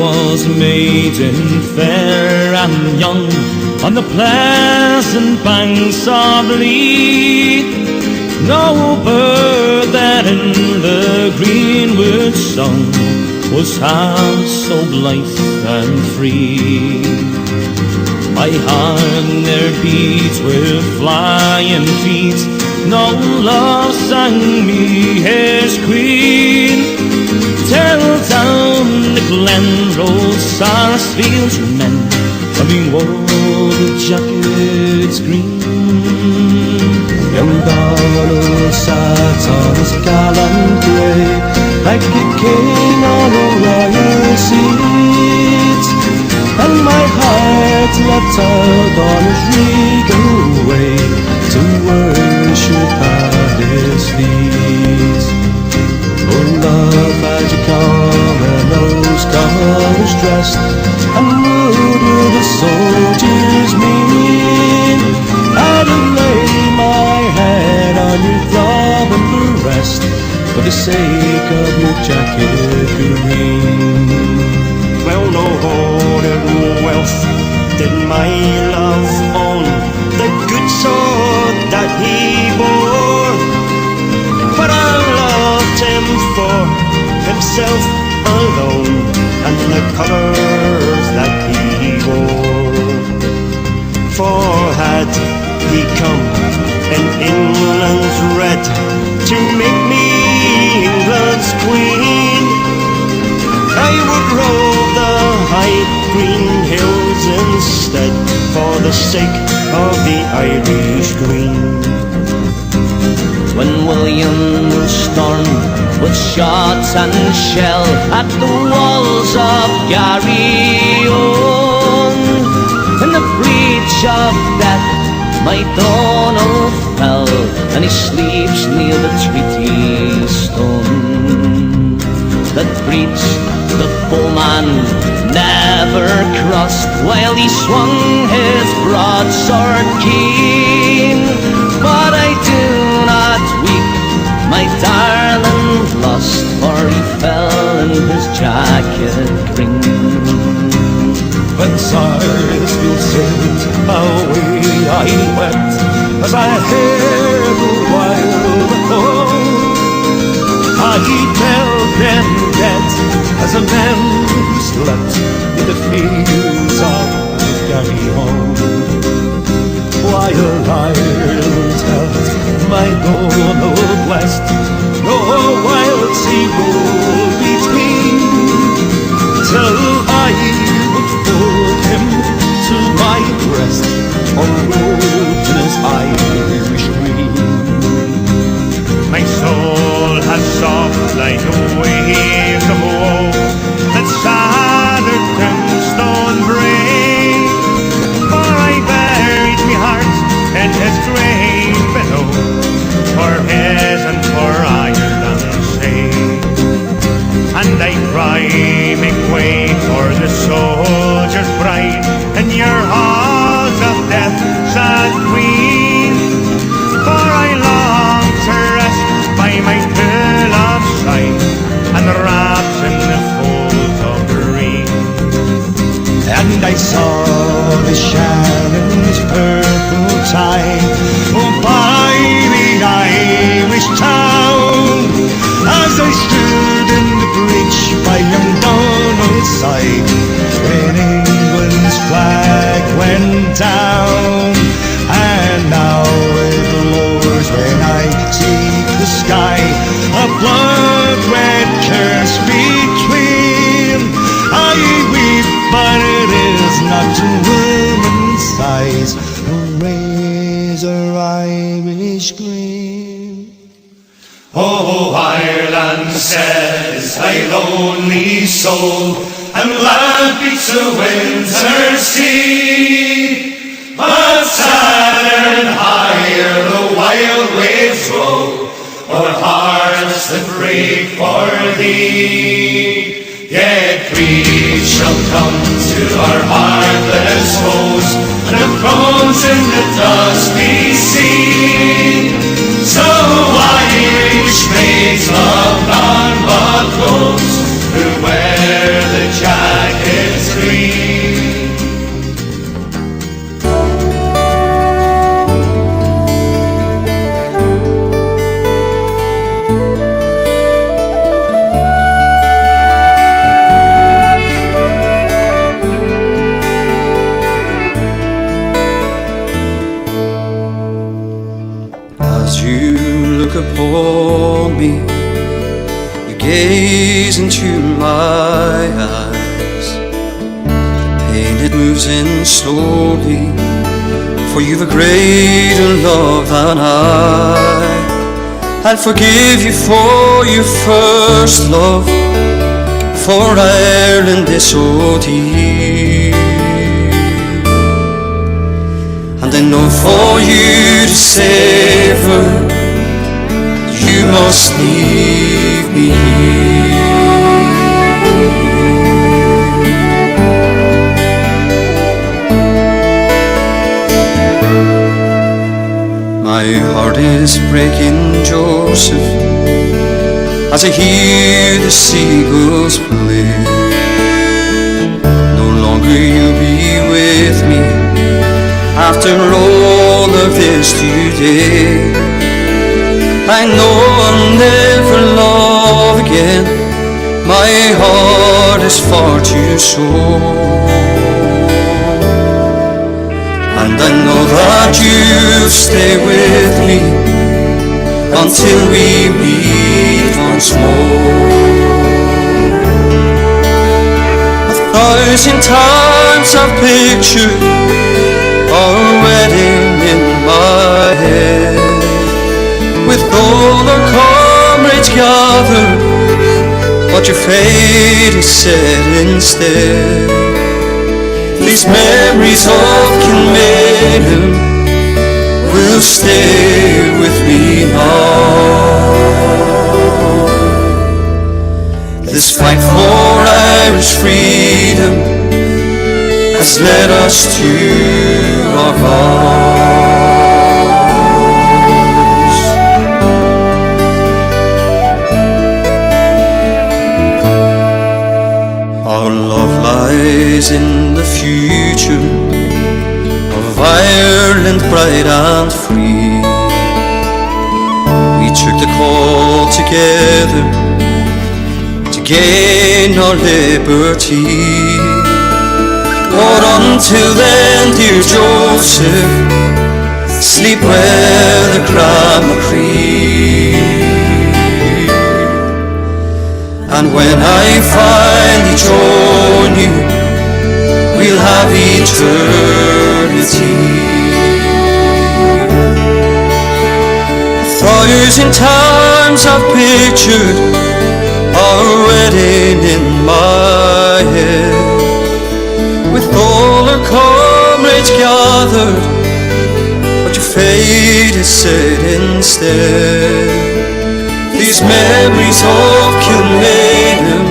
was maiden fair and young on the pleasant banks of Lee. No bird that in the greenwood sung was half so blithe and free. My heart there beats with flying feet, no love sang me his queen. Till down the glen rolled Sarsfield's men, having wore the jackets green. Young Donald sat on his gallant grey, like a king on a royal seat, and my heart leapt out on his regal way to worship at his feet. Oh love, had you come in rose-colours dressed, and would the soldiers mean? I'd have laid my head on your throbbing breast for the sake of your jacket green. Well, no hoarded wealth did my love own, the good sword that he bore, but I loved him for himself alone and the colours that he wore. For had he come in England's red to make me England's queen, I would rove the high green hills instead for the sake of the Irish green. When William stormed with shot and shell at the walls of Garrity, in the breach of death my Donald fell, and his sleeves near the treaty stone. That breach the foeman never crossed, while he swung his broadsword keen. But I do not weep, my darling lost, for he fell in his jacket green. When Sarsfield sailed away I wept as I heard the wild call. I fell then dead as a man who slept in the fields of Garrity home. While Ireland held my Donald blessed, no wild sea rolled between, till I would fold him to my breast or robed in his Irish green. My soul has sobbed like the waves of woe that shattered tombstone brave, for I buried me heart in his grave below, for his and for Ireland's sake. And I cry, make way for the soldier's bride in your halls of death, sad queen, for I long to rest by my pillow side and wrapped in the folds of green. And I saw the Shannon's purple tide go by the Irish town, as I stood in the breach by young Donald's side when England's flag went down. And now it lowers when I see the sky, a blood-red curse between. I weep, but it is not to woman's sighs, nor razor Irish green. Oh, Ireland, says thy lonely soul, and loud beats the winter sea. But sadder and higher the wild waves roll o'er hearts that break for thee. Yet grief shall come to our heartless foes, and the bones in the dust be seen. So Irish maids love none but those who wear the jacket me, you gaze into my eyes. The pain, it moves in slowly, for you've a greater love than I. I'll forgive you for your first love, for Ireland is so deep. And I know for you to save her, you must leave me here. My heart is breaking, Joseph, as I hear the seagulls play. No longer you'll be with me after all of this today. I know I'll never love again, my heart is far too sore. And I know that you'll stay with me until we meet once more. 1,000 times I've pictured our wedding in my head, with all our comrades gathered, but your fate is set instead. These memories of Kilmainham will stay with me now. This fight for Irish freedom has led us to our vows. Our love lies in the future of Ireland bright and free. We took the call together to gain our liberty. But until then, dear Joseph, sleep where the Grandma creep. And when I finally join you, we'll have eternity. 1,000 times I've pictured our wedding in my head, with all our comrades gathered, but your fate is set instead. These memories of Kilmainham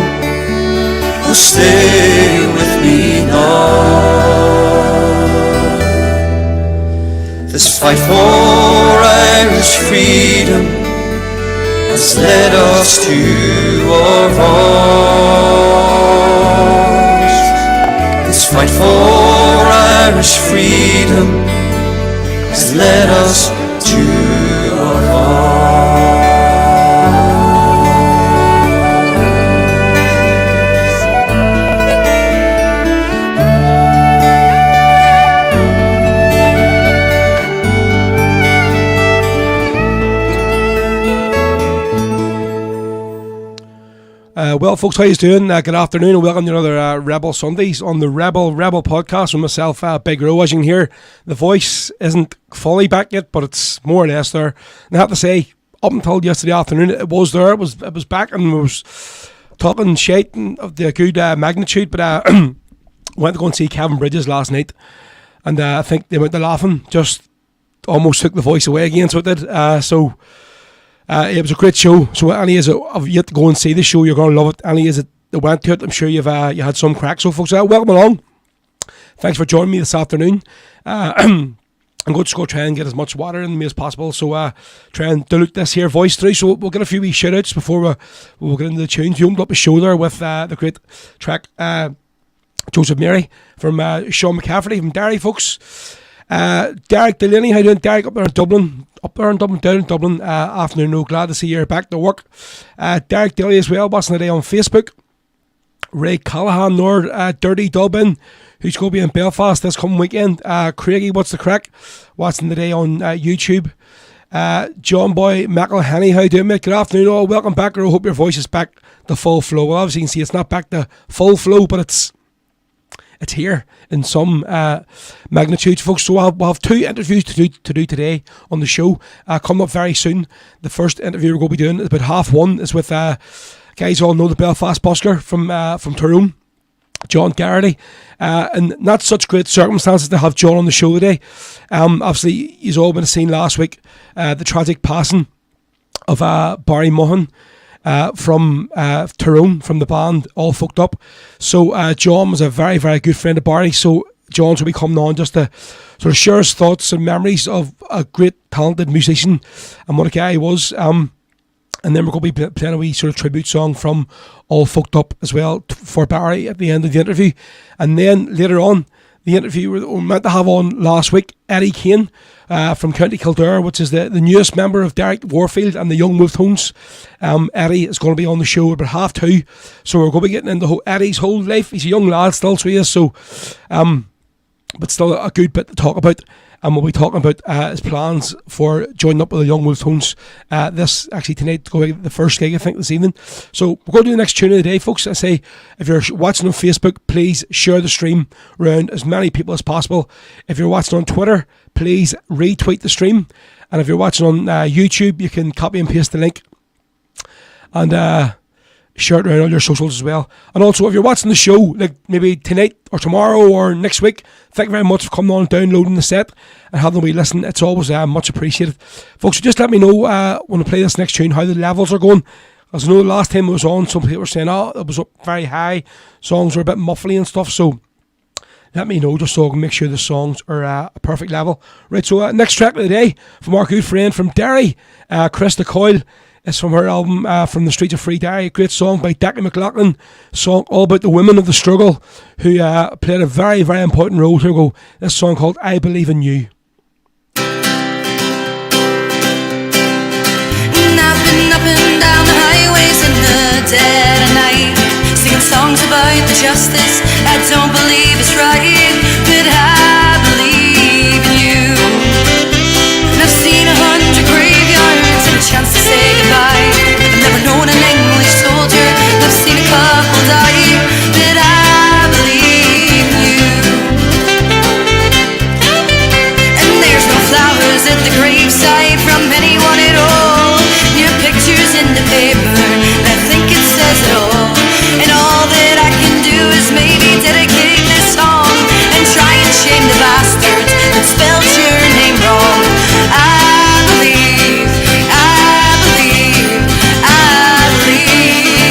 will stay with me now. This fight for Irish freedom has led us to our vows. This fight for Irish freedom has led us to our vows. Well, folks, how you doing? Good afternoon and welcome to another Rebel Sundays on the Rebel podcast with myself, Big Row. As you can hear, the voice isn't fully back yet, but it's more or less there. And I have to say, up until yesterday afternoon, it was there. It was back, and we was talking shite of the good magnitude. But went to go and see Kevin Bridges last night, and I think the amount of laughing just almost took the voice away again. So it did. It was a great show. So any is of yet to go and see the show, you're going to love it. Any is it that went to it, I'm sure you had some crack. So folks, welcome along. Thanks for joining me this afternoon. I'm going to go try and get as much water in me as possible. So try and dilute this here voice through. So we'll get a few wee shout outs before we'll get into the tunes. You opened up a show there with the great track Joseph Mary from Sean McCafferty from Derry, folks. Derek Delaney, how you doing? Derek up there in Dublin, down in Dublin. Afternoon, no, glad to see you're back to work. Derek Daly as well, watching today on Facebook. Ray Callahan, Dirty Dublin, who's going to be in Belfast this coming weekend. Craigie, what's the crack? Watching today on YouTube. John Boy McElhenney, how you doing, mate? Good afternoon, all. Welcome back. I hope your voice is back to full flow. Well, obviously you can see it's not back to full flow, but it's here in some magnitude, folks. So we'll have 2 interviews to do today on the show. Coming up very soon. The first interview we're going to be doing is about 1:30. Is with guys all know the Belfast busker from Tyrone, John Garrity, and not such great circumstances to have John on the show today. Obviously, you've all been seen last week the tragic passing of Barry Mullen from Tyrone, from the band All Fucked Up. So John was a very, very good friend of Barry. So John's will be coming on just to sort of share his thoughts and memories of a great, talented musician and what a guy he was. And then we're going to be playing a wee sort of tribute song from All Fucked Up as well for Barry at the end of the interview. And then later on, the interview we were meant to have on last week, Eddie Kane from County Kildare, which is the newest member of Derek Warfield and the Young Wolf Tones. Eddie is going to be on the show about 2:30. So we're going to be getting into Eddie's whole life. He's a young lad still, so he is. So, but still a good bit to talk about. And we'll be talking about his plans for joining up with the Young Wolf Tones this actually tonight, going the first gig I think this evening. So we're going to do the next tune of the day, folks. I say if you're watching on Facebook, please share the stream around as many people as possible. If you're watching on Twitter, please retweet the stream. And if you're watching on YouTube, you can copy and paste the link and share it around all your socials as well. And also, if you're watching the show, like maybe tonight or tomorrow or next week, thank you very much for coming on and downloading the set and having a wee listen. It's always much appreciated. Folks, just let me know when I play this next tune how the levels are going. As I know the last time it was on, some people were saying, it was up very high, songs were a bit muffly and stuff, so let me know just so I can make sure the songs are a perfect level. Right, so next track of the day from our good friend from Derry, Krista Coyle. It's from her album From the Streets of Free Derry, a great song by Dackie McLaughlin, song all about the women of the struggle who played a very, very important role. Here we go, this song called I Believe in You. And I've been up and down the highways in the dead of night, singing songs about the justice I don't believe is right, but I believe in you. And I've seen 100 graveyards and a chance to say goodbye. I've never known an English soldier, and I've seen a couple die, but I believe in you. And there's no flowers at the graveside from anyone at all. Your picture's in the paper, and I think it says it all. And all that I can do is maybe dedicate this song and try and shame the bastards that spelled your name wrong. I believe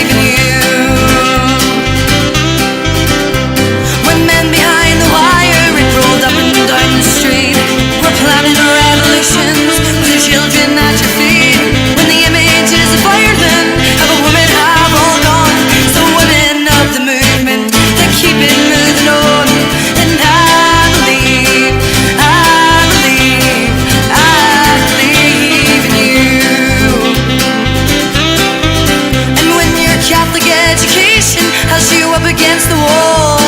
in you. When men behind the wire it rolled up and down the street, we're planning revolutions with your children at your feet. When the images of firemen of a woman have all gone, it's the women of the movement that keep it moving on. And I believe in you. And when your Catholic education has you up against the wall,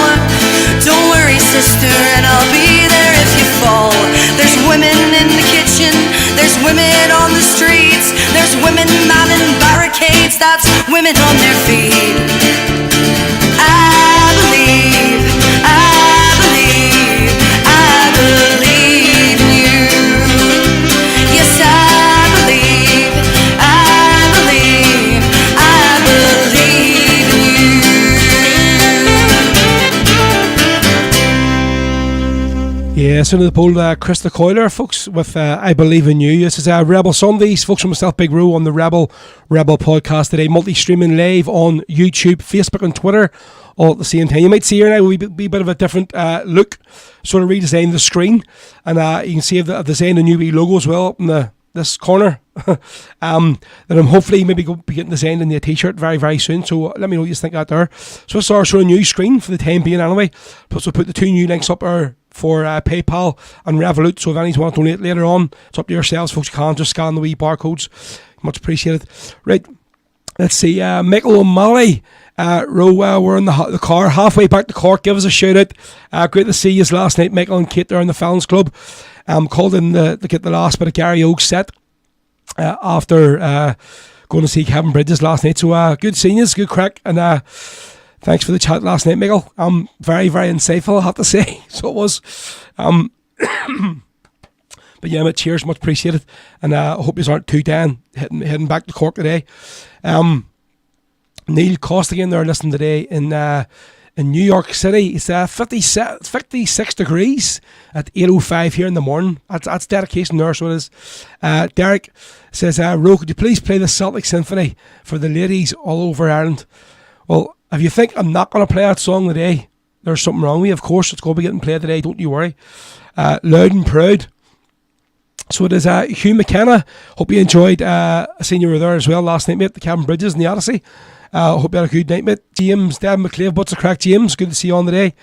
don't worry, sister, and I'll be there if you fall. There's women in the kitchen, there's women on the streets, there's women manning barricades, that's women on their feet. I believe in you. Yes, I believe in you. Yes, into the poll, Krista Coyle, folks, with I Believe in You. This is Rebel Sundays, folks, from myself, Big Ro, on the Rebel podcast today, multi-streaming live on YouTube, Facebook and Twitter, all at the same time. You might see here now a bit of a different look, sort of redesigned the screen, and you can see I've designed a new wee logo as well up in this corner that I'm hopefully maybe going to be getting designed in the t-shirt very, very soon, so let me know what you think out there. So this is our sort of new screen for the time being anyway, plus we'll put the 2 new links up there for PayPal and Revolut, so if anyone's want to donate later on, it's up to yourselves, folks. You can just scan the wee barcodes, much appreciated. Right, let's see, Michael O'Malley, we're in the car halfway back to Cork. Give us a shout out. Great to see you last night, Michael and Kate there in the Fallons Club. Called in to get the last bit of Gary Oak's set after going to see Kevin Bridges last night. So good seeing you, good crack, and thanks for the chat last night, Michael. Very, very insightful, I have to say. So it was. But yeah, mate, cheers, much appreciated, and I hope you aren't too down heading back to Cork today. Neil Costigan there listening today in New York City. It's 56 degrees at 8:05 here in the morning. That's dedication there, so it is. Derek says, Ro, could you please play the Celtic Symphony for the ladies all over Ireland? Well, if you think I'm not going to play that song today, there's something wrong with me. Of course, it's going to be getting played today, don't you worry. Loud and Proud. So it is Hugh McKenna. Hope you enjoyed. Seeing you were there as well last night, mate. The Kevin Bridges and the Odyssey. Hope you had a good night, mate. James, Devin McClave, what's the crack, James? Good to see you on today.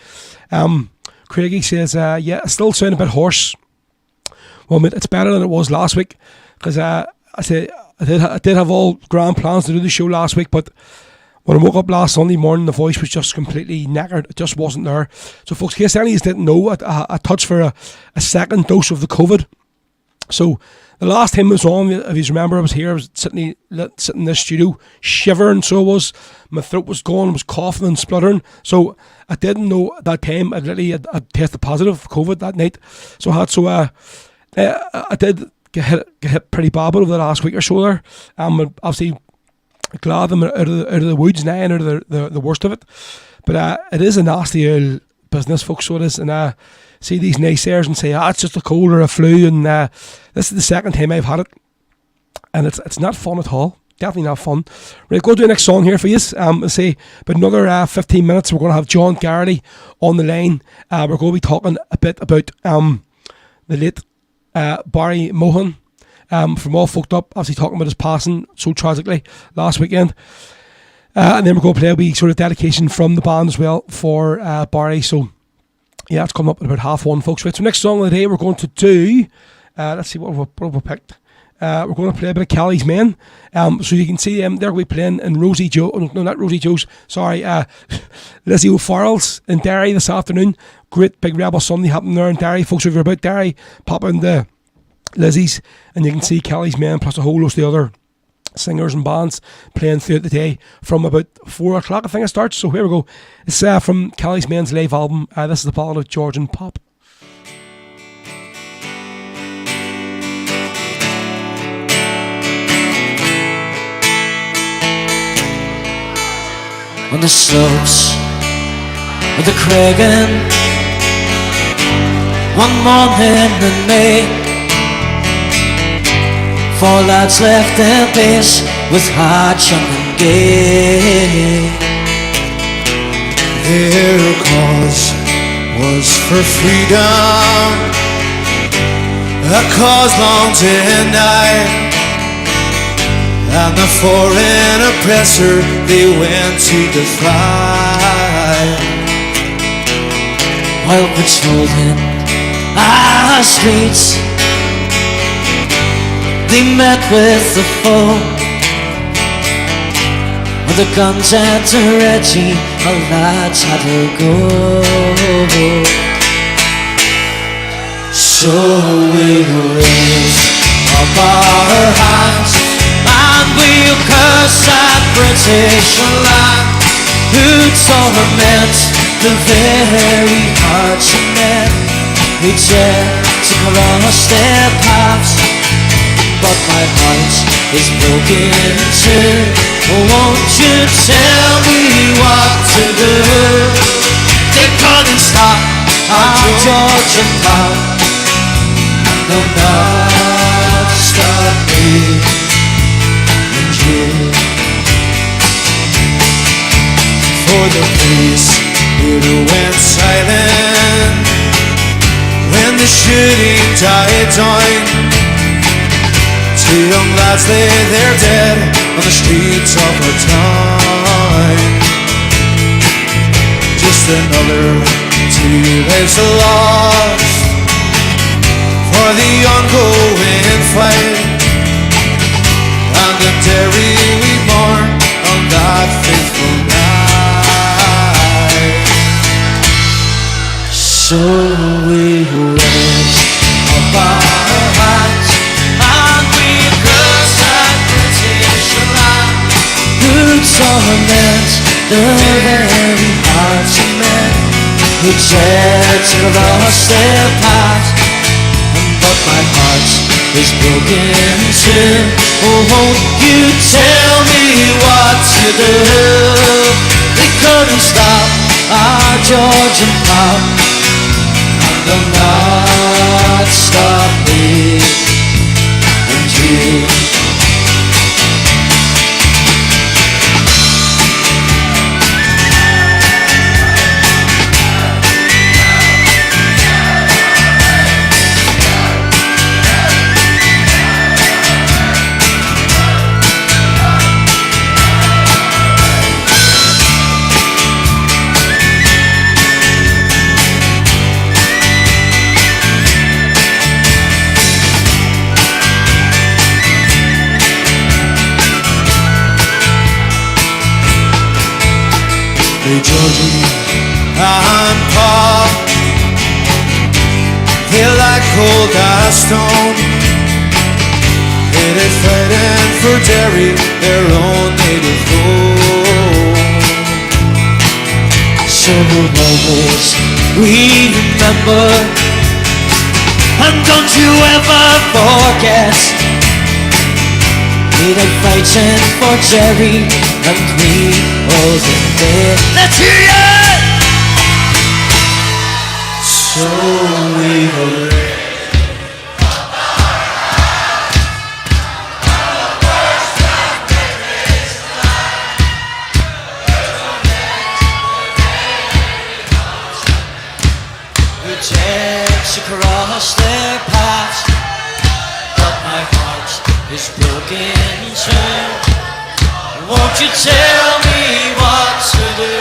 Craigie says, yeah, I still sound a bit hoarse. Well, mate, it's better than it was last week, because I did have all grand plans to do the show last week, but when I woke up last Sunday morning, the voice was just completely knackered. It just wasn't there. So, folks, in case any of you didn't know, I touched for a second dose of the COVID. So the last time I was on, if you remember, I was here, I was sitting in this studio, shivering, so I was. My throat was going, I was coughing and spluttering. So I didn't know at that time, I'd tested positive for COVID that night. So I did get hit pretty bad over the last week or so there. I'm obviously glad I'm out of the woods now and out of the worst of it. But it is a nasty old business, folks, so it is. And see these naysayers and say, it's just a cold or a flu, and this is the second time I've had it, and it's not fun at all. Definitely not fun. Right, go to the next song here for you. Say about another 15 minutes, we're going to have John Garrity on the line. We're going to be talking a bit about the late Barry Mohan from All Fucked Up, obviously talking about his passing so tragically last weekend. And then we're going to play a wee sort of dedication from the band as well for Barry. So yeah, it's coming up at about 1:30, folks. Right, so next song of the day we're going to do, let's see what have we picked. We're going to play a bit of Kelly's Men. So you can see them, they're going to be playing in Rosie Joe, no, not Rosie Joe's, sorry, Lizzie O'Farrell's in Derry this afternoon. Great big Rebel Sunday happening there in Derry. Folks, if you're about Derry, pop into Lizzie's and you can see Kelly's Men plus a whole load of the other singers and bands playing throughout the day from about 4 o'clock, I think it starts. So here we go. It's from Kelly's Men's live album. This is the ballad of George and Pop. On the slopes of the Craigan, one morning in May, 4 lads left their base with hearts young and gay. Their cause was for freedom, a cause long denied, and the foreign oppressor they went to defy. While patrolling our streets, they met with the foe. With the guns at the ready, our lads had to go. So we raised up our hands and we'll curse that British land who torment the very hearts of men who dare to cross their paths. But my heart is broken too. Won't you tell me what to do? They couldn't stop our George and Pop, and they'll not stop me and you. For the police, it went silent when the shooting died down. 2 young lads lay there dead on the streets of our town. Just another 2 lives lost for the ongoing fight. And in Derry we mourn on that faithful night. So we raised up our hands and we curse the very hearts of men who tread across their path. But my heart is broken too. Oh, won't you tell me what to do? They couldn't stop our George and Pop, and they'll not stop me and you. Hey Georgie and Paul, they like cold as stone. They're fighting for Derry, their own native home. So we'll always remember, and don't you ever forget, they're fighting for Jerry and we wasn't there. Let's hear it! So we will who takes across their path, but my heart is broken too. Won't you tell me what to do?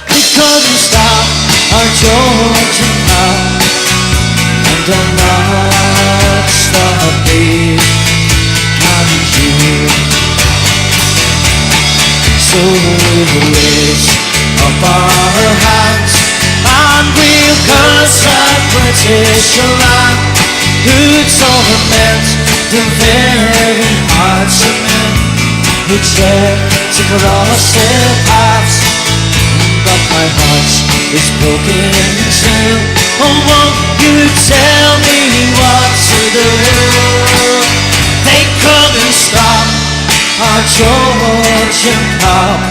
We couldn't stop our George and Pop, and I'll not stop me and you. So we'll raise up our hands and we'll curse that British land who torment the very hearts of men who tread across their paths. But my heart is broken too. Oh, won't you tell me what to do? They couldn't stop our George and Pop,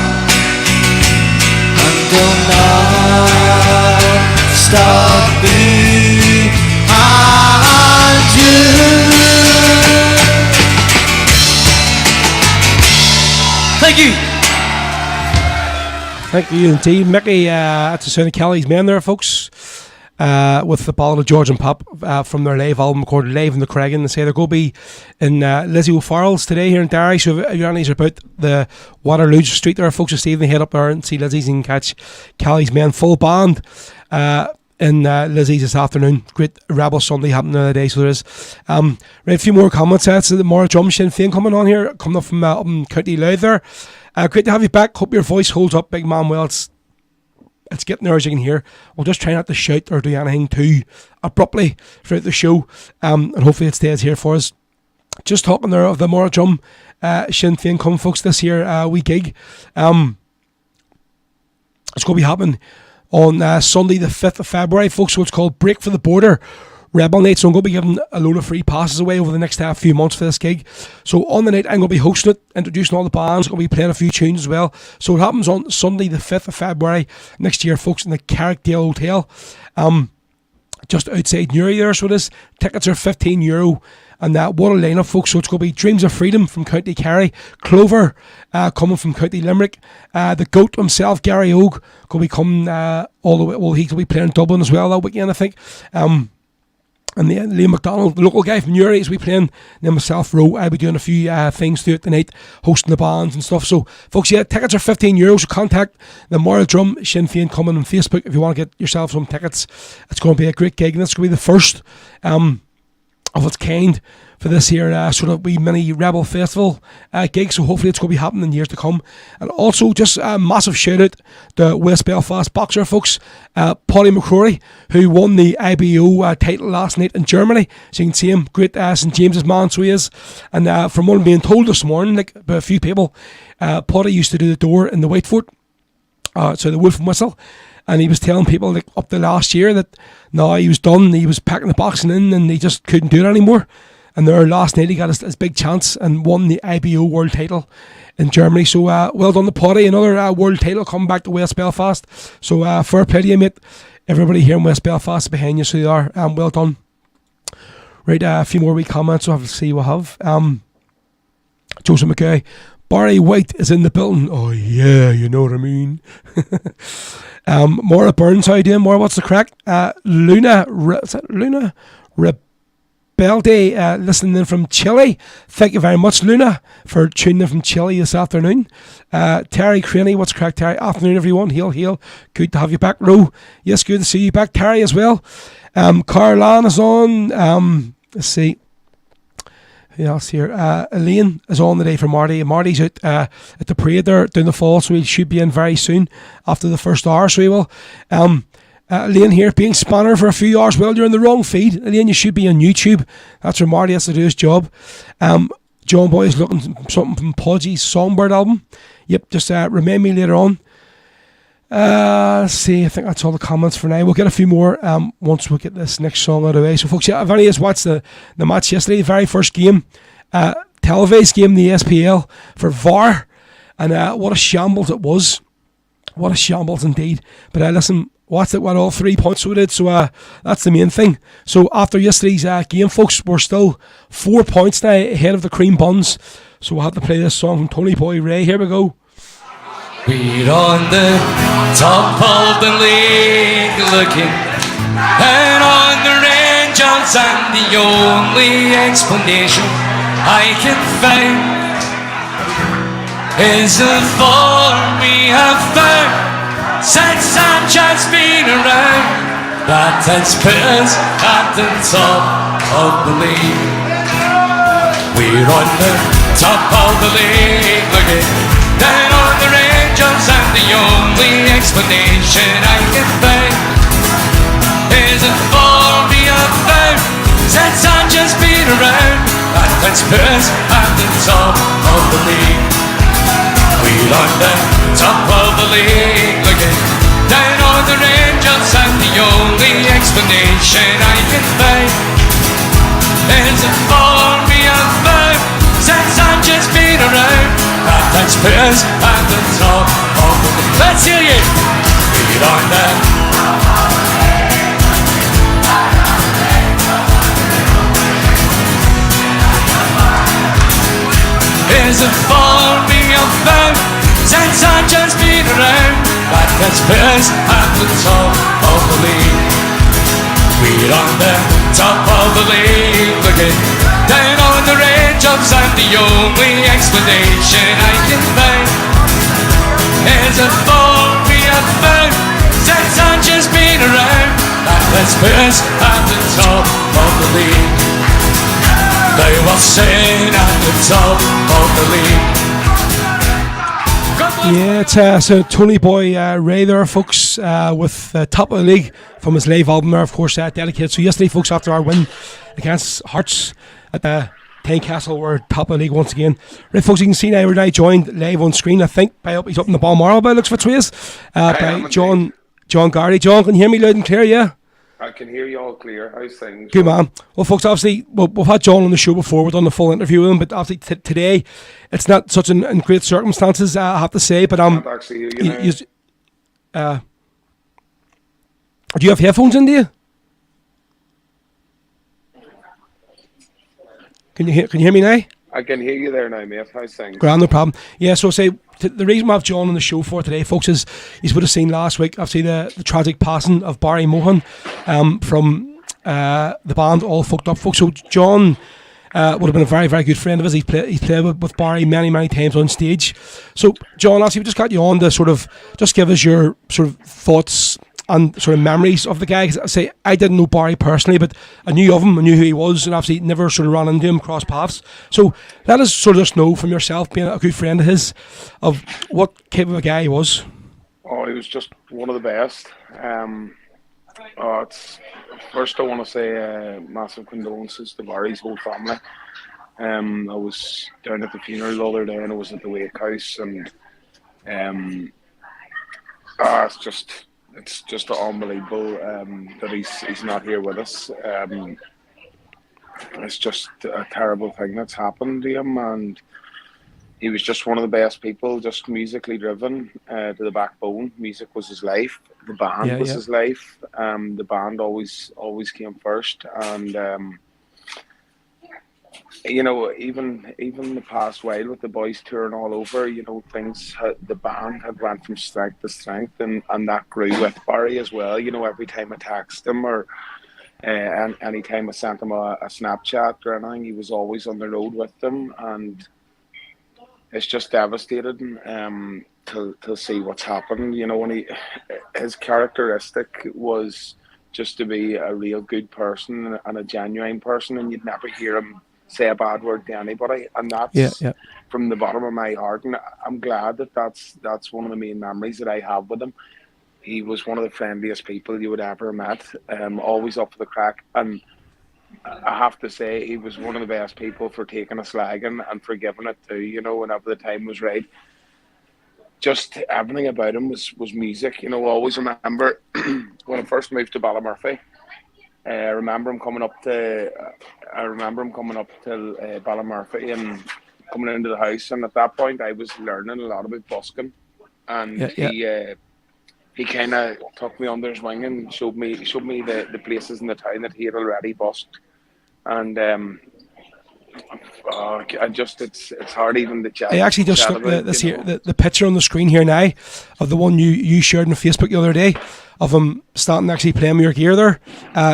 and they'll not stop me and you. Thank you. Thank you indeed, Mickey. That's the sound of Kelly's Men there, folks. With the ballad of George and Pop from their live album recorded live in the Creggan. They say they're going to be in Lizzie O'Farrell's today here in Derry. So if you're any about the Waterloo Street there, folks, just even head up there and see Lizzie's and catch Kelly's Men full band in Lizzie's this afternoon. Great Rebel Sunday happening the other day. So there is. Right, a few more comments. That's the more drum Sinn Féin coming on here, coming up from up in County Louth there. Great to have you back. Hope your voice holds up, big man. Well, it's getting there, as you can hear. We'll just try not to shout or do anything too abruptly throughout the show, and hopefully it stays here for us. Just talking there of the more drum Sinn Féin coming, folks, this year wee gig. It's going to be happening on Sunday the 5th of February, folks. So it's called Break for the Border Rebel Night. So I'm going to be giving a load of free passes away over the next few months for this gig. So on the night I'm going to be hosting it, introducing all the bands, going to be playing a few tunes as well. So it happens on Sunday the 5th of February next year, folks, in the Carrickdale Hotel, just outside Newry there. So it is. Tickets are €15. And what a lineup, folks. So it's going to be Dreams of Freedom from County Kerry, Clover coming from County Limerick, the GOAT himself, Gary Ogue, going to be coming all the way. Well, he's going to be playing Dublin as well that weekend, I think. And Liam McDonald, the local guy from Newry, is we playing. Then myself, Roe, I'll be doing a few things throughout the night, hosting the bands and stuff. So, folks, yeah, tickets are €15. So contact the Moral Drum Sinn Féin coming on Facebook if you want to get yourself some tickets. It's going to be a great gig, and it's going to be the first of its kind for this here sort of wee mini Rebel Festival gig. So hopefully it's going to be happening in years to come. And also just a massive shout out to West Belfast boxer, folks, Paddy McCrory, who won the IBO title last night in Germany. So you can see him, great St James's man, so he is. And from what I'm being told this morning, like by a few people, Potty used to do the door in the White Fort, so the Wolf and Whistle, and he was telling people like up to last year that now he was done, he was packing the boxing in and he just couldn't do it anymore. And there last night he got his big chance and won the IBO world title in Germany. So well done to Potty, another world title coming back to West Belfast. So fair play to you, mate. Everybody here in West Belfast is behind you, so they are. Well done. Right, a few more wee comments we'll have to see what we have. Joseph McKay, Barry White is in the building. Oh yeah, you know what I mean. Maura Burns, how you doing? Maura, what's the crack? Luna Rebelde, listening in from Chile. Thank you very much, Luna, for tuning in from Chile this afternoon. Terry Craney, what's the crack, Terry? Afternoon, everyone. Hail. Good to have you back, Ro. Yes, good to see you back, Terry, as well. Caroline is on. Let's see. Who else here? Elaine is on today for Marty. Marty's out at the parade there down the fall, so he should be in very soon after the first hour, so he will. Elaine here being spanner for a few hours. Well, you're in the wrong feed. Elaine, you should be on YouTube. That's where Marty has to do his job. John Boy is looking something from Podgy's Songbird album. Yep, just remind me later on. Let's see, I think that's all the comments for now. We'll get a few more once we get this next song out of the way. So folks, yeah, I've only just watched the match yesterday, the very first game, televised game in the SPL for VAR, and what a shambles it was. What a shambles indeed. But listen, watched it, all 3 points we did, so that's the main thing. So after yesterday's game, folks, we're still 4 points now ahead of the Cream Buns. So we'll have to play this song from Tony Boy Ray. Here we go. We're on the top of the league looking and on the ranges, and the only explanation I can find is the form we have found since Sanchez been around. That has put us at the top of the league. We're on the top of the league looking down on the ranges, and the only explanation I can find is a form we have found since I've just been around. That has put us at the top of the league. We're on the top of the league looking down on the ranges, and the only explanation I can find is a form we have found since I've just been around. That's put us at the top of the league. Let's hear you. We're on the is a form we have found since I've just been around. That has put us at the top of the league. We're on the top of the league looking down on the ranges, and the only explanation I can find is a form we have found since I've just been around. That has put us at the top of the league. They were sitting at the top of the league. Yeah, it's so Tony Boy Ray there, folks, with Top of the League from his live album there, of course, dedicated. So yesterday, folks, after our win against Hearts at the Tynecastle, we're top of the league once again. Right, folks, you can see now we're now joined live on screen, I think, he's up in the Balmoral by looks for Tways, by John Garrity. John, can you hear me loud and clear, yeah? I can hear you all clear. How's things? Good man. Well, folks, obviously, we've had John on the show before. We've done a full interview with him, but obviously today, it's not such in great circumstances, I have to say. But I can't actually hear you now. Do you have headphones in, do you? Can you hear me now? I can hear you there now, mate. How's things? Grand, no problem. Yeah, so say the reason we have John on the show for today, folks, is you would have seen last week, obviously, the tragic passing of Barry Mohan from the band All Fucked Up, folks. So John would have been a very, very good friend of his. He's played with Barry many, many times on stage. So, John, obviously, we just got you on to sort of just give us your sort of thoughts and sort of memories of the guy. Cause I say I didn't know Barry personally, but I knew of him, I knew who he was, and obviously never sort of ran into him, cross paths. So let us sort of just know from yourself, being a good friend of his, of what type of a guy he was. Oh, he was just one of the best. It's first I want to say massive condolences to Barry's whole family. I was down at the funeral the other day, and I was at the wake house, and um, it's just unbelievable that he's not here with us. It's just a terrible thing that's happened to him, and he was just one of the best people, just musically driven to the backbone. Music was his life. The band Yeah, was yeah. his life. The band always came first, and even the past while with the boys touring all over, the band had went from strength to strength, and that grew with Barry as well. Every time I texted him or and any time I sent him a Snapchat or anything, he was always on the road with them, and it's just devastating to see what's happened. When his characteristic was just to be a real good person and a genuine person, and you'd never hear him say a bad word to anybody, and Yeah, that's yeah. from the bottom of my heart. And I'm glad that's one of the main memories that I have with him. He was one of the friendliest people you would ever met. Always up for the crack, and I have to say he was one of the best people for taking a slagging and for giving it too. Whenever the time was right, just everything about him was music. I always remember when I first moved to Ballymurphy. I remember him coming up to Ballymurphy and coming into the house, and at that point I was learning a lot about busking, and Yeah, yeah. he kind of took me under his wing and showed me the places in the town that he had already busked, and it's hard even to I actually just chat stuck about, this here, the picture on the screen here now of the one you shared on Facebook the other day of him starting actually playing your gear there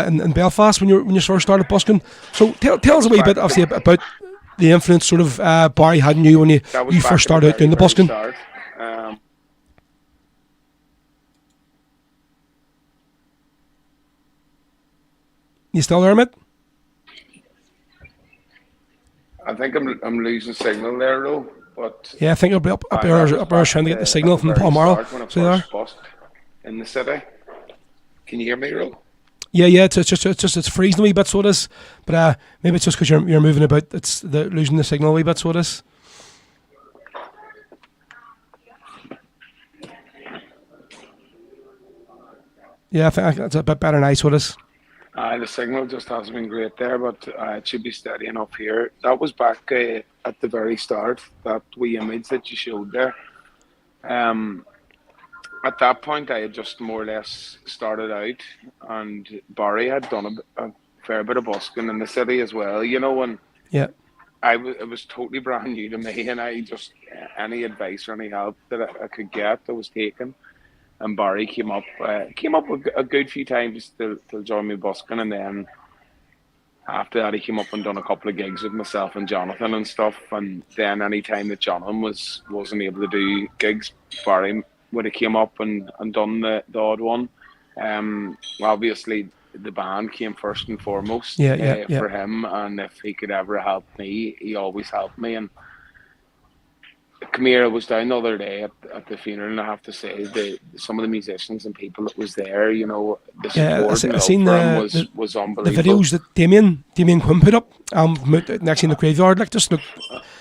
in Belfast when you first started busking. So tell us a wee bit obviously about the influence sort of Barry had on you when That was you back first at the started out doing the very busking. start. Um, You still there, mate? I think I'm losing signal there, though. But Yeah, I think I'll be up that there was back trying to get the at signal the from the very Palmaral. start when I See there? first busked in the city. Can you hear me, Ro? Yeah, it's freezing a wee bit, so it is. But maybe it's just because you're moving about. It's losing the signal a wee bit, so it is. Yeah, I think that's a bit better now, so it is. The signal just hasn't been great there, but it should be steady enough here. That was back at the very start, that wee image that you showed there. Um, at that point, I had just more or less started out, and Barry had done a fair bit of busking in the city as well. And Yeah. it was totally brand new to me, and I just any advice or any help that I could get, I was taking. And Barry came up a good few times to join me busking, and then after that he came up and done a couple of gigs with myself and Jonathan and stuff. And then any time that Jonathan wasn't able to do gigs, Barry would have came up and done the odd one. Obviously the band came first and foremost Yeah. for him, and if he could ever help me, he always helped me. And Kamira was down the other day at the funeral, and I have to say some of the musicians and people that was there, the Yeah, support and I love seen for him was the unbelievable. videos that Damien Quinn put up next in the graveyard. Like just look,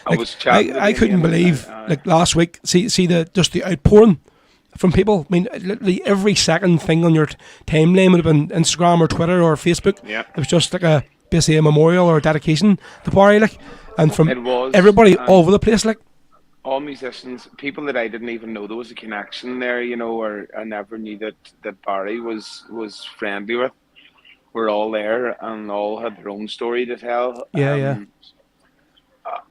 I was chatting to I couldn't Damien, believe like last week. See the outpouring from people. I mean, literally every second thing on your timeline would have been Instagram or Twitter or Facebook. Yeah. It was just like basically a memorial or a dedication to Barry, like, and from It was, everybody and all over the place, like. all musicians, people that I didn't even know there was a connection there, or I never knew that Barry was friendly with, were all there and all had their own story to tell. Yeah.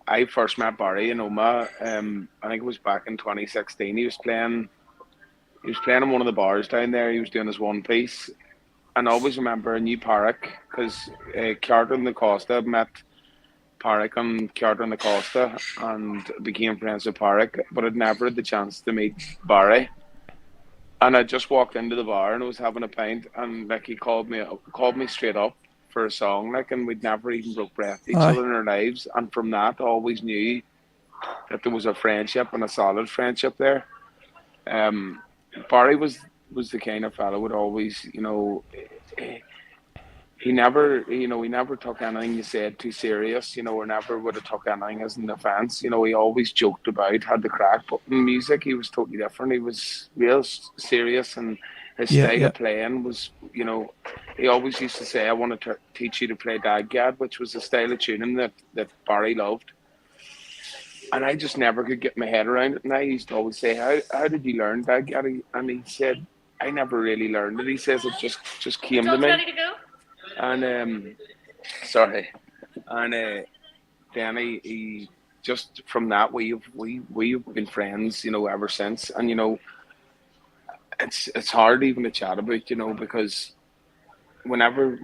I first met Barry in Oma. I think it was back in 2016. He was playing in one of the bars down there. He was doing his one piece, and I always remember a new Parrick because Carter the Costa met Parrick and Carter the Costa and became friends with Parrick, but I'd never had the chance to meet Barry. And I just walked into the bar and I was having a pint, and like he called me straight up for a song, like, and we'd never even broke breath to each other in our lives. And from that, I always knew that there was a friendship and a solid friendship there. Barry was the kind of fellow would always, he never, he never took anything you said too serious, or never would have took anything as an offence. He always joked about, had the crack, but in music he was totally different. He was real serious, and his Yeah, style yeah, of playing was, he always used to say, "I want to teach you to play Dagad," which was a style of tuning that Barry loved. And I just never could get my head around it. And I used to always say, how did you learn Dagad? And he said, I never really learned it. He says it just came to me. Ready to go? And sorry, and then he just from that we've been friends, ever since. And it's hard even to chat about, because whenever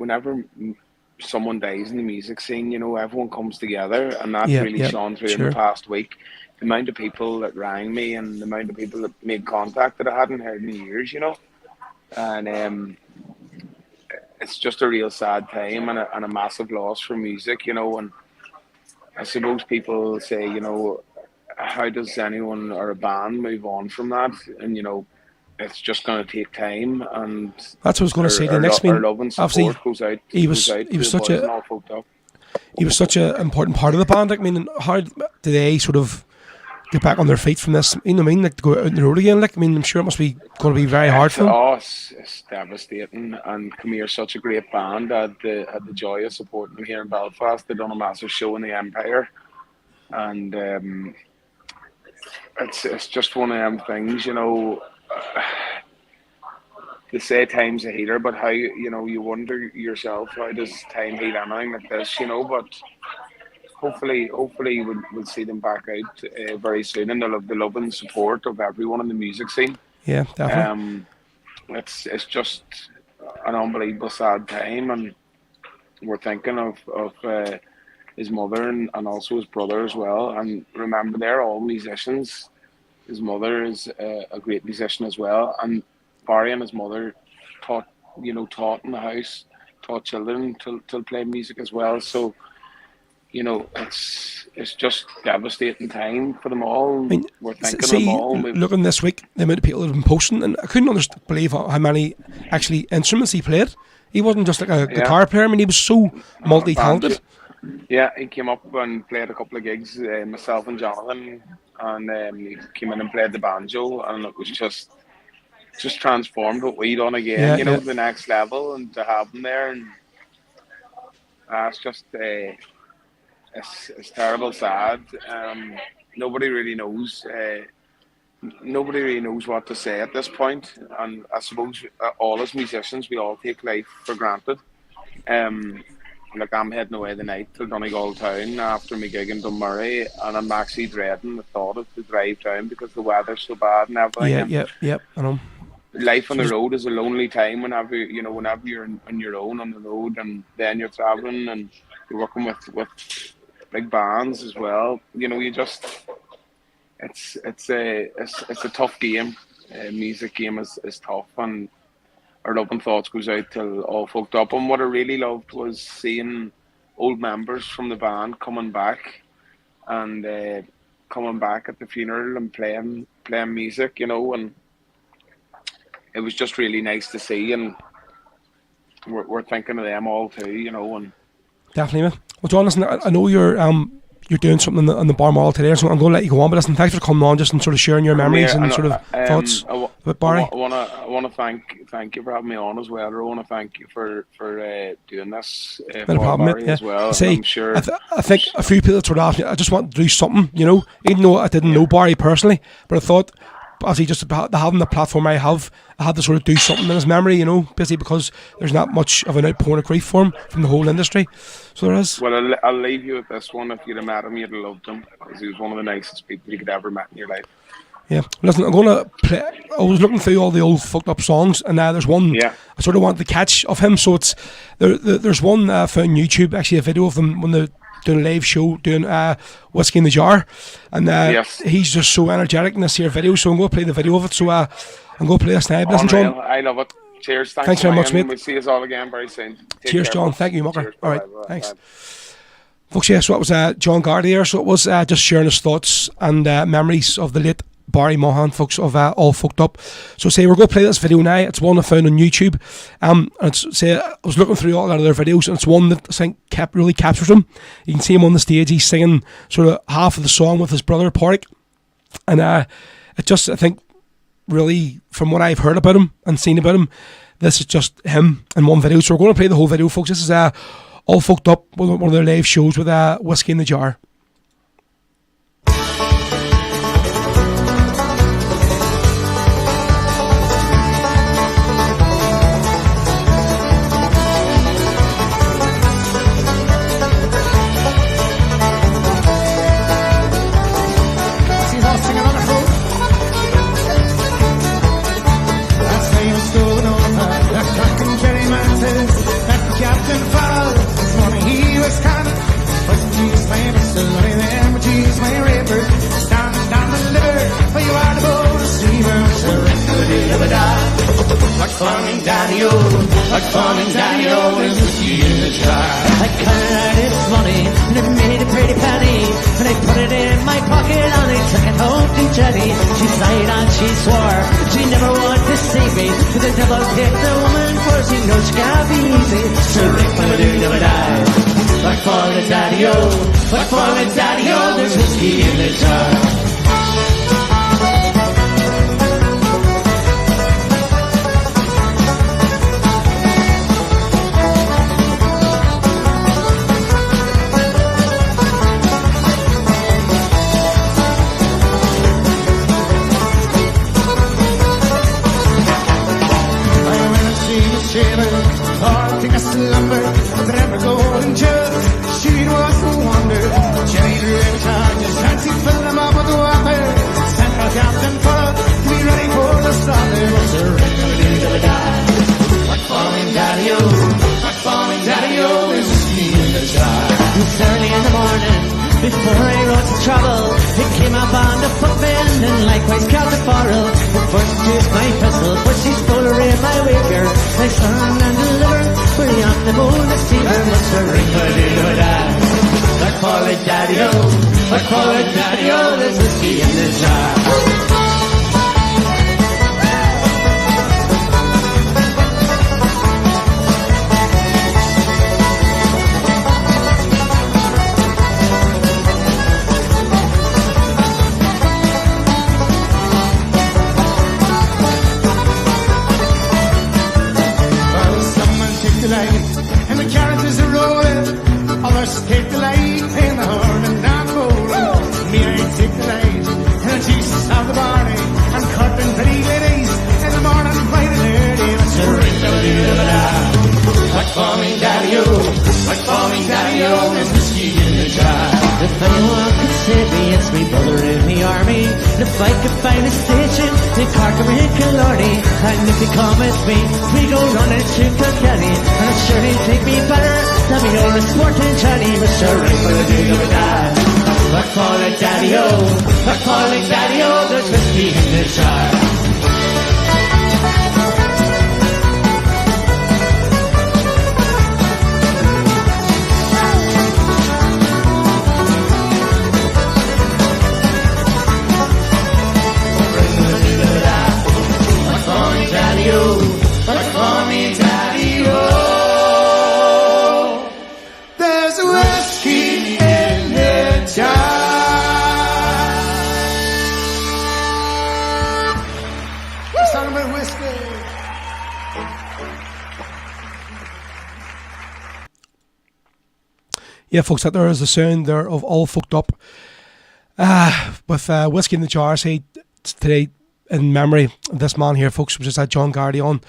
someone dies in the music scene, everyone comes together, and that's yeah, really yeah. shone through in the Sure. past week. The amount of people that rang me and the amount of people that made contact that I hadn't heard in years, and it's just a real sad time and a massive loss for music, and I suppose people say, how does anyone or a band move on from that? And it's just going to take time, and That's what I was going to say. The next, our love and obviously, support goes out he goes was out he to was the such boys and a all folk up. he was such a important part of the band. Like, I mean, how did they sort of get back on their feet from this? You know what I mean? Like, to go out on the road again. Like, I mean, I'm sure it must be going to be very hard for them. It's devastating. And Come Here's such a great band. I had the joy of supporting them here in Belfast. They done a massive show in the Empire, and it's just one of them things, They say time's a healer, but how you wonder yourself, how does time heal anything like this? But hopefully we'll see them back out very soon, and they'll have the love and support of everyone in the music scene. Yeah, definitely. It's just an unbelievable sad time, and we're thinking of his mother and also his brother as well. And remember, they're all musicians. His mother is a great musician as well, and Barry and his mother taught in the house, taught children to play music as well. So it's just devastating time for them all. I mean, We're thinking of them see, all. looking this week, the amount of people that have been posting, and I couldn't believe how many actually instruments he played. He wasn't just like a guitar player. I mean, he was so multi-talented. Yeah, he came up and played a couple of gigs, myself and Jonathan, and he came in and played the banjo, and it was just transformed what we done again, Yeah, the next level, and to have him there, and it's just it's terrible sad. Nobody really knows. Nobody really knows what to say at this point, and I suppose all as musicians, we all take life for granted. Like, I'm heading away tonight to Donegal town after my gig in Dunmurray, and I'm actually dreading the thought of the drive down because the weather's so bad and everything. Yeah, I know. Life on the road is a lonely time whenever you're on your own on the road, and then you're traveling and you're working with big bands as well. You just it's a tough game. Music game is tough, and our love and thoughts goes out till all folk up. And what I really loved was seeing old members from the band coming back and coming back at the funeral and playing music, and it was just really nice to see, and we're thinking of them all too, and Definitely, man. Well, John, listen, I know you're doing something on the Balmoral today, so I'm going to let you go on. But listen, thanks for coming on, just and sort of sharing your memories and sort of thoughts about Barry. I want to thank you for having me on as well. I want to thank you for doing this for Not a problem, Barry mate. as well. See, I'm sure. I think a few people sort of asked me. I just want to do something, even though I didn't know Barry personally, but I thought, obviously, just about having the platform I had to sort of do something in his memory, basically because there's not much of an outpouring of grief for him from the whole industry. So there is. Well, I'll leave you with this one. If you'd have met him, you'd have loved him, because he was one of the nicest people you could ever met in your life. Yeah. Listen, I'm going to play. I was looking through all the old fucked up songs, and there's one I sort of wanted to catch of him. So it's there's one found on YouTube, actually a video of them when they're doing a live show doing Whiskey in the Jar, and he's just so energetic in this here video. So I'm going to play the video of it. So I'm going to play this now. Listen, John. I love it. Cheers. Thanks very much, mate. We'll see us all again very soon. Cheers, John. Thank you, Mucker. All right, thanks. Folks, yeah, so that was John Garrity there. So it was just sharing his thoughts and memories of the late Barry Mohan, folks, of All Fucked Up. So say we're going to play this video now. It's one I found on YouTube. And it's, say I was looking through all of their videos, and it's one that I think really captures him. You can see him on the stage. He's singing sort of half of the song with his brother Porrick, and it just, I think, really, from what I've heard about him and seen about him, this is just him in one video. So we're going to play the whole video, folks. This is All Fucked Up, one of their live shows with Whiskey in the Jar. Like farming daddy-o, like farming daddy-o, there's whiskey in the jar. I cut it out its money, and it made a pretty penny, and I put it in my pocket, and I took it home to Jenny. She sighed and she swore, she never wanted to see me, but the devil picked the woman, for she knows she can't be easy. So Rick, never do, never die. Like farming daddy-o, like farming daddy-o, there's whiskey in the jar. Before I rode to travel, it came up on the footman and likewise Captain Farrell. The first used my pistol, but she's fuller in my wager. I stand and deliver, we're on the moon to see her. Must a ring for the die. Like Polly Daddy-o, like Polly Daddy-o, there's whiskey in the jar. If anyone could save me, it's me brother in the army. And if I could find a station in Cork or in Killarney, and if he come with me, we go running to Kilkenny. And it surely take me better than me old sporting Johnny. But sure, right for the day of a die. Like Polly Daddy-o, like Polly Daddy-o, there's whiskey in the jar. Yeah, folks, that there is the sound there of All Fucked Up with Whiskey in the Jar. Say today in memory of this man here, folks. We just had John Garrity on,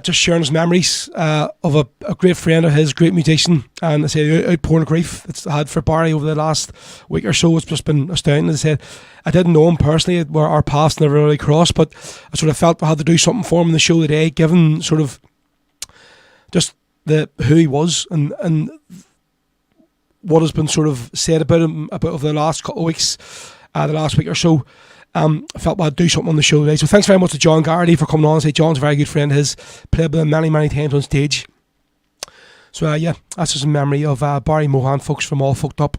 just sharing his memories of a great friend of his, great musician, and I say the outpouring of grief it's had for Barry over the last week or so. It's just been astounding. As I said, I didn't know him personally, where our paths never really crossed, but I sort of felt I had to do something for him in the show today, given sort of just who he was and what has been sort of said about him over the last couple of weeks, the last week or so. I felt I'd do something on the show today. So thanks very much to John Garrity for coming on. I say John's a very good friend of his, played with him many, many times on stage. So yeah, that's just a memory of Barry Mohan, folks, from All Fucked Up.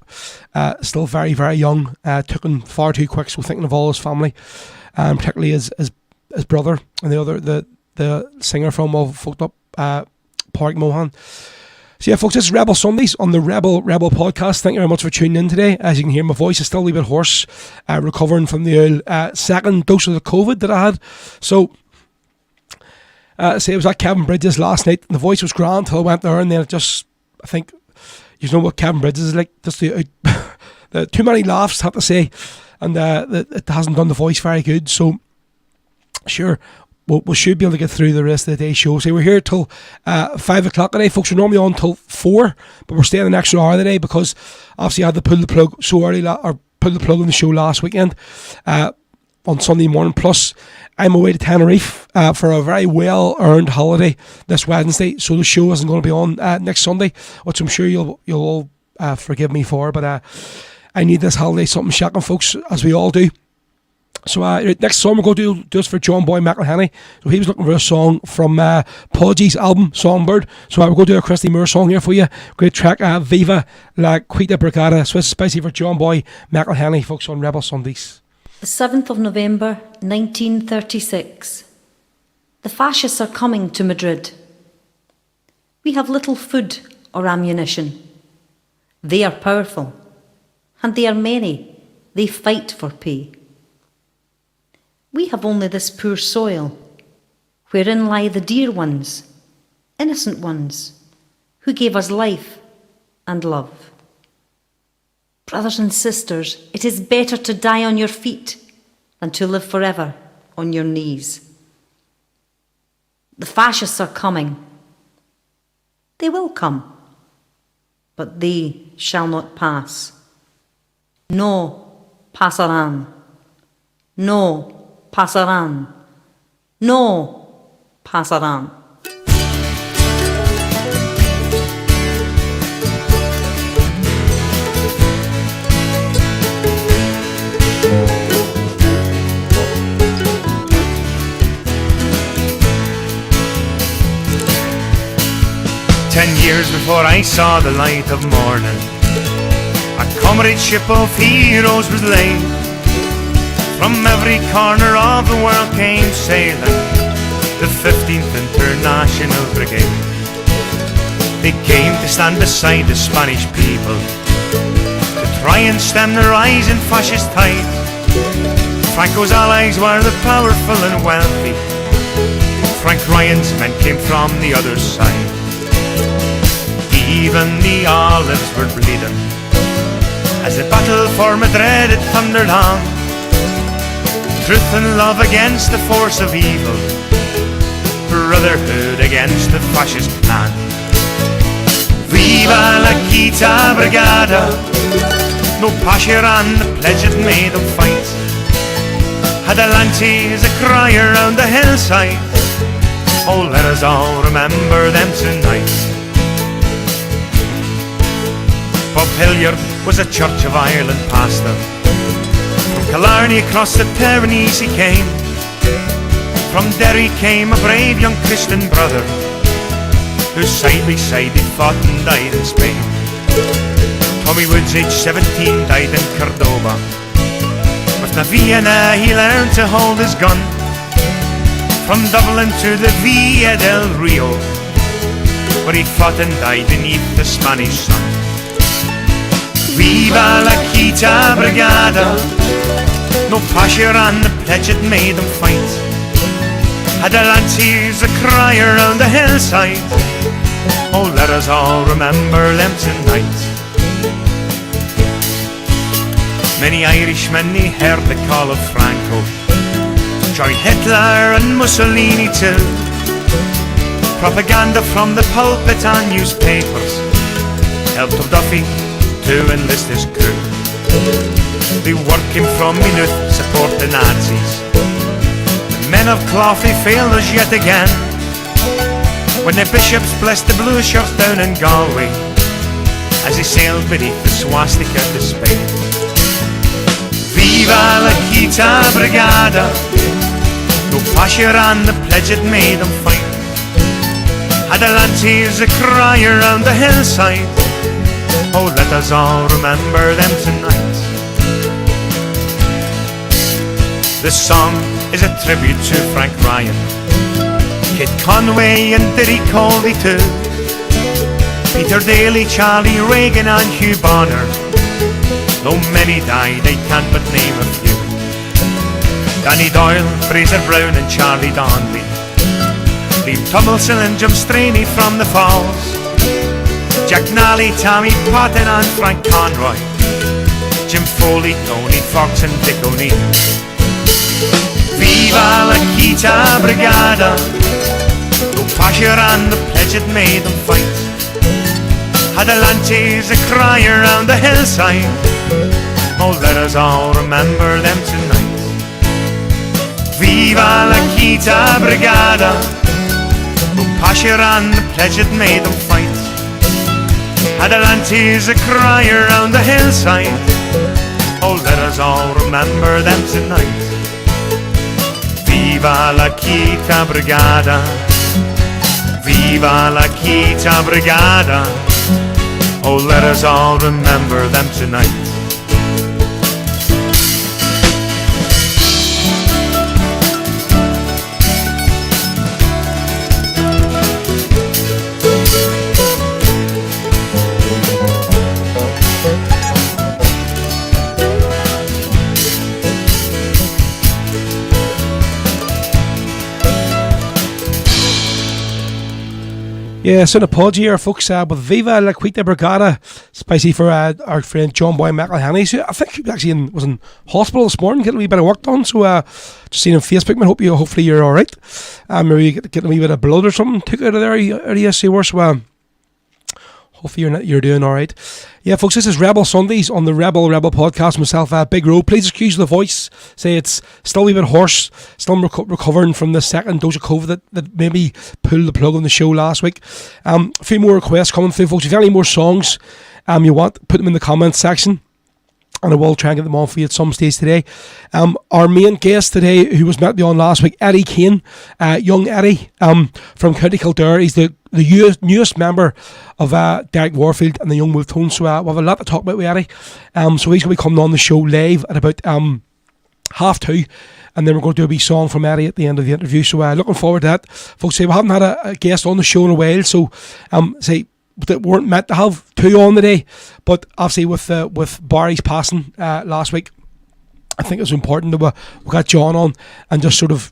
Still very, very young. Took him far too quick, so thinking of all his family, particularly his brother and the singer from All Fucked Up, Park Mohan. So yeah, folks, this is Rebel Sundays on the Rebel podcast. Thank you very much for tuning in today. As you can hear, my voice is still a wee bit hoarse, recovering from the second dose of the COVID that I had. So, it was at Kevin Bridges last night, and the voice was grand until I went there, and then it just, I think, you know what Kevin Bridges is like, just the too many laughs, I have to say, and it hasn't done the voice very good. So, sure, we should be able to get through the rest of the day's show. So we're here till 5 o'clock today, folks. We're normally on till 4, but we're staying an extra hour today because obviously I had to pull the plug so early, or pull the plug on the show last weekend on Sunday morning. Plus, I'm away to Tenerife for a very well-earned holiday this Wednesday, so the show isn't going to be on next Sunday, which I'm sure you'll all forgive me for. But I need this holiday something shocking, folks, as we all do. So next song we're going to do is for John Boy McElhenney. So he was looking for a song from Podgy's album Songbird. So we're going to do a Christy Moore song here for you. Great track, Viva La Quinta Brigada. Swiss spicy for John Boy McElhenney, folks, on Rebel Sundays. The 7th of November 1936. The fascists are coming to Madrid. We have little food or ammunition. They are powerful, and they are many. They fight for pay. We have only this poor soil, wherein lie the dear ones, innocent ones, who gave us life and love. Brothers and sisters, it is better to die on your feet than to live forever on your knees. The fascists are coming. They will come, but they shall not pass. No pasarán. No pasarán. No pasarán. Years before I saw the light of morning, a comradeship of heroes was laid. From every corner of the world came sailing the 15th International Brigade. They came to stand beside the Spanish people to try and stem the rising fascist tide. Franco's allies were the powerful and wealthy. Frank Ryan's men came from the other side. Even the olives were bleeding as the battle for Madrid it thundered on. Truth and love against the force of evil, brotherhood against the fascist plan. Viva la Quinta Brigada, no passion, the pledge it made them fight. Adelante is a cry around the hillside. Oh, let us all remember them tonight. Bob Hilliard was a Church of Ireland pastor. From Killarney across the Pyrenees he came. From Derry came a brave young Christian brother, who side by side he fought and died in Spain. Tommy Woods, aged 17, died in Cordoba. With Navina he learned to hold his gun. From Dublin to the Villa del Rio, where he fought and died beneath the Spanish sun. Viva la Quinta Brigada, no passion, the pledge it made them fight. Adelante's a cry around the hillside. Oh, let us all remember them tonight. Many Irishmen, they heard the call of Franco, joined Hitler and Mussolini too. Propaganda from the pulpit and newspapers helped Duffy to enlist his crew. The word came from Maynooth, support the Nazis. The men of cloth, they failed us yet again, when the bishops blessed the blue shirts down in Galway, as they sailed beneath the swastika to Spain. Viva la Quinta Brigada, no passion, the pledge it made them fight. Atalante's a cry around the hillside. Oh, let us all remember them tonight. This song is a tribute to Frank Ryan, Kit Conway and Diddy Colby too, Peter Daly, Charlie Reagan and Hugh Bonner. Though many died, I can't but name a few. Danny Doyle, Fraser Brown and Charlie Donnelly, Liam Tummelson and Jim Straney from the Falls, Jack Nally, Tommy Potton and Frank Conroy, Jim Foley, Tony Fox and Dick O'Neill. Viva la Quita Brigada, no passion and the pledge it made them fight. Atalante's a cry around the hillside. Oh, let us all remember them tonight. Viva la Quita Brigada, no passion and the pledge it made them fight. Atalante's a cry around the hillside. Oh, let us all remember them tonight. Viva la Quita Brigada, viva la Quita Brigada. Oh, let us all remember them tonight. Yeah, so an apology here, folks, with Viva La Quita Brigada, spicy for our friend John Boy McElhenney. So I think he actually was in hospital this morning, getting a wee bit of work done. So just seen on Facebook, man. Hopefully you're all right. Maybe getting a wee bit of blood or something took out of there. Yes, you were. So hopefully you're doing all right. Yeah, folks, this is Rebel Sundays on the Rebel podcast. Myself, Big Ro. Please excuse the voice. Say it's still a wee bit hoarse. Still recovering from the second dose of COVID that made me pull the plug on the show last week. A few more requests coming through, folks. If you have any more songs you want, put them in the comments section, and I will try and get them on for you at some stage today. Our main guest today, who was meant to be on last week, Eddie Kane, young Eddie from County Kildare. He's the newest member of Derek Warfield and the Young Wolf Tones. So we'll have a lot to talk about with Eddie. So he's going to be coming on the show live at about 2:30, and then we're going to do a wee song from Eddie at the end of the interview. So looking forward to that. Folks, we haven't had a guest on the show in a while, so that weren't meant to have two on today, but obviously with Barry's passing last week, I think it was important that we got John on and just sort of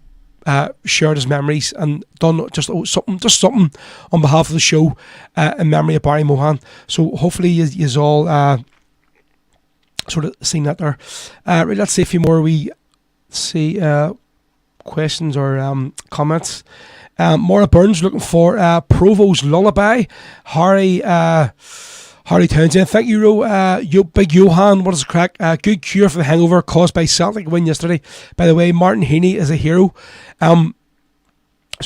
shared his memories and done just something on behalf of the show in memory of Barry Mohan. So hopefully you's all sort of seen that there. Right, let's see a few more questions or comments. Maura Burns looking for Provo's Lullaby. Harry Townsend, thank you, Ro. Big Johan, what is the crack? Good cure for the hangover caused by Celtic win yesterday. By the way, Martin Heaney is a hero. So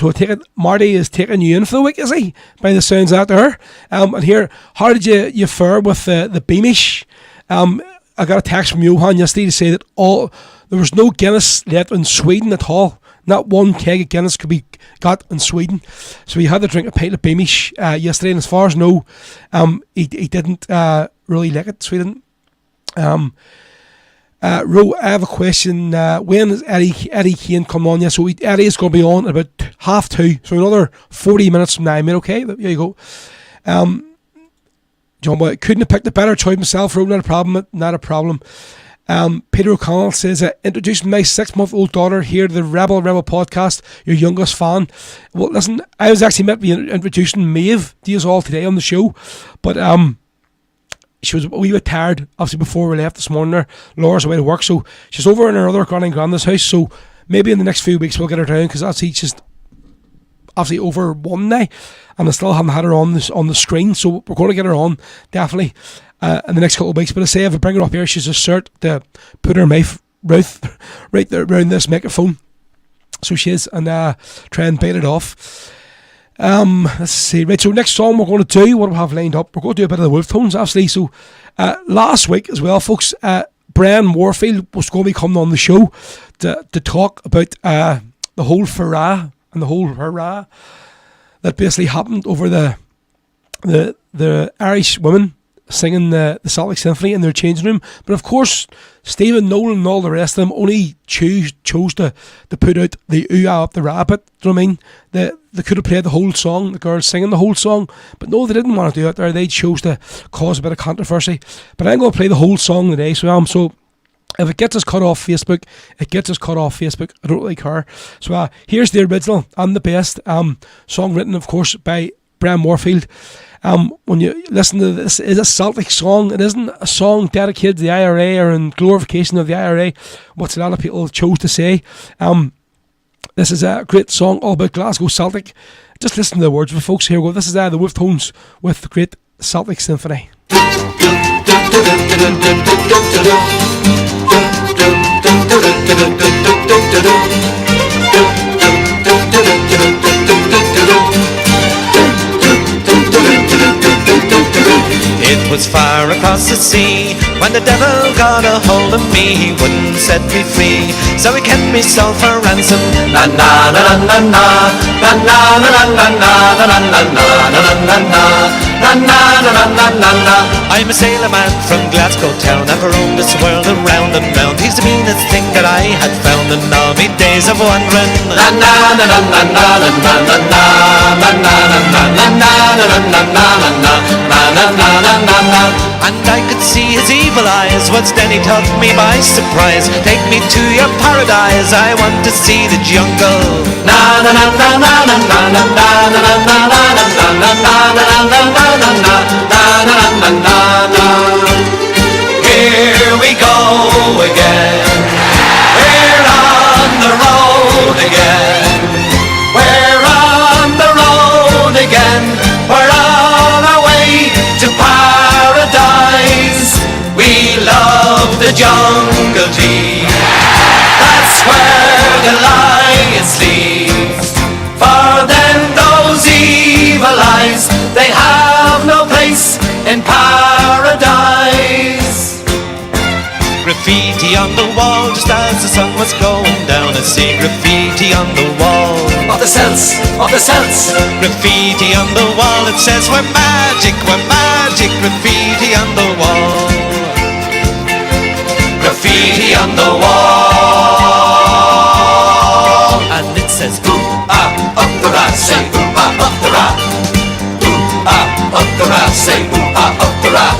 I take it Marty is taking you in for the week, is he? By the sounds out there. And here, how did you fare with the Beamish? I got a text from Johan yesterday to say that there was no Guinness left in Sweden at all. Not one keg of Guinness could be got in Sweden. So he had to drink a pint of Beamish yesterday. And as far as I know, he didn't really like it, Sweden. Ro, I have a question. When is Eddie Kane come on? Yeah, so Eddie is going to be on at about 2:30. So another 40 minutes from now. Mate, okay? There you go. John Boy, couldn't have picked a better choice myself, Ro. Not a problem. Peter O'Connell says, introducing my 6-month-old daughter here to the Rebel podcast, your youngest fan. Well, listen, I was actually meant to be introducing Maeve to you all today on the show, but she was a wee bit tired, obviously, before we left this morning there. Laura's away to work, so she's over in her other granny and grandma's house, so maybe in the next few weeks we'll get her down, because she's obviously over one now, and I still haven't had her on the screen, so we're going to get her on, definitely. In the next couple of weeks, but I say if I bring her up here, she's a cert to put her mouth right there around this microphone, so she is, and try and bait it off. Let's see, right, so next song we're going to do, what do we have lined up? We're going to do a bit of the Wolf Tones, obviously. So last week as well, folks, Brian Warfield was going to be coming on the show to talk about the whole Farah and the whole hurrah that basically happened over the Irish women singing the Celtic Symphony in their changing room. But of course, Stephen Nolan and all the rest of them only chose to put out the ooh-ah up the rabbit. Do you know what I mean? They could have played the whole song, the girls singing the whole song, but no, they didn't want to do it there. They chose to cause a bit of controversy. But I'm going to play the whole song today, so if it gets us cut off Facebook, it gets us cut off Facebook. I don't really care. So here's the original and the best song written, of course, by Brian Moorfield. When you listen to this, it's a Celtic song. It isn't a song dedicated to the IRA or in glorification of the IRA, what a lot of people chose to say. This is a great song all about Glasgow Celtic. Just listen to the words of it, folks. Here we go. This is the Wolf Tones with the great Celtic Symphony. It was far across the sea when the devil got a hold of me. He wouldn't set me free, so he kept me sold for ransom. Na na na na na na na na na na na na na na na na na na. I'm a sailor man from Glasgow town. I've roamed this world around and round. He's the meanest thing that I had found in all me days of wandering. Na na na na na na na na na na na na na na na na na. And I could see his evil eyes. Once then he took me by surprise. Take me to your paradise. I want to see the jungle. Na na na na na na na na na na na na na na na na na. Here we go again. We're on the road again. We're on the road again. We're on our way to paradise. We love the jungle tea. That's where the lion sleeps. For then those evil eyes, they have no place in paradise. Graffiti on the wall just as the sun was going down. I see graffiti on the wall. Of the cells, of the cells. Graffiti on the wall, it says we're magic, we're magic. Graffiti on the wall. Graffiti on the wall. And it says ooh ah up the rat, say ooh ah up the rat. Ooh ah up the rat, say ooh ah up the rat.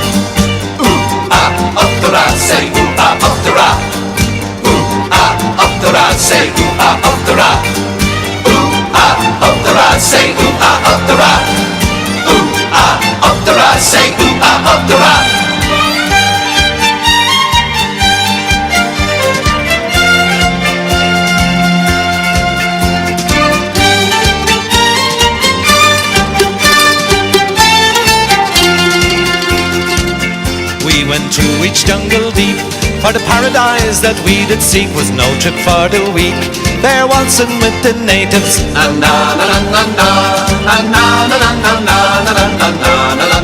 Ooh ah up the rat, say ooh ah up the rat. Ooh ah up the rat, say ooh ah up the rat. Ooh ah up the rat, say ooh ah up the rat. Ooh ah up the rat, say ooh ah up the rat. Went through each jungle deep, for the paradise that we did seek was no trip for the weak. They're waltzing with the natives. Na na na na na na na na na na na na na na na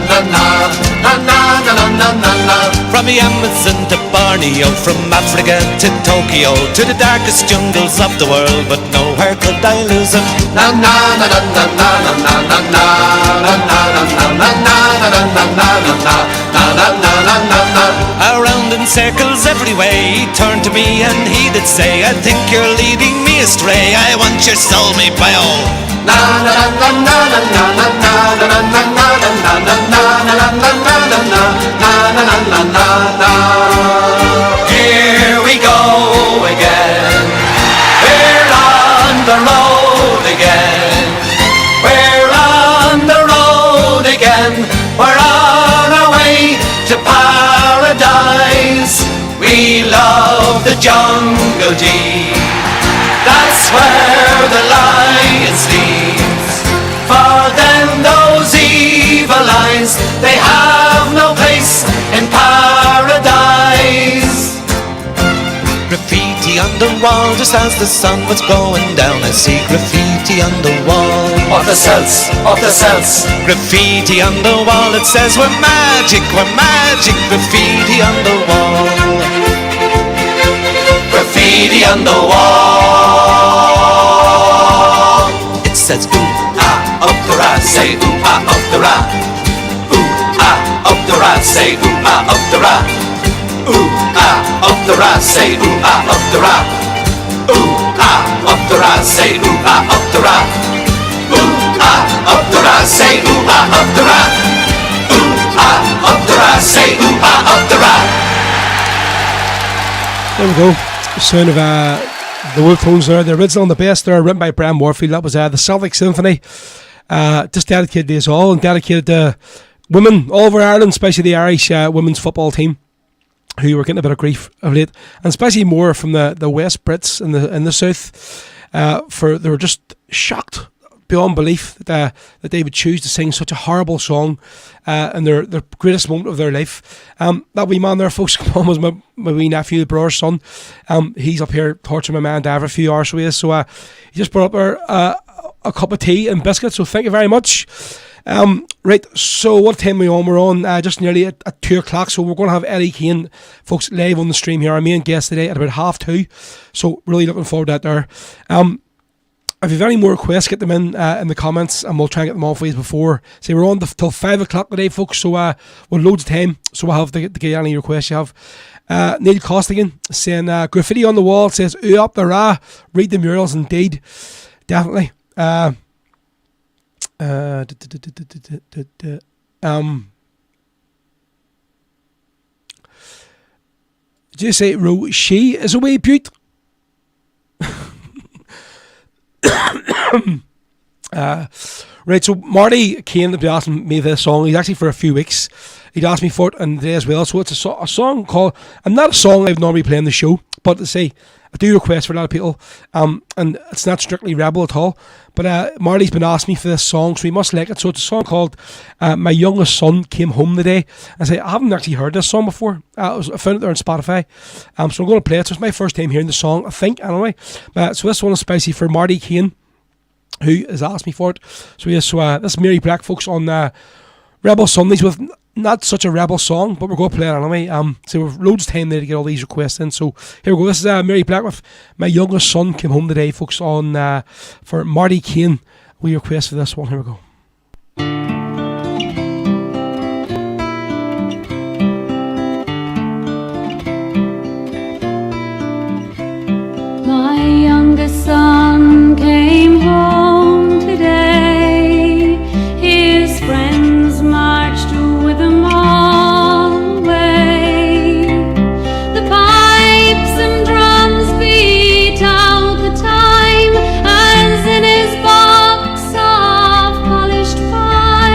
na na. From the Amazon to Borneo, from Africa to Tokyo, to the darkest jungles of the world, but nowhere could I lose them. Na na na na na na na na na na na na na. Around in circles every way, he turned to me and he did say, I think you're leading me astray. I want your soul, me pal. Na na na na na na na na na na na na na na na na na na. Here we go again. We're on the road again. We're on the road again. We're on our way to paradise. We love the jungle deep. That's where the lion sleeps. For then those evil eyes, they have no place in paradise. Graffiti on the wall just as the sun was going down. I see graffiti on the wall. Of the cells, of the cells. Graffiti on the wall, it says we're magic, we're magic. Graffiti on the wall. Graffiti on the wall. It says ooh ah up the ra, say ooh ah up the ra. Ooh ah up the ra, say ooh ah up the ra. Ooh ah up the ra, say ooh ah up the ra. Ooh ah up the ra, say ooh ah up the ra. Ooh ah up the ra, say ooh ah up the ra. Ooh ah up the ra, say ooh ah up the ra. There we go. Sound of the Wolf Tones there. The original and the best there, written by Brian Warfield. That was the Celtic Symphony. Just dedicated to us all and dedicated to women all over Ireland, especially the Irish women's football team, who were getting a bit of grief of late, and especially more from the West Brits in the south. For they were just shocked beyond belief that they would choose to sing such a horrible song in their greatest moment of their life. That wee man there, folks, come on, was my wee nephew, the brother's son. He's up here torturing my man Dave a few hours away, so he just brought up there a cup of tea and biscuits, so thank you very much. Right, so what time are we on? We're on just nearly at 2 o'clock, so we're going to have Eddie Kane, folks, live on the stream here, our main guest today, at about 2:30, so really looking forward to that there. If you have any more requests, get them in the comments, and we'll try and get them off ways before. Say we're on till 5 o'clock today, folks, so we'll loads of time, so we'll have to get any requests you have. Neil Costigan saying, graffiti on the wall says, ooh up the ra, read the murals, indeed. Definitely. Did you say, Ro, she is a wee beaut? Right, so Marty Kane had been asking me this song. He's actually for a few weeks. He'd asked me for it and today as well. So it's a song called, and not a song I've normally play on the show, but to say I do request for a lot of people, and it's not strictly Rebel at all. But Marty's been asking me for this song, so he must like it. So it's a song called "My Youngest Son Came Home Today." I say I haven't actually heard this song before. I found it there on Spotify, so I'm going to play it. So it's my first time hearing the song, I think, anyway. So this one is spicy for Marty Kane, who has asked me for it. So yes, this is Mary Black, folks, on Rebel Sundays with not such a Rebel song, but we're going to play it anyway. So we've loads of time there to get all these requests in. So here we go. This is Mary Black with "My Youngest Son Came Home Today," folks, on for Marty Kane. We request for this one. Here we go. My youngest son came home today. His friends marched with him all away. The pipes and drums beat out the time as in his box of polished pine.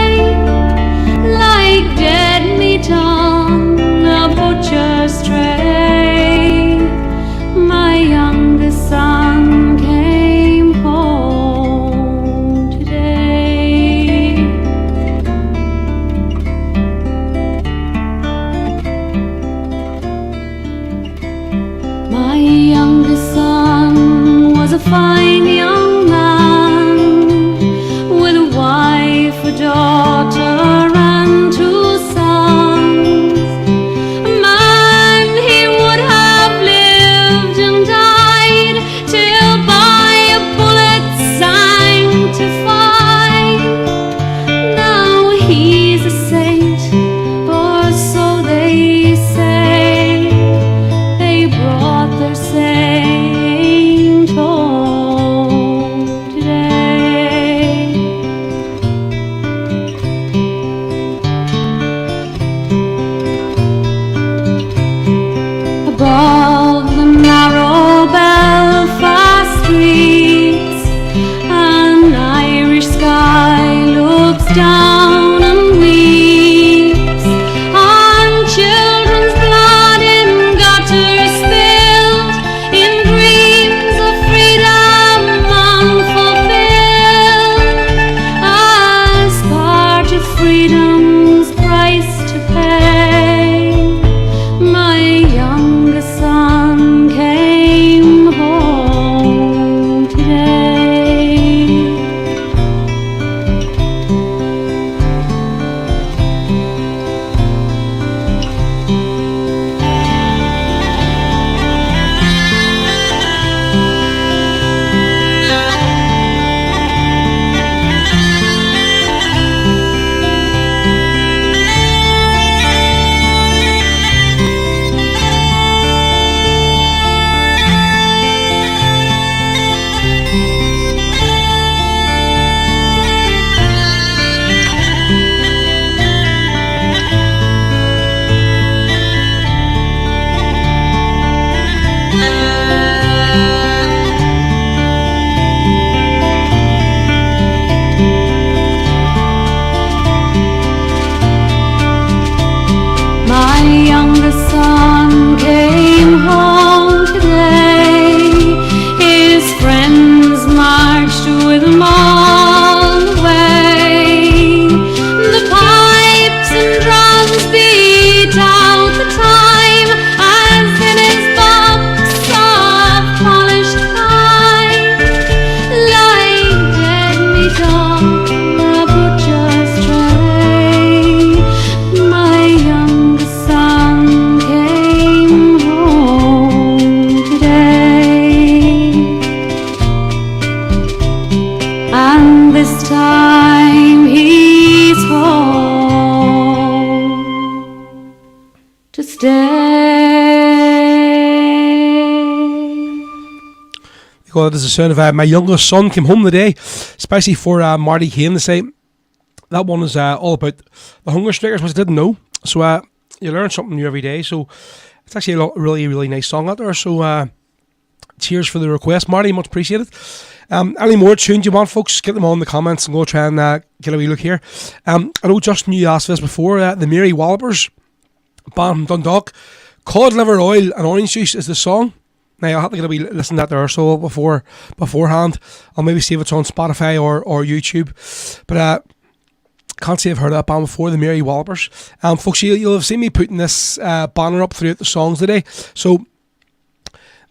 to stay. God, this is the sound of my youngest son came home today, especially for Marty Kane to say. That one is all about the hunger strikers, which I didn't know. So you learn something new every day. So it's actually a really, really nice song out there. So cheers for the request, Marty. Much appreciated. Any more tunes you want, folks, get them on in the comments and go try and get a wee look here. I know Justin, you asked this before. The Mary Wallopers band from Dundalk. Cod liver oil and orange juice is the song. Now, I'll have to get a wee listen to that there so beforehand. I'll maybe see if it's on Spotify or YouTube. But can't say I've heard of that band before, the Mary Wallopers. Folks, you'll have seen me putting this banner up throughout the songs today. So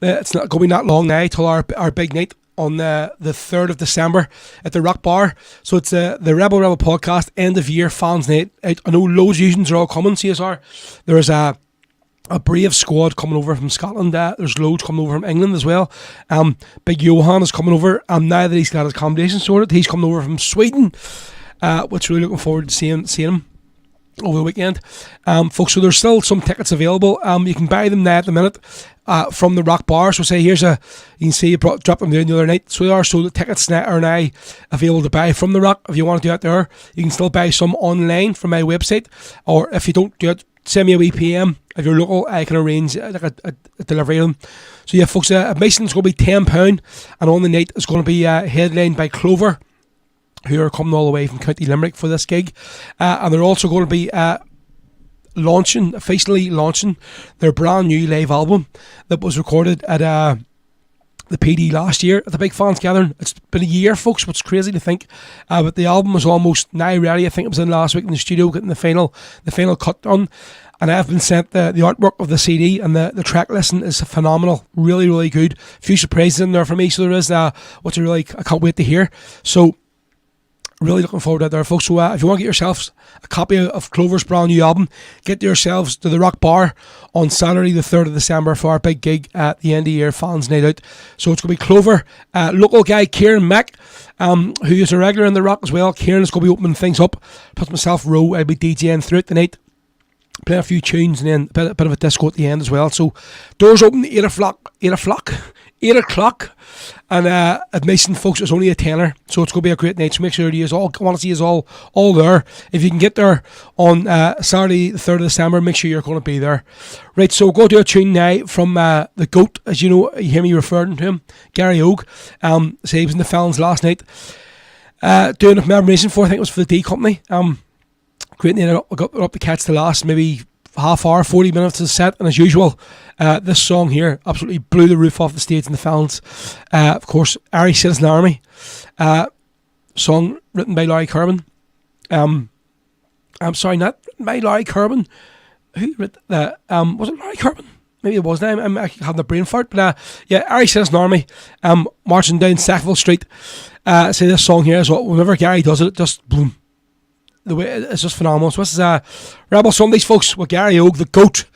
it's not going to be that long now till our big night on the 3rd of December at the Rock Bar. So it's the Rebel podcast end of year fans night. I know loads of users are all coming, CSR. There's a brave squad coming over from Scotland. There's loads coming over from England as well. Big Johan is coming over. Now that he's got his accommodation sorted, he's coming over from Sweden, which really looking forward to seeing him over the weekend. Folks, so there's still some tickets available. You can buy them now at the minute from the Rock Bar. So say you can see you dropped them there the other night. So the tickets are now available to buy from the Rock. If you want to do it there, you can still buy some online from my website, or if you don't do it, send me a wee PM. If you're local, I can arrange a delivery of them. So yeah, folks, Mason's going to be £10, and on the night it's going to be headlined by Clover, who are coming all the way from County Limerick for this gig, and they're also going to be officially launching their brand new live album that was recorded at the PD last year at the Big Fans Gathering. It's been a year, folks, which is crazy to think, but the album was almost now ready. I think it was in last week in the studio getting the final cut done, and I've been sent the artwork of the CD, and the track listing is phenomenal, really, really good. A few surprises in there for me, so there is which I can't wait to hear. So really looking forward to that there, folks. So if you want to get yourselves a copy of Clover's brand new album, get yourselves to the Rock Bar on Saturday the 3rd of December for our big gig at the end of year fans night out. So it's going to be Clover, local guy Kieran Mack, who is a regular in the Rock as well. Kieran's going to be opening things up, plus myself, Ro, I'll be DJing throughout the night, playing a few tunes, and then a bit of a disco at the end as well. So doors open 8 o'clock, and at Mason, folks, it's only a tenner, so it's going to be a great night. So make sure I want to see you all there. If you can get there on Saturday the 3rd of December, make sure you're going to be there. Right, so go do a tune now from the GOAT, as you know, you hear me referring to him, Gary Ogue. So he was in the Fallons last night doing a commemoration for, I think it was for the D Company. Great night. I got up to catch the last maybe half hour, 40 minutes of the set, and as usual, this song here absolutely blew the roof off the stage in the Fallons. Of course, Irish Citizen Army, song written by Larry Kerwin. I'm sorry, not written by Larry Kerwin. Who wrote that? Was it Larry Kerwin? Maybe it was. I'm having a brain fart, but yeah, Irish Citizen Army, marching down Sackville Street. Say this song here is what, whenever Gary does it just boom. The way it's just phenomenal. So this is Rebel Sundays, folks, with Gary Ogue, the GOAT,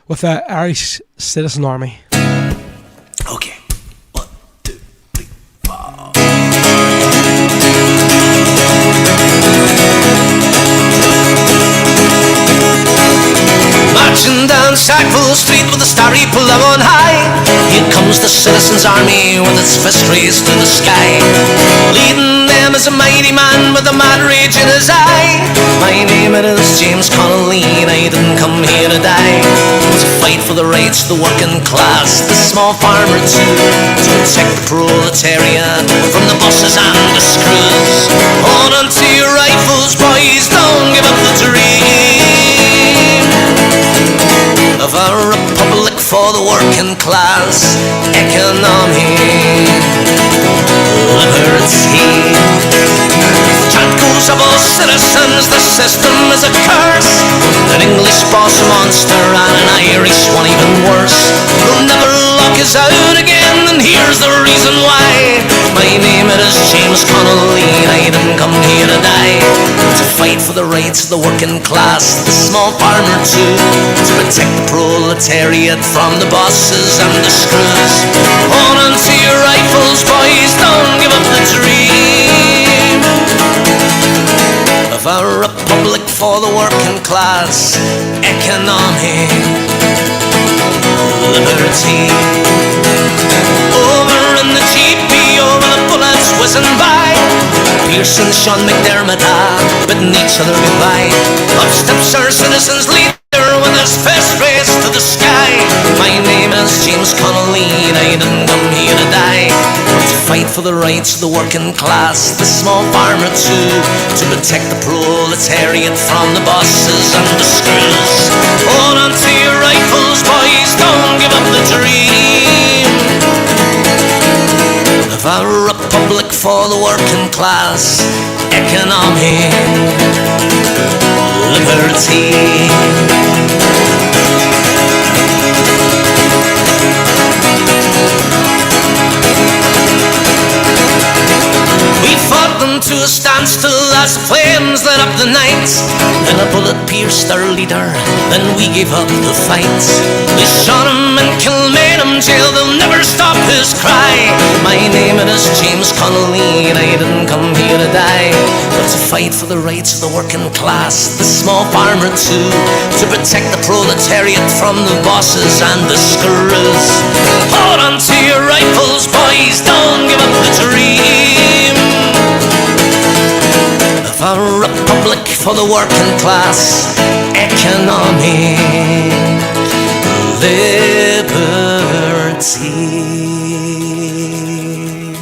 with Irish Citizen Army. Okay. 1, 2, 3, 4. Marching down Sackville Street with the starry pillar on high, here comes the Citizens' Army with its fist raised to the sky. Leading them is a mighty man with a mad rage in his eye. My name is James Connolly, and I didn't come here to die. To fight for the rights of the working class, the small farmer too, to protect the proletariat from the bosses and the screws. Hold on to your rifles, boys, don't give up the dream of a republic for the working class economy. Liberty. The chant goes of all citizens, the system is a curse. An English boss a monster and an Irish one even worse. They'll never lock us out again, and here's the reason why. My name is James Connolly, and I didn't come here to die. To fight for the rights of the working class, the small farmer too, to protect the proletariat from the bosses and the screws. Hold on to your rifles, boys, don't give up the dream of a republic for the working class. Economic liberty. Over in the GP, over the bullets whizzing by. Pearson, Sean McDermott, bidding each other goodbye. Up steps our citizens' leader with his fist raised to the sky. My name is James Connolly and I didn't come here to die, but to fight for the rights of the working class, the small farmer too, to protect the proletariat from the bosses and the screws. Hold on to your rifles, boys, don't give up the dream of a republic for the working class. Economic liberty. We fought them to a standstill as the flames lit up the night. Then a bullet pierced our leader, then we gave up the fight. We shot him in Kilmainham jail, they'll never stop his cry. My name is James Connolly and I didn't come here to die, but to fight for the rights of the working class, the small farmer too, to protect the proletariat from the bosses and the screws. Hold on to your rifles, boys, don't give up the dream of a republic for the working class. Economic liberty.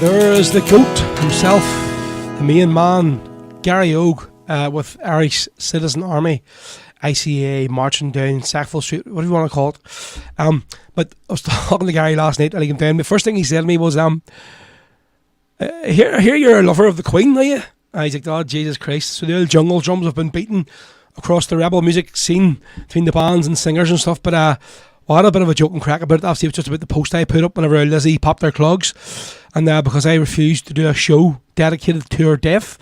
There is the goat himself, the main man, Gary Ogue, with Irish Citizen Army, ICA, marching down Sackville Street, whatever you want to call it. But I was talking to Gary last night, and he came down. The first thing he said to me was, "Here you're a lover of the Queen, are you?" And he's like, "Oh, Jesus Christ." So the old jungle drums have been beaten across the rebel music scene between the bands and singers and stuff. But I had a bit of a joke and crack about it. Obviously, it was just about the post I put up whenever Lizzie popped her clogs. And because I refused to do a show dedicated to her death,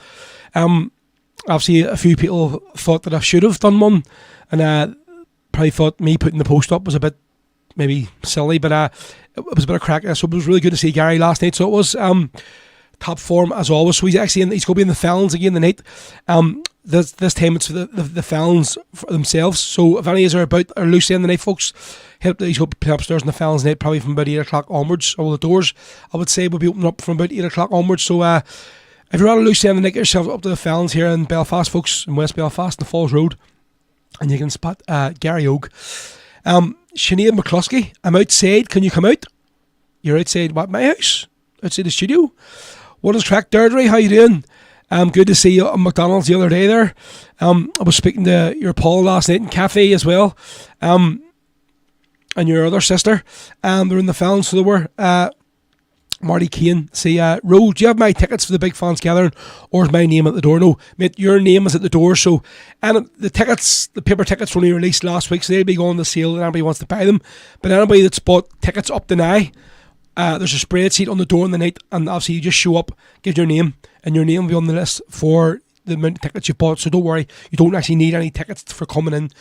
obviously a few people thought that I should have done one, and probably thought me putting the post up was a bit maybe silly, but it was a bit of crack. So it was really good to see Gary last night. So it was top form as always. So he's going to be in the Felons again tonight. This time it's for the Felons for themselves. So if any of you are about or loose end the night, folks, he's going to be upstairs in the Felons night, probably from about 8 o'clock onwards. All the doors, I would say, will be opening up from about 8 o'clock onwards. So if you're on a loose end the night, get yourself up to the Felons here in Belfast, folks, in West Belfast, in the Falls Road, and you can spot Gary Ogue. Sinead McCluskey, I'm outside. Can you come out? You're outside what, my house? Outside the studio? What is crack, Deirdre? How you doing? Good to see you at McDonald's the other day there. I was speaking to your Paul last night in cafe as well. And your other sister. They're in the Felons, so they were. Marty Kane, say, Ro, do you have my tickets for the big fans gathering, or is my name at the door? No, mate, your name is at the door. So, and the tickets, the paper tickets were only released last week, so they'll be going on the sale and anybody wants to buy them. But anybody that's bought tickets up to now, there's a spreadsheet on the door in the night, and obviously you just show up, give your name, and your name will be on the list for the amount of tickets you've bought. So don't worry, you don't actually need any tickets for coming in.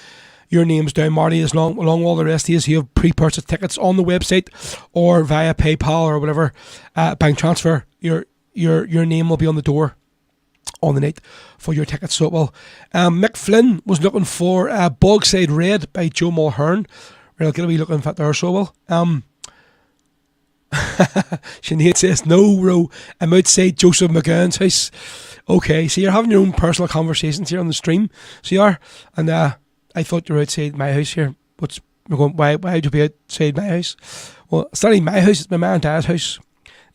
Your name's down, Marty, along all the rest of you. So you have pre-purchased tickets on the website or via PayPal or whatever bank transfer. Your name will be on the door on the night for your tickets. So it will. Mick Flynn was looking for Bogside Red by Joe Mulhern. We're going to be looking at there, so it will. Sinead says, no, Ro, I'm outside Joseph McGowan's house. Okay, so you're having your own personal conversations here on the stream. So you are. And I thought you were outside my house here. Why would you be outside my house? Well, it's not even my house, it's my mum and dad's house.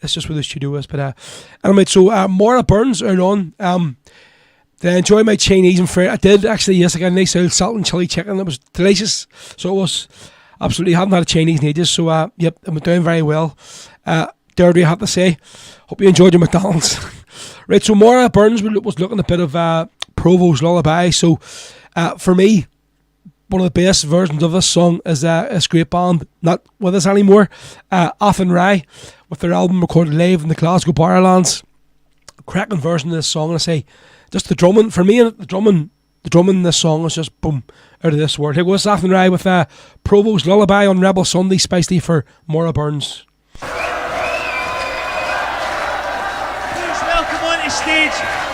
That's just where the studio is. But anyway, so Maura Burns earlier on. Did I enjoy my Chinese and French? I did actually, yes. I got a nice old salt and chili chicken. It was delicious. So it was absolutely, I haven't had a Chinese in ages. So yep, it went down very well. Dirty, I have to say. Hope you enjoyed your McDonald's. Right, so Maura Burns was looking a bit of Provo's Lullaby. So for me, one of the best versions of this song is a great band, not with us anymore, Athen Rye, with their album recorded live in the Glasgow Barrowlands. Cracking version of this song, and I say, just the drumming, for me, the drumming in this song is just boom, out of this world. Here goes Athen Rye with Provo's Lullaby on Rebel Sunday, spicely for Maura Burns. Please welcome onto stage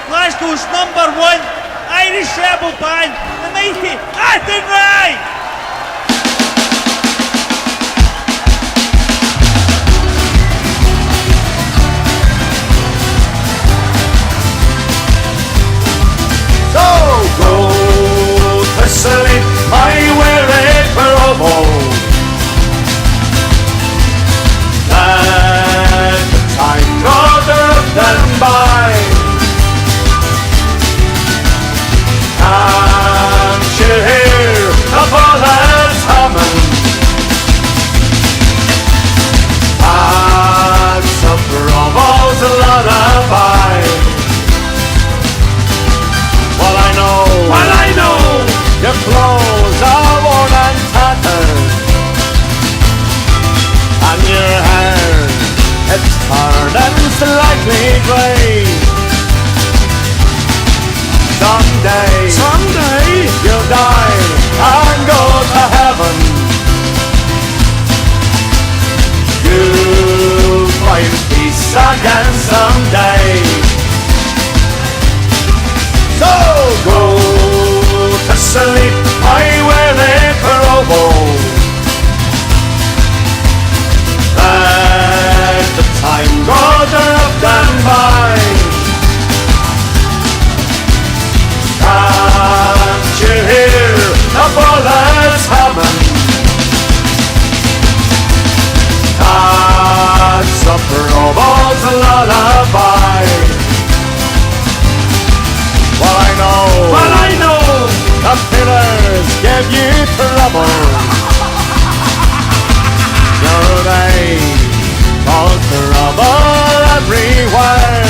Glasgow's #1 Irish rebel band, the mighty Athenry! So go to sleep, my weary parable. Let the time go drifting by. Can't you hear the bullets humming? That's a Provo's lullaby. Well, I know your clothes are worn and tattered, and your hair, it's turning slightly grey. Someday you'll die and go to heaven. You'll find peace again someday. So go to sleep, my weary parable. Let the time go drifting by. Can't you hear the bullets humming? That's a Provo's lullaby. Well, I know the pillars give you trouble. Sure they cause trouble everywhere.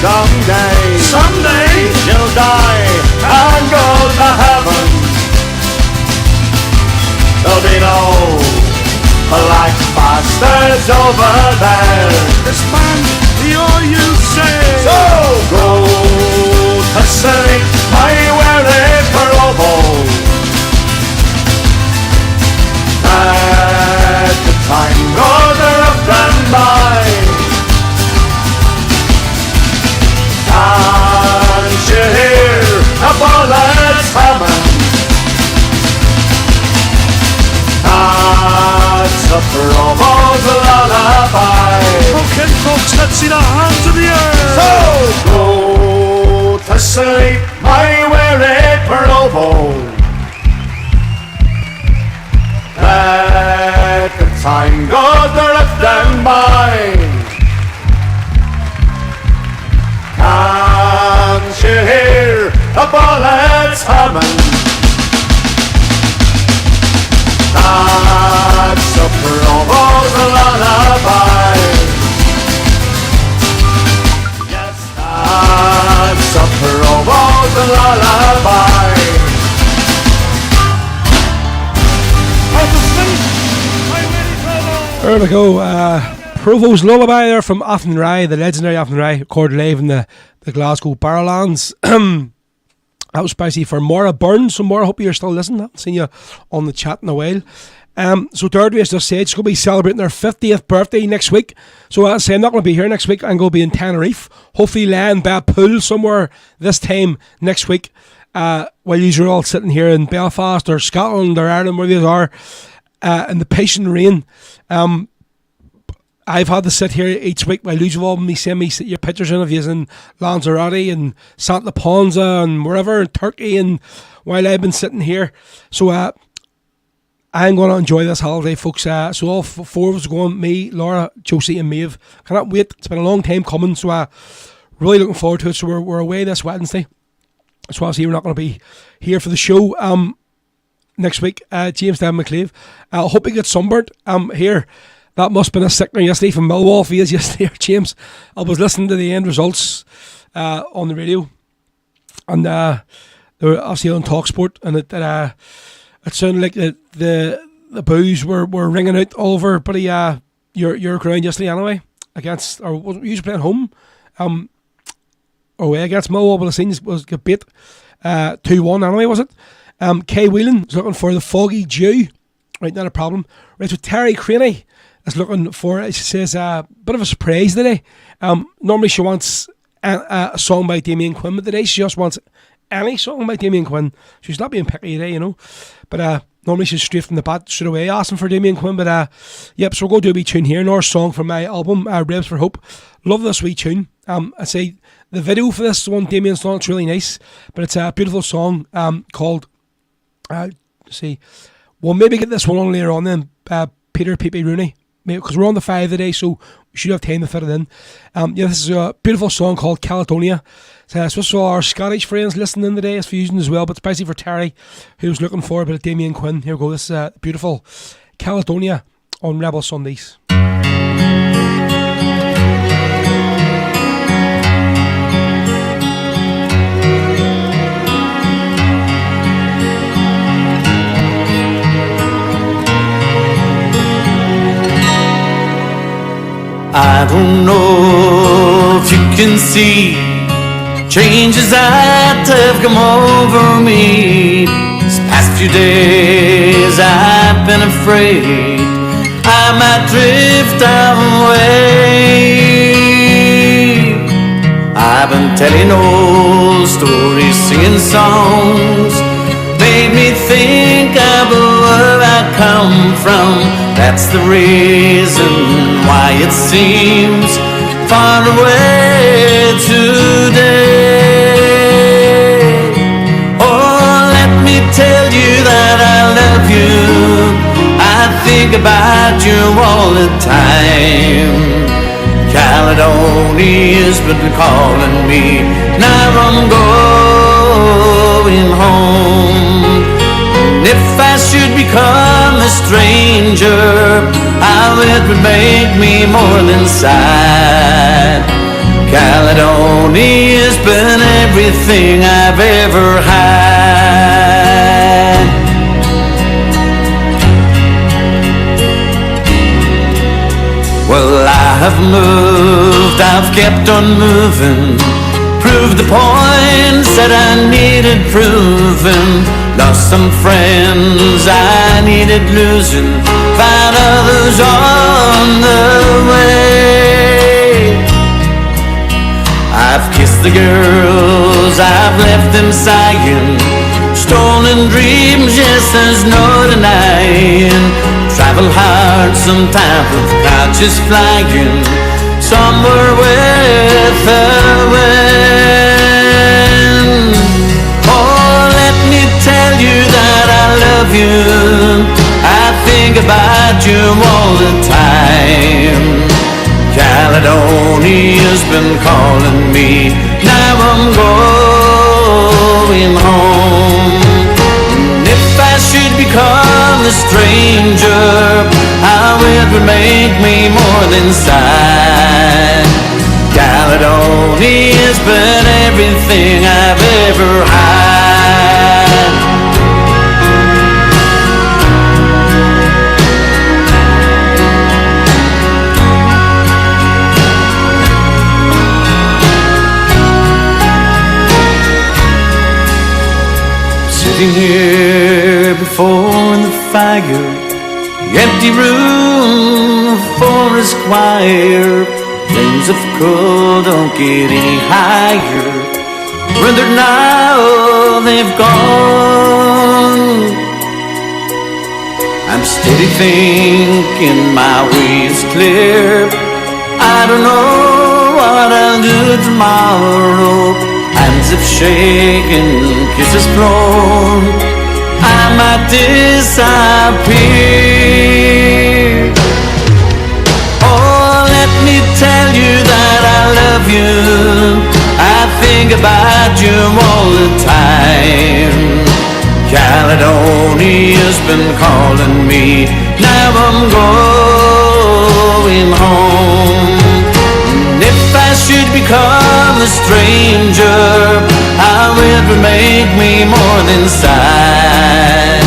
Someday you'll die and go to heaven. There'll be no black bastards over there. This man, the all you say. So go to sleep, my weary parable. Let the time go drifting by. Can't you hear the bullets humming? That's a Provo's lullaby. Okay, folks, let's see the hands of the earth. So go to sleep, my weary Provo. Let the time go drifting by. Can't you hear the bullets humming? That's a Provo's lullaby. Yes, that's a Provo's lullaby. There we go. Provo's Lullaby there from Athenry, the legendary Athenry, recorded live in the Glasgow Barrowlands. That was spicy for Maura Burns. So Maura, hope you're still listening. I haven't seen you on the chat in a while. So Garrity, as just said, she's going to be celebrating her 50th birthday next week. So as I say, I'm not going to be here next week. I'm going to be in Tenerife. Hopefully laying by a pool somewhere this time next week. While you're all sitting here in Belfast or Scotland or Ireland, wherever you are, in the patient rain. I've had to sit here each week while you've all been sending me your pictures in of you in Lanzarote and Santa Ponza and wherever in Turkey, and while I've been sitting here. So I'm going to enjoy this holiday, folks. So all four of us are going, me, Laura, Josie and Maeve. Cannot wait. It's been a long time coming, so really looking forward to it. So we're away this Wednesday. So obviously we're not going to be here for the show next week. James Dan McClave. I hope you get sunburned here. That must have been a sickener yesterday from Millwall for you yesterday, James. I was listening to the end results on the radio, and they were obviously on TalkSport, and it sounded like the boos were ringing out all over. But your ground yesterday anyway against, or was you playing home, away against Millwall, but the scenes was get beat 2-1 anyway, was it? Kay Whelan is looking for the foggy dew. Right, not a problem. Right, so Terry Craney is looking for, she says, a bit of a surprise today. Normally she wants a song by Damien Quinn, but today she just wants any song by Damien Quinn. She's not being picky today, you know. But normally she's straight from the bat, straight away asking for Damien Quinn. But yep, so we're going to do a wee tune here. Another song from my album, Ribs for Hope. Love this wee tune. I say the video for this one, Damien's song, it's really nice. But it's a beautiful song called, see, we'll maybe get this one on later on then, Peter Pepe Rooney. Because we're on the 5 today, so we should have time to fit it in. Yeah, this is a beautiful song called Caledonia. So it's for all our Scottish friends listening in today, it's fusion as well, but especially for Terry, who's looking for a bit of Damien Quinn. Here we go, this is beautiful Caledonia on Rebel Sundays. I don't know if you can see changes that have come over me. These past few days I've been afraid I might drift away. I've been telling old stories, singing songs, made me think about where I come from. That's the reason why it seems far away today. Oh, let me tell you that I love you. I think about you all the time. Caledonia's been calling me. Now I'm going home. If I should become a stranger, how it would make me more than sad. Caledonia's been everything I've ever had. Well, I have moved, I've kept on moving, proved the points that I needed proving. Lost some friends I needed losing, found others on the way. I've kissed the girls, I've left them sighing, stolen dreams, yes, there's no denying. Travel hard sometimes with clouds just flying, somewhere with the wind. Oh, let me tell you that I love you. I think about you all the time. Caledonia's been calling me. Now I'm going home. And if I should become a stranger, how it would make me more than sad. Caledonia's been everything I've ever had. Sitting here before the fire, the empty room, the forest choir, flames of coal don't get any higher. Rendered now, they've gone. I'm steady thinking my way's clear. I don't know what I'll do tomorrow. Hands have shaken, kisses flown, I might disappear. Oh, let me tell you that I love you. I think about you all the time. Caledonia's been calling me. Now I'm going home. And if I should become a stranger, how it would make me more than sad.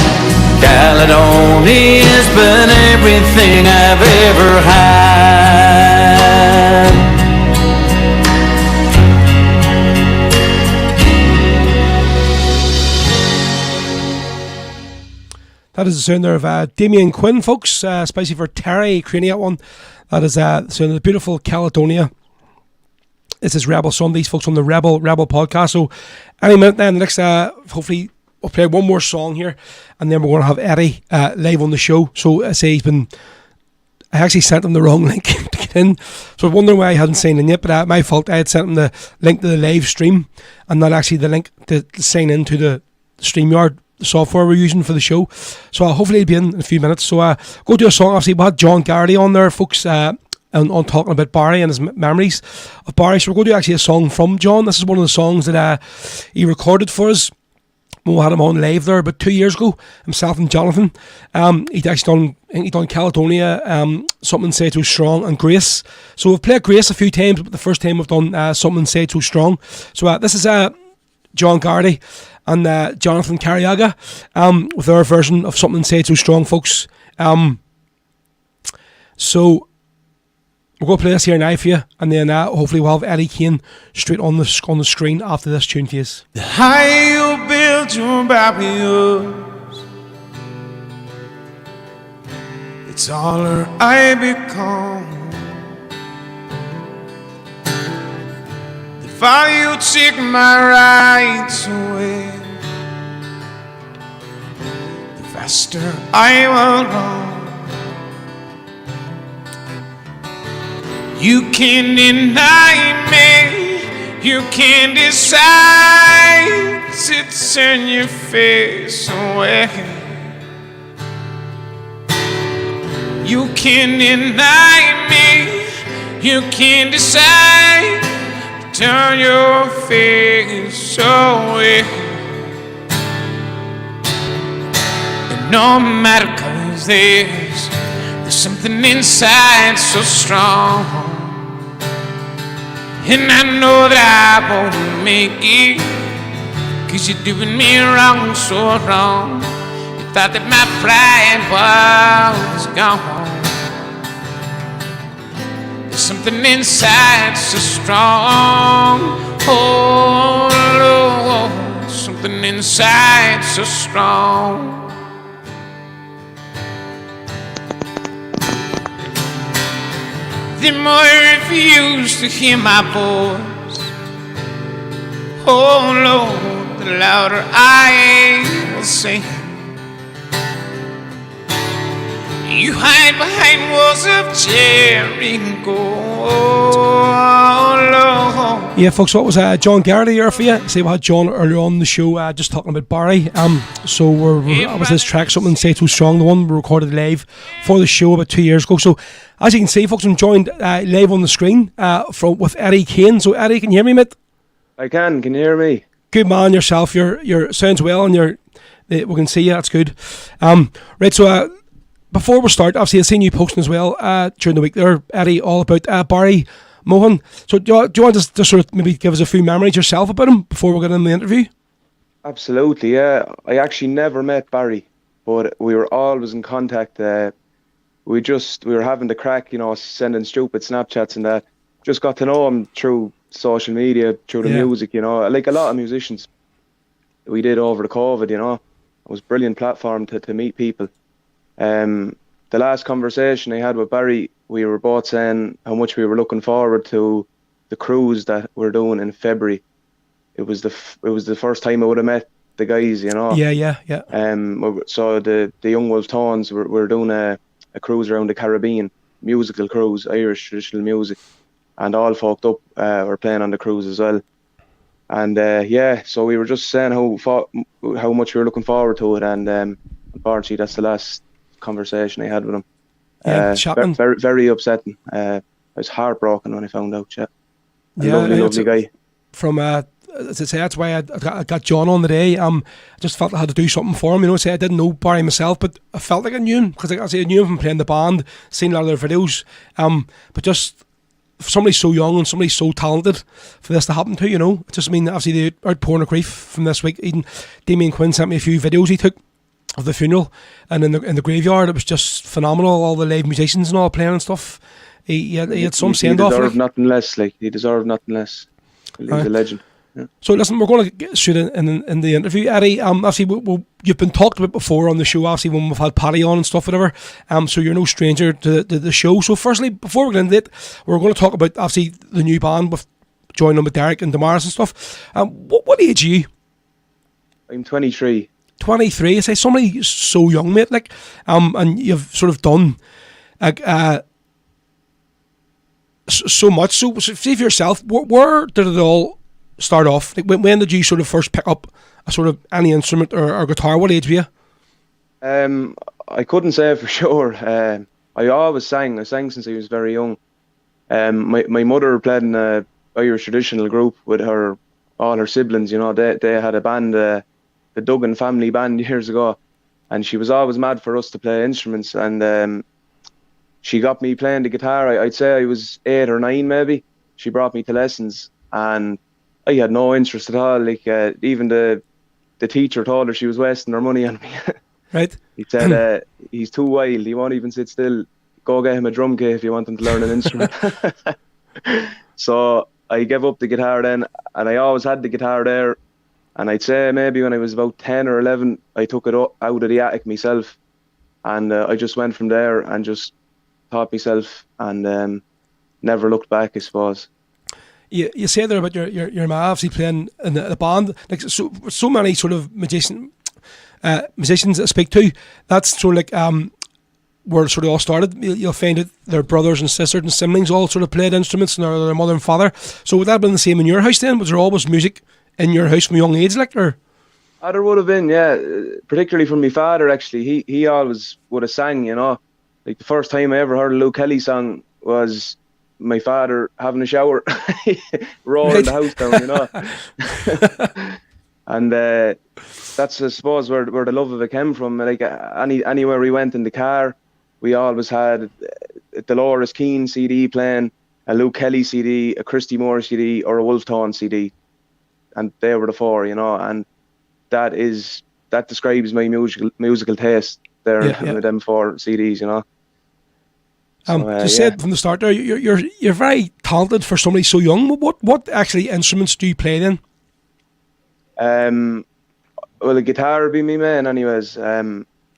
Caledonia's been everything I've ever had. That is the sound there of Damien Quinn, folks, especially for Terry creating that one. That is the sound of the beautiful Caledonia. This is Rebel Sundays, folks, on the Rebel podcast. So any minute then, the next, hopefully, we'll play one more song here, and then we're going to have Eddie live on the show. So I say I actually sent him the wrong link to get in. So I'm wondering why I hadn't signed in yet, but my fault. I had sent him the link to the live stream and not actually the link to sign into the StreamYard software we're using for the show. So hopefully it'll be in a few minutes. So go do a song. Obviously, we had John Garrity on there, folks, on talking about Barry and his memories of Barry. So we're going to do actually a song from John. This is one of the songs that he recorded for us. We had him on live there about 2 years ago, himself and Jonathan. He'd actually done Caledonia, Something Say Too Strong, and Grace. So we've played Grace a few times, but the first time we've done Something Say Too Strong. So this is John Garrity and Jonathan Carriaga with their version of Something Say Too Strong, folks. So we're going to play this here now for you, and then hopefully we'll have Eddie Kane straight on the screen after this tune for you. The higher you build your barriers, the taller I become. The farther you take my rights away, the faster I will run. You can't deny me, you can't decide to turn your face away. You can't deny me, you can't decide to turn your face away. And no matter 'cause there's something inside so strong, and I know that I won't make it, 'cause you're doing me wrong, so wrong. You thought that my pride was gone. There's something inside so strong. Oh Lord, something inside so strong. The more I refuse to hear my voice, oh Lord, the louder I will sing. You hide behind walls of Jericho, oh Lord. Yeah, folks, what was John Garrity here for you? See, we had John earlier on the show just talking about Barry. So that was this track, Something Say Too Strong, the one we recorded live for the show about 2 years ago. So as you can see, folks, I'm joined live on the screen with Eddie Kane. So Eddie, can you hear me, mate? I can you hear me? Good man, yourself. You're sounds well, and we can see you. That's good. Right, so before we start, obviously I've seen you posting as well during the week there, Eddie, all about Barry Mohan. So do you want to just sort of maybe give us a few memories yourself about him before we get into the interview? Absolutely, yeah. I actually never met Barry, but we were always in contact. We were having the crack, sending stupid Snapchats and that. Just got to know him through social media, through the music, like a lot of musicians. We did over the COVID, It was a brilliant platform to meet people. The last conversation I had with Barry, we were both saying how much we were looking forward to the cruise that we're doing in February. It was the first time I would have met the guys, Yeah. So the Young Wolf Tones, we're doing a cruise around the Caribbean, musical cruise, Irish traditional music, and all folk up were playing on the cruise as well. And so we were just saying how much we were looking forward to it, and unfortunately that's the last conversation I had with him. Very, very upsetting. I was heartbroken when I found out. Lovely guy. From as I say, that's why I got John on today. I just felt I had to do something for him. Say I didn't know Barry myself, but I felt like I knew him because I knew him from playing the band, seen a lot of their videos. But just for somebody so young and somebody so talented for this to happen to, it just obviously the outpouring of grief from this week. Even Damien Quinn sent me a few videos he took of the funeral, and in the graveyard it was just phenomenal. All the live musicians and all playing and stuff. He had some send off. He deserved nothing less. He deserved nothing less. He's a legend. Yeah. So listen, we're going to get straight in the interview, Eddie. Obviously, you've been talked about before on the show. Obviously, when we've had Paddy on and stuff, whatever. So you're no stranger to the show. So firstly, before we get into it, we're going to talk about obviously the new band with joining with Derek and Damaris and stuff. What age are you? I'm 23. 23. I say somebody so young, mate. Like, and you've sort of done, so much. So see for yourself, where did it all start off? Like, when did you sort of first pick up a sort of any instrument or guitar? What age were you? I couldn't say for sure. I always sang. I sang since I was very young. My mother played in a Irish traditional group with all her siblings. You know, they had a band, the Duggan family band years ago, and she was always mad for us to play instruments. And she got me playing the guitar. I'd say I was 8 or 9 maybe. She brought me to lessons, and I had no interest at all. Like even the teacher told her she was wasting her money on me. Right. He said, he's too wild, he won't even sit still. Go get him a drum kit if you want him to learn an instrument. So I gave up the guitar then, and I always had the guitar there. And I'd say maybe when I was about 10 or 11, I took it out of the attic myself. And I just went from there and just taught myself, and never looked back, I suppose. You say there about your ma obviously playing in the band. Like, so many sort of musicians I speak to, that's sort of like where it sort of all started. You'll find that their brothers and sisters and siblings all sort of played instruments, and their mother and father. So would that have been the same in your house then? Was there always music in your house from a young age, like, or? There would have been, yeah. Particularly from my father, actually. He always would have sang, you know. Like, the first time I ever heard a Luke Kelly song was my father having a shower, rolling the house down, you know. And that's, I suppose, where the love of it came from. Like, anywhere we went in the car, we always had a Dolores Keane CD playing, a Luke Kelly CD, a Christy Moore CD, or a Wolf Tone CD. And they were the four, you know. And that describes my musical taste there, with them 4 CDs, you know. You said from the start there, you're very talented for somebody so young. What actually instruments do you play then? Well, the guitar would be me main, anyways.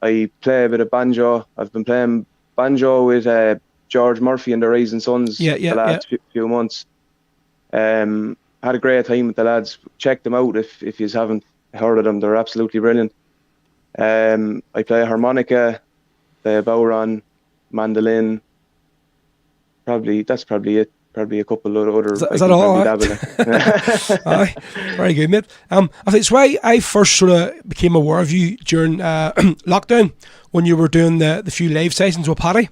I play a bit of banjo. I've been playing banjo with George Murphy and the Rising Suns the last few months. Had a great time with the lads. Check them out if you haven't heard of them. They're absolutely brilliant. I play harmonica, play bowron, mandolin. That's probably it. Probably a couple of other. Is that all? Aye, very good, mate. I think it's why I first sort of became aware of you during lockdown, when you were doing the few live sessions with Paddy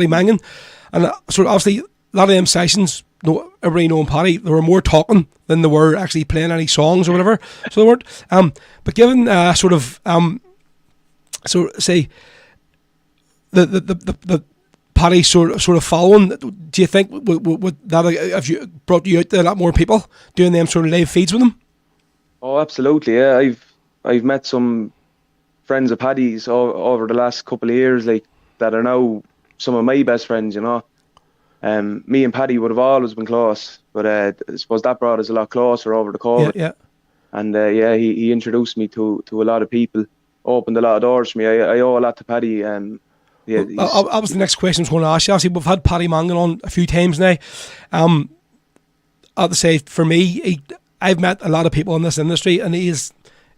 Mangan, and sort of obviously a lot of them sessions, everybody knowing Paddy, they were more talking than they were actually playing any songs or whatever. So they weren't. But given so say the Paddy sort of following, do you think would that have you brought you out to a lot more people doing them sort of live feeds with them? Oh, absolutely, yeah. I've met some friends of Paddy's over the last couple of years, like, that are now some of my best friends, you know. Me and Paddy would have always been close, but I suppose that brought us a lot closer over the COVID. Yeah. And he introduced me to a lot of people, opened a lot of doors for me. I owe a lot to Paddy. That was the next question I was going to ask you. Obviously, we've had Paddy Mangan on a few times now. I have to say, for me, I've met a lot of people in this industry, and he's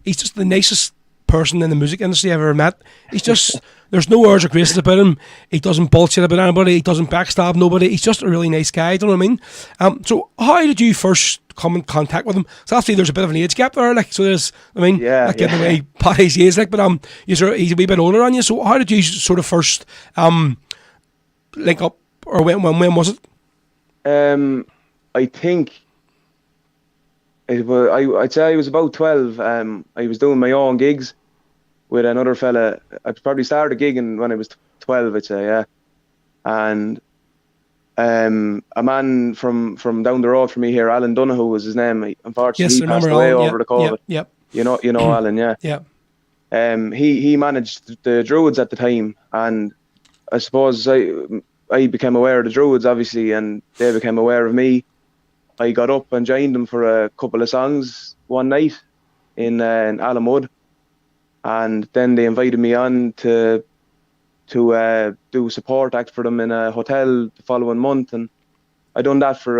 just the nicest person in the music industry I've ever met. He's just, there's no airs or graces about him. He doesn't bullshit about anybody. He doesn't backstab nobody. He's just a really nice guy. Do you know what I mean? So how did you first come in contact with him? So obviously there's a bit of an age gap there, like, so there's, not getting away Paddy's age, like, but he's a wee bit older on you. So how did you sort of first link up, or when was it? I think I'd say I was about 12. I was doing my own gigs with another fella. I probably started gigging when I was 12, I'd say, yeah. And a man from down the road from me here, Alan Donoghue was his name. Unfortunately, he passed away over the COVID. Yep. You know Alan, yeah. Yeah. He managed the Druids at the time, and I suppose I became aware of the Druids, obviously, and they became aware of me. I got up and joined them for a couple of songs one night in Allen Wood, and then they invited me on to do a support act for them in a hotel the following month, and I done that for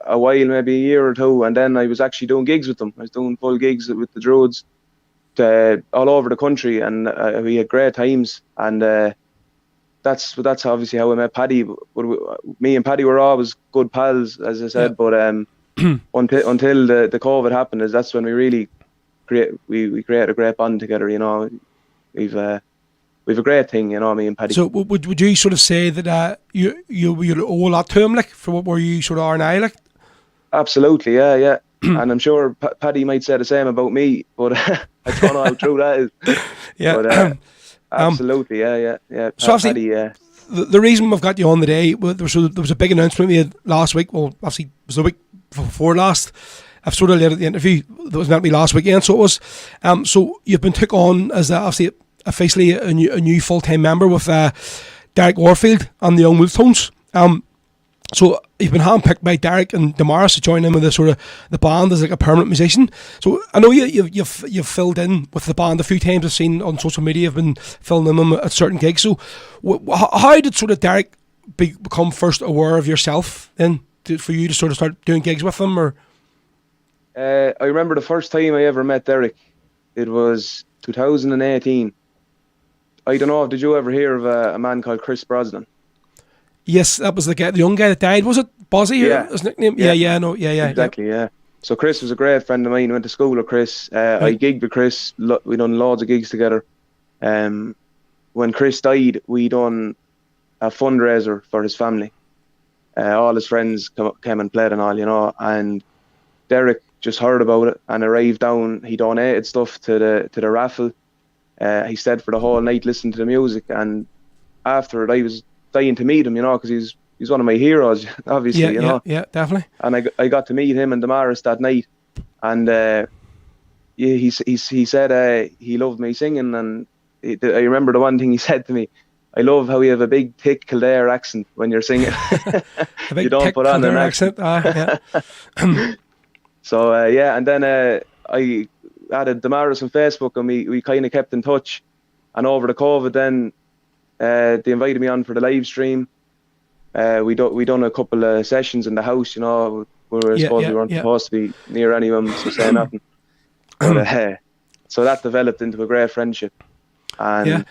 a while, maybe a year or two, and then I was actually doing gigs with them. I was doing full gigs with the Druids all over the country, and we had great times. And that's obviously how I met Paddy. But me and Paddy were always good pals, as I said. But until the COVID happened, that's when we really we created a great bond together. You know, we've a great thing, you know, me and Paddy. So would you sort of say that you owe a lot to him, like, for where you sort of are now, like? Absolutely, yeah. And I'm sure Paddy might say the same about me, but I don't know how true that is. Yeah. But, absolutely, yeah. So Paddy, the reason we've got you on today, there was a big announcement we had last week. Well, obviously it was the week before last. I've sort of led the interview. That was meant to be last weekend, so it was. So you've been took on as obviously officially a new full-time member with Derek Warfield and the Young Wolftones. So you've been handpicked by Derek and Damaris to join in with the band as like a permanent musician. So I know you've filled in with the band a few times. I've seen on social media you've been filling in them at certain gigs. So how did sort of Derek become first aware of yourself then, for you to sort of start doing gigs with them? Or I remember the first time I ever met Derek. It was 2018. I don't know, did you ever hear of a man called Chris Brosnan? Yes, that was the young guy that died. Was it Bozzy? Yeah. His nickname? Yeah. Exactly, yeah. So Chris was a great friend of mine. I went to school with Chris. I gigged with Chris. We done loads of gigs together. When Chris died, we done a fundraiser for his family. All his friends came and played and all, you know. And Derek just heard about it and arrived down. He donated stuff to the raffle. He stayed for the whole night listening to the music, and after it I was dying to meet him, you know, because he's one of my heroes, obviously, you know. Yeah, definitely. And I got to meet him and Damaris that night, and he said he loved me singing, and I remember the one thing he said to me: "I love how you have a big thick Kildare accent when you're singing. You don't put on an accent." Yeah. So and then I added Damaris on Facebook, and we kind of kept in touch. And over the COVID, then they invited me on for the live stream. We done a couple of sessions in the house, you know. We weren't supposed to be near anyone, so say nothing. But, so that developed into a great friendship, and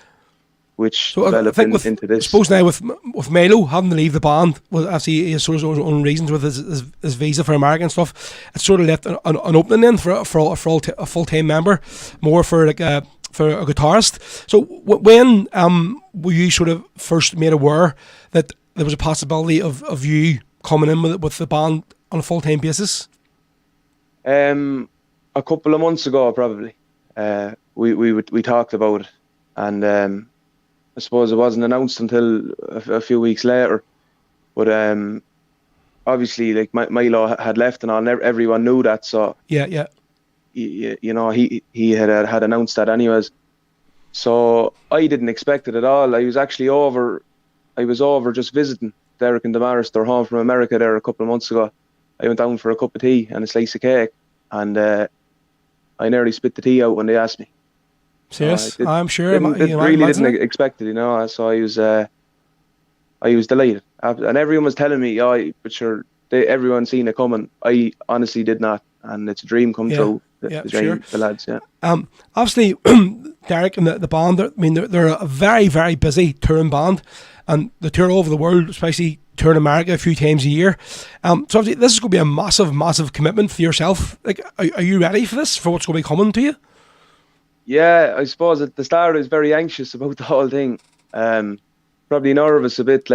which developed into this. I suppose now with Milo having to leave the band, well, actually he has sort of his own reasons with his visa for America and stuff. It's sort of left an opening then for a full-time member, more for like for a guitarist. So when were you sort of first made aware that there was a possibility of you coming in with the band on a full-time basis? A couple of months ago, probably. We talked about it, and I suppose it wasn't announced until a few weeks later. But obviously, like Milo had left and all, and everyone knew that. So yeah. You know, he had announced that anyways. So I didn't expect it at all. I was actually over. I was over just visiting Derek and Damaris. They're home from America there a couple of months ago. I went down for a cup of tea and a slice of cake, and I nearly spit the tea out when they asked me. Serious? I'm sure. Didn't expect it, you know. So I was delighted, and everyone was telling me, "Oh, but sure." Everyone seen it coming. I honestly did not, and it's a dream come true. The lads, obviously, Derek and the band. I mean, they're a very, very busy touring band, and they tour all over the world, especially tour in America a few times a year. So obviously, this is going to be a massive, massive commitment for yourself. Like, are you ready for this? For what's going to be coming to you? Yeah, I suppose at the start I was very anxious about the whole thing. Probably nervous a bit,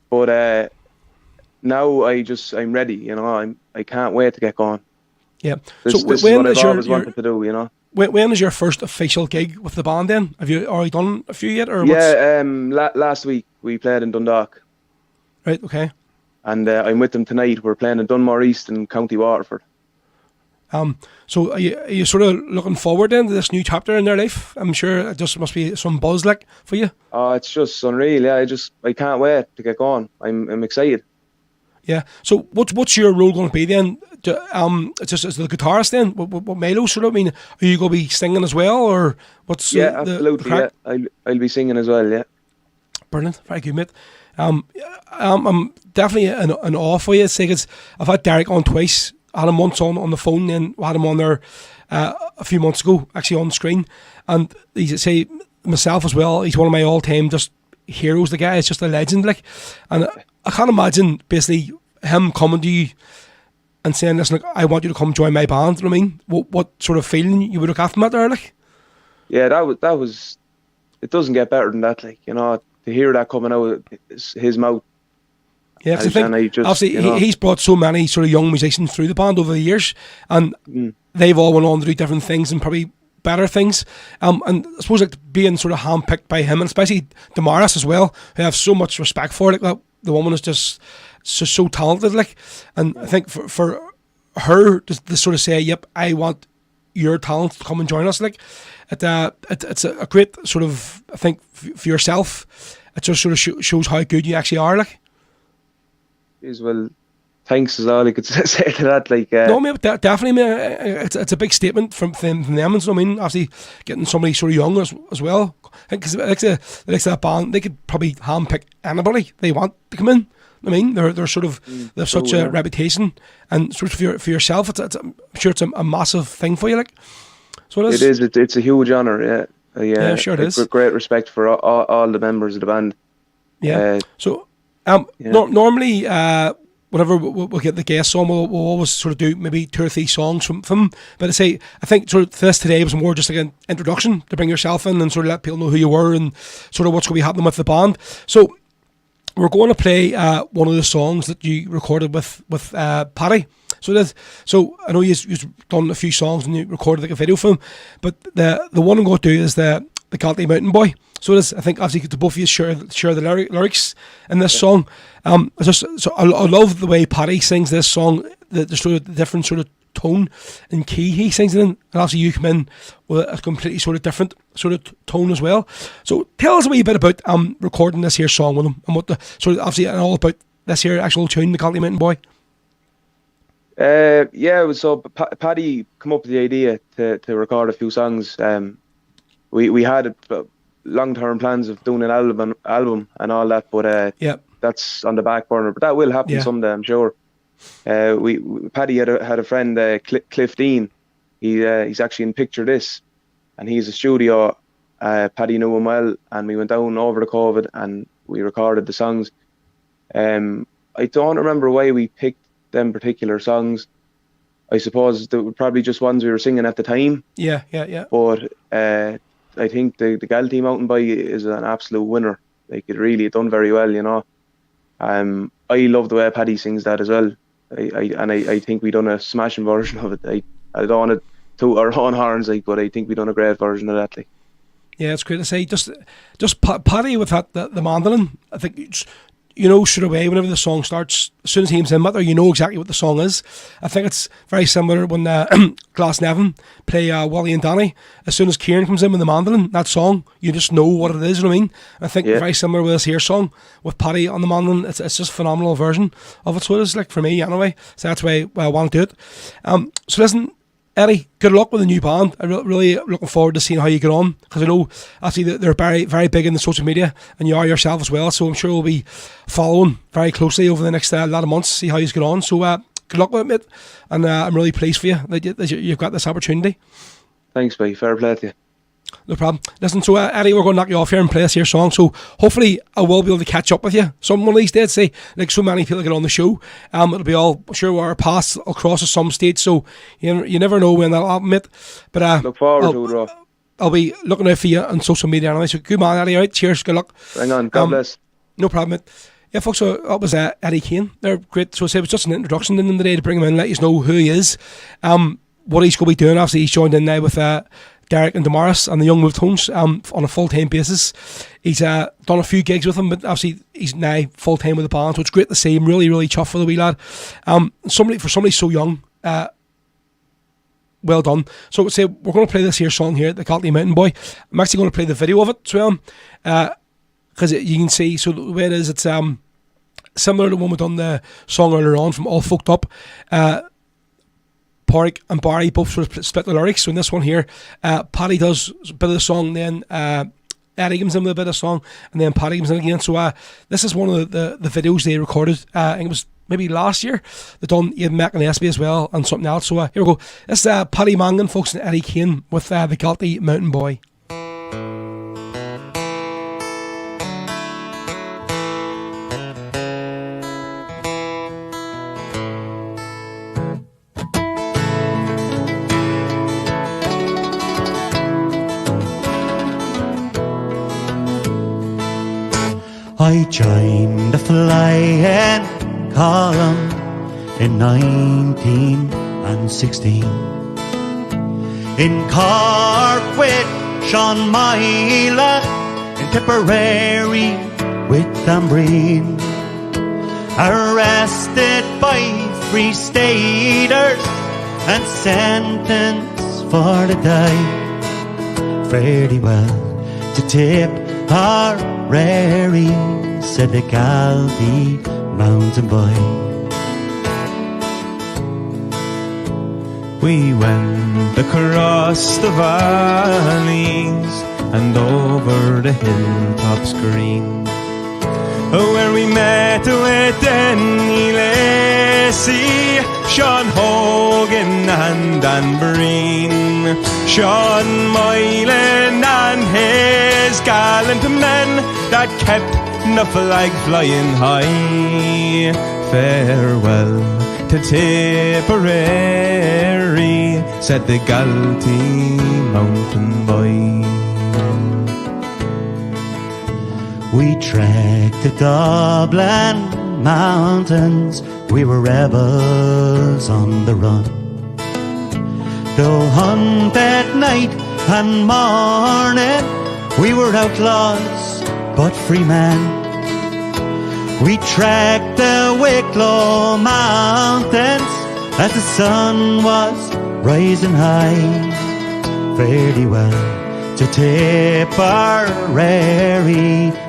but now I'm ready. You know, I can't wait to get going. Yeah. This is what I've always wanted to do. You know. When is your first official gig with the band? Then have you already done a few yet? Or last week we played in Dundalk. Right. Okay. And I'm with them tonight. We're playing in Dunmore East in County Waterford. So are you sort of looking forward then to this new chapter in their life? I'm sure it just must be some buzz like for you. Oh, it's just unreal. Yeah, I can't wait to get going. I'm excited. Yeah. So what's your role going to be then? Just as the guitarist then? What Milo sort of? I mean, are you going to be singing as well, or what's? Yeah, absolutely. Yeah, I'll be singing as well. Yeah. Brilliant. Very good, mate. I'm definitely an awe for you. Because I've had Derek on twice. I had him once on the phone, and I had him on there a few months ago, actually on screen. And he's say myself as well. He's one of my all-time just heroes. The guy is just a legend, like. And I can't imagine basically him coming to you and saying, "Listen, look, I want you to come join my band." You know what I mean? What sort of feeling you would have got from that there, like? Yeah, that was. It doesn't get better than that, like, you know, to hear that coming out of his mouth. Yeah, because I think obviously you know, he's brought so many sort of young musicians through the band over the years, and they've all went on to do different things and probably better things. And I suppose like being sort of handpicked by him, and especially Damaris as well, who I have so much respect for. Like, that the woman is just so talented, like, and I think for her to sort of say, "Yep, I want your talent to come and join us," like, it's a great sort of, I think, for yourself. It just sort of shows how good you actually are, like. Well, thanks is all I could say to that. Like, no, mate, definitely, mate. It's a big statement from them. And so, I mean, obviously getting somebody sort of young as well. Because like that band, they could probably handpick anybody they want to come in. I mean, they're sort of they have such a reputation, and sort of for yourself, I'm sure it's a massive thing for you, like. So it is. It's a huge honour. Yeah, sure it is. With great respect for all the members of the band. Yeah. Normally, whenever we'll get the guests on, we'll always sort of do maybe 2 or 3 songs from them. But I think sort of this today was more just like an introduction to bring yourself in and sort of let people know who you were and sort of what's going to be happening with the band. So we're going to play one of the songs that you recorded with Paddy. So I know you've done a few songs and you recorded like a video for him, but the one I'm going to do is the Garrity Mountain Boy. So I think obviously the both of you share the lyrics in this song. I love the way Paddy sings this song. The sort of different sort of tone and key he sings it in, and obviously you come in with a completely sort of different sort of tone as well. So tell us a wee bit about recording this here song with him and what the sort of obviously and all about this here actual tune, the Garrity Mountain Boy. So Paddy come up with the idea to record a few songs. We had long-term plans of doing an album and all that, but that's on the back burner. But that will happen someday, I'm sure. Paddy had a friend, Cliff Dean. He's actually in Picture This, and he's a studio. Paddy knew him well, and we went down over the COVID and we recorded the songs. I don't remember why we picked them particular songs. I suppose they were probably just ones we were singing at the time. Yeah. But I think the Garrity Mountain Boy is an absolute winner. Like, it really done very well, you know. I love the way Paddy sings that as well. I think we done a smashing version of it. I don't want to toot our own horns, like, but I think we done a great version of that. Like. Yeah, it's great to say. Just Paddy with that the mandolin. I think you know straight away whenever the song starts. As soon as he comes in, you know exactly what the song is. I think it's very similar when Glasnevin play Wally and Danny. As soon as Kieran comes in with the mandolin, that song, you just know what it is. You know what I mean? I think very similar with this here song with Paddy on the mandolin. It's just a phenomenal version of it. So it is, like, for me anyway. So that's why I want to do it. So listen, Eddie, good luck with the new band. I'm really looking forward to seeing how you get on, because I know actually they're very, very big in the social media, and you are yourself as well, so I'm sure we'll be following very closely over the next lot of months, see how you get on. So good luck with it, mate, and I'm really pleased for you that you've got this opportunity. Thanks, mate. Fair play to you. No problem. Listen, so Eddie, we're going to knock you off here and play this here song, so hopefully I will be able to catch up with you some one of these days. Say, like so many people get on the show, it'll be all, I'm sure our paths will cross at some stage, so you never know when that'll happen, mate. But look forward to it, Rob. I'll be looking out for you on social media anyway, so good man, Eddie. All right, cheers, good luck. Hang on, God bless. No problem, mate. Yeah, folks, so that was Eddie Kane. They're great. So it was just an introduction to him today to bring him in, let you know who he is, what he's going to be doing. Obviously, he's joined in now with Derek and Damaris and the Young Move Tones on a full-time basis. He's done a few gigs with them, but obviously he's now full-time with the band, so it's great to see him. Really, really chuffed for the wee lad. Somebody so young, well done. So we're going to play this here song here, the Garrity Mountain Boy. I'm actually going to play the video of it as well, because you can see, so the way it is, it's similar to the one we done the song earlier on from All Fucked Up. Porrick and Barry both sort of split the lyrics. So in this one here, Paddy does a bit of the song, then Eddie comes in with a bit of song, and then Paddy comes in again. So this is one of the videos they recorded. I think it was maybe last year. They done Ian Mac and Espy as well, and something else. So here we go. This is Paddy Mangan, folks, and Eddie Kane with the Garrity Mountain Boy. I joined the flying column in 1916 in Cork with Sean Myla, in Tipperary with Tambreen, arrested by Free Staters and sentenced for the die. Fairly well to Tipperary, said the Garrity mountain boy. We went across the valleys and over the hilltops green, where we met with Denny Lacey, Sean Hogan and Dan Breen, Sean Moylan and his gallant men that kept the flag flying high. Farewell to Tipperary, said the Garrity mountain boy. We trekked the Dublin mountains, we were rebels on the run. Though hunt at night and morning, we were outlaws but free men. We trekked the Wicklow mountains as the sun was rising high. Fairly well to Tipperary,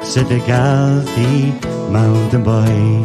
said the Garrity mountain boy.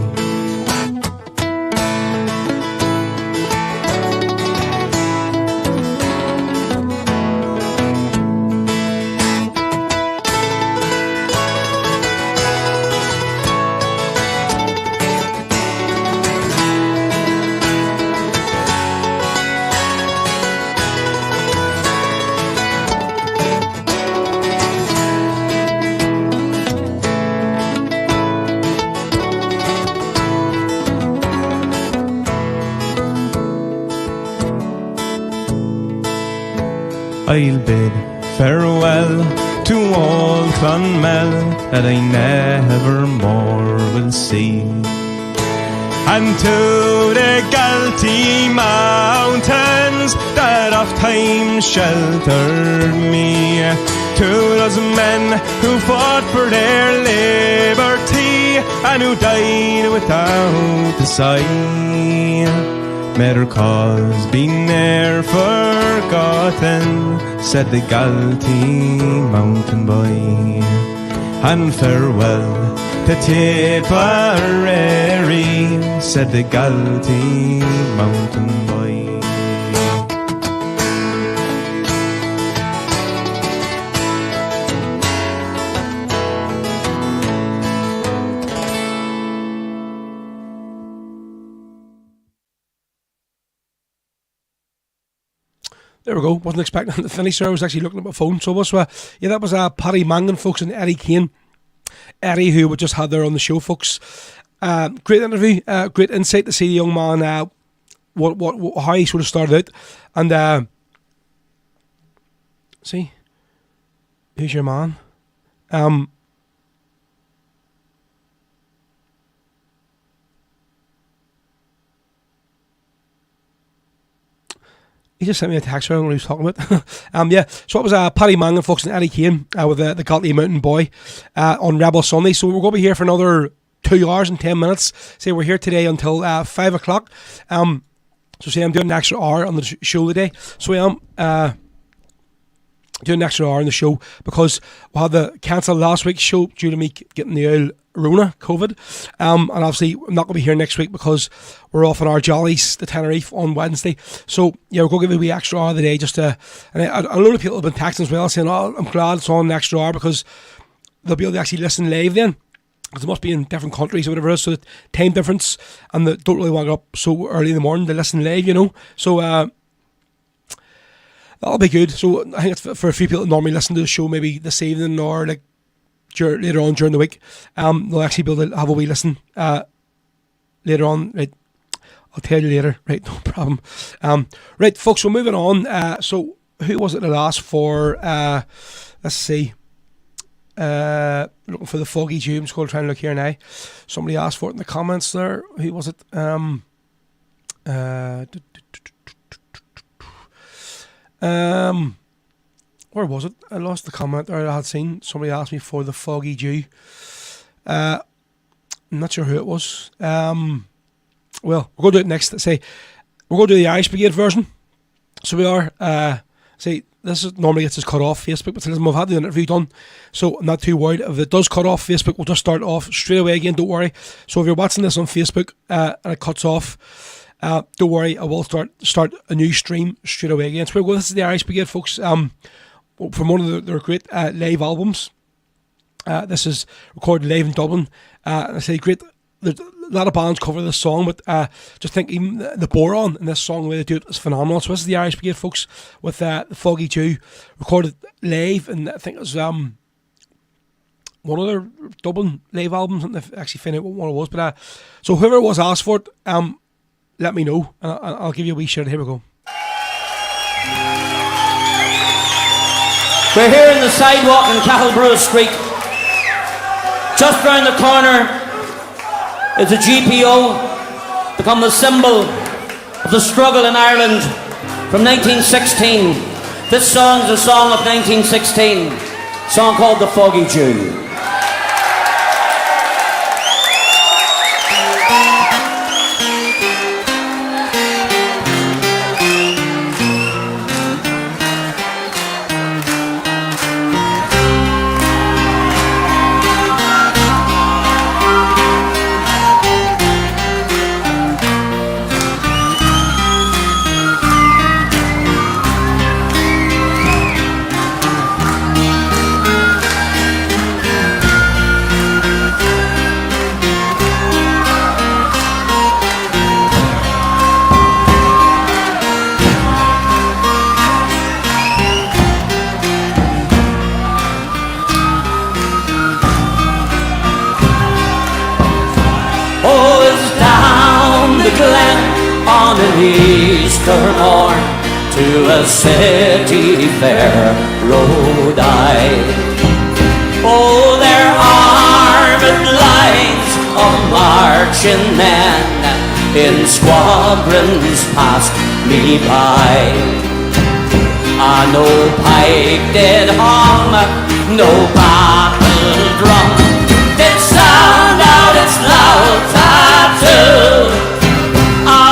I'll bid farewell to old Clonmel that I never more will see, and to the Garrity mountains that oft times sheltered me, to those men who fought for their liberty and who died without a sigh. May their cause be ne'er forgotten, said the Garrity mountain boy. And farewell to Tipperary, said the Garrity mountain boy. There we go. Wasn't expecting to finish there. I was actually looking at my phone. So yeah, that was Paddy Mangan, folks, and Eddie Kane. Eddie, who we just had there on the show, folks. Great interview, great insight to see the young man, how he sort of started out. And see, who's your man? He just sent me a text around what he was talking about. Yeah, so it was Paddy Mangan, folks, and Eddie Kane with the Garrity Mountain Boy on Rebel Sunday. So we're going to be here for another 2 hours and 10 minutes. So we're here today until 5 o'clock. So say I'm doing an extra hour on the show today. So I am doing an extra hour on the show because we had to cancel last week's show due to me getting the old Rona, COVID. And obviously, I'm not going to be here next week because we're off on our jollies to Tenerife on Wednesday. So, yeah, we're going to give a wee extra hour of the day just to... And a lot of people have been texting as well saying, oh, I'm glad it's on an extra hour because they'll be able to actually listen live then. Because they must be in different countries or whatever it is, so the time difference, and they don't really want to get up so early in the morning to listen live, you know. So that'll be good. So I think it's for a few people that normally listen to the show maybe this evening or like later on during the week. They'll actually be able to have a wee listen later on. Right, I'll tell you later. Right, no problem. Right, folks. So moving on. So who was it that asked for? Let's see. Looking for the Foggy Jew. I'm just going to try and look here now. Somebody asked for it in the comments there. Who was it? Where was it? I lost the comment there. I had seen somebody asked me for the Foggy Jew. I'm not sure who it was. Well, we're going to do it next. Say we're going to do the Irish Brigade version. So we are. See, this is normally gets us cut off Facebook, but listen, we've had the interview done, so I'm not too worried. If it does cut off Facebook, we'll just start off straight away again, don't worry. So if you're watching this on Facebook and it cuts off, don't worry, I will start a new stream straight away again. So this is the Irish Brigade, folks, from one of their great live albums. This is recorded live in Dublin. I say great. There's a lot of bands cover this song, but just think even the Boron in this song, the way they do it is phenomenal. So this is the Irish Brigade, folks, with the Foggy Jew, recorded live, and I think it was one of their Dublin live albums. I didn't actually find out what one it was, but so whoever was asked for it, let me know, and I'll give you a wee shout. Here we go. We're here in the sidewalk in Cattlebrew Street. Just round the corner is a GPO, become the symbol of the struggle in Ireland from 1916. This song is a song of 1916, a song called The Foggy Jew. On an Easter morn to a city fair rode I. Oh, their armed lines of marching men in squadrons passed me by. No pipe did hum, no battle drum did sound out its loud tattoo.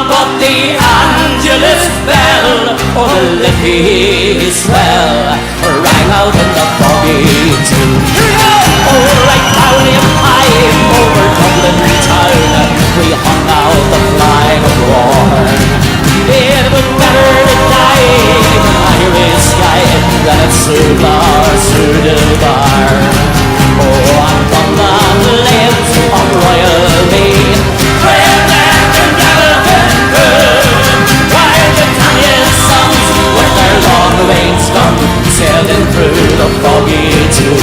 But the Angelus bell, or the Liffey swell, rang out in the Foggy Jew. Oh, like Cowley pipe over Dublin town, we hung out the flag of war. It was better to die in an Irish sky than at Sula or Sudabar. Oh, and Dublin lives on Royal Main. Rains come sailing through the Foggy Jew.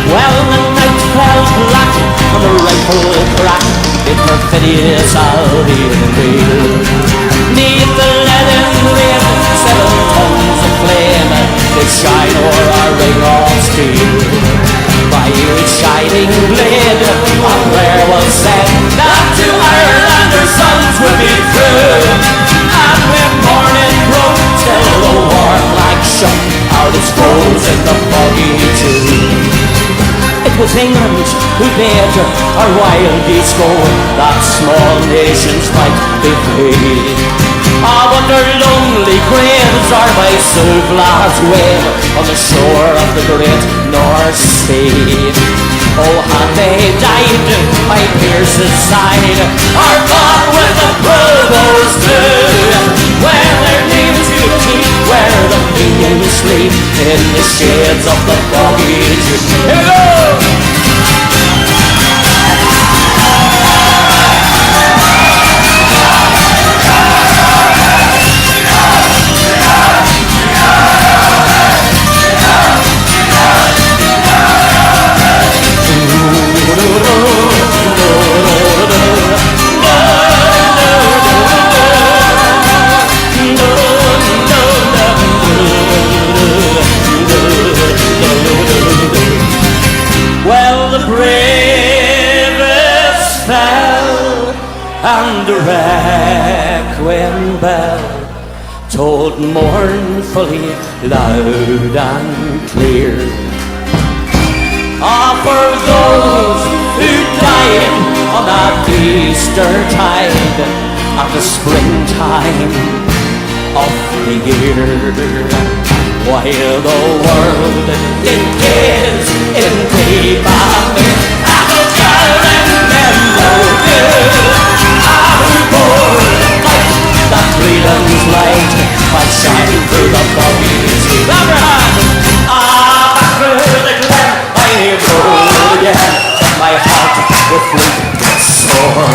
Well, the night fell black on the rifle crack in perfidious Albion Vale. Neath the leaden wave, 7 tons of flame did shine o'er our ring of steel. By each shining blade, a prayer was said that to Ireland her sons would be true. And when morning broke, still the warm flag shook out its foes in the Foggy Jew. It was England who bade our wild geese go, that small nations might be free. But their lonely graves are by Suvla's wave on the shore of the great North Sea. Oh, had they died by Pierce's side, or fought with the provost too, where their names you keep, where the people sleep, in the shades of the foggy deep. Here we go! Well, the bravest fell, and the requiem bell tolled mournfully, loud and clear. Ah, for those who died on that Easter tide, at the springtime of the year, while the world did gaze in deep amber, apple garden memory, who bore light that freedom's light might shine through the foggy sea. Back through the glen I rode again, my heart with fleet sore,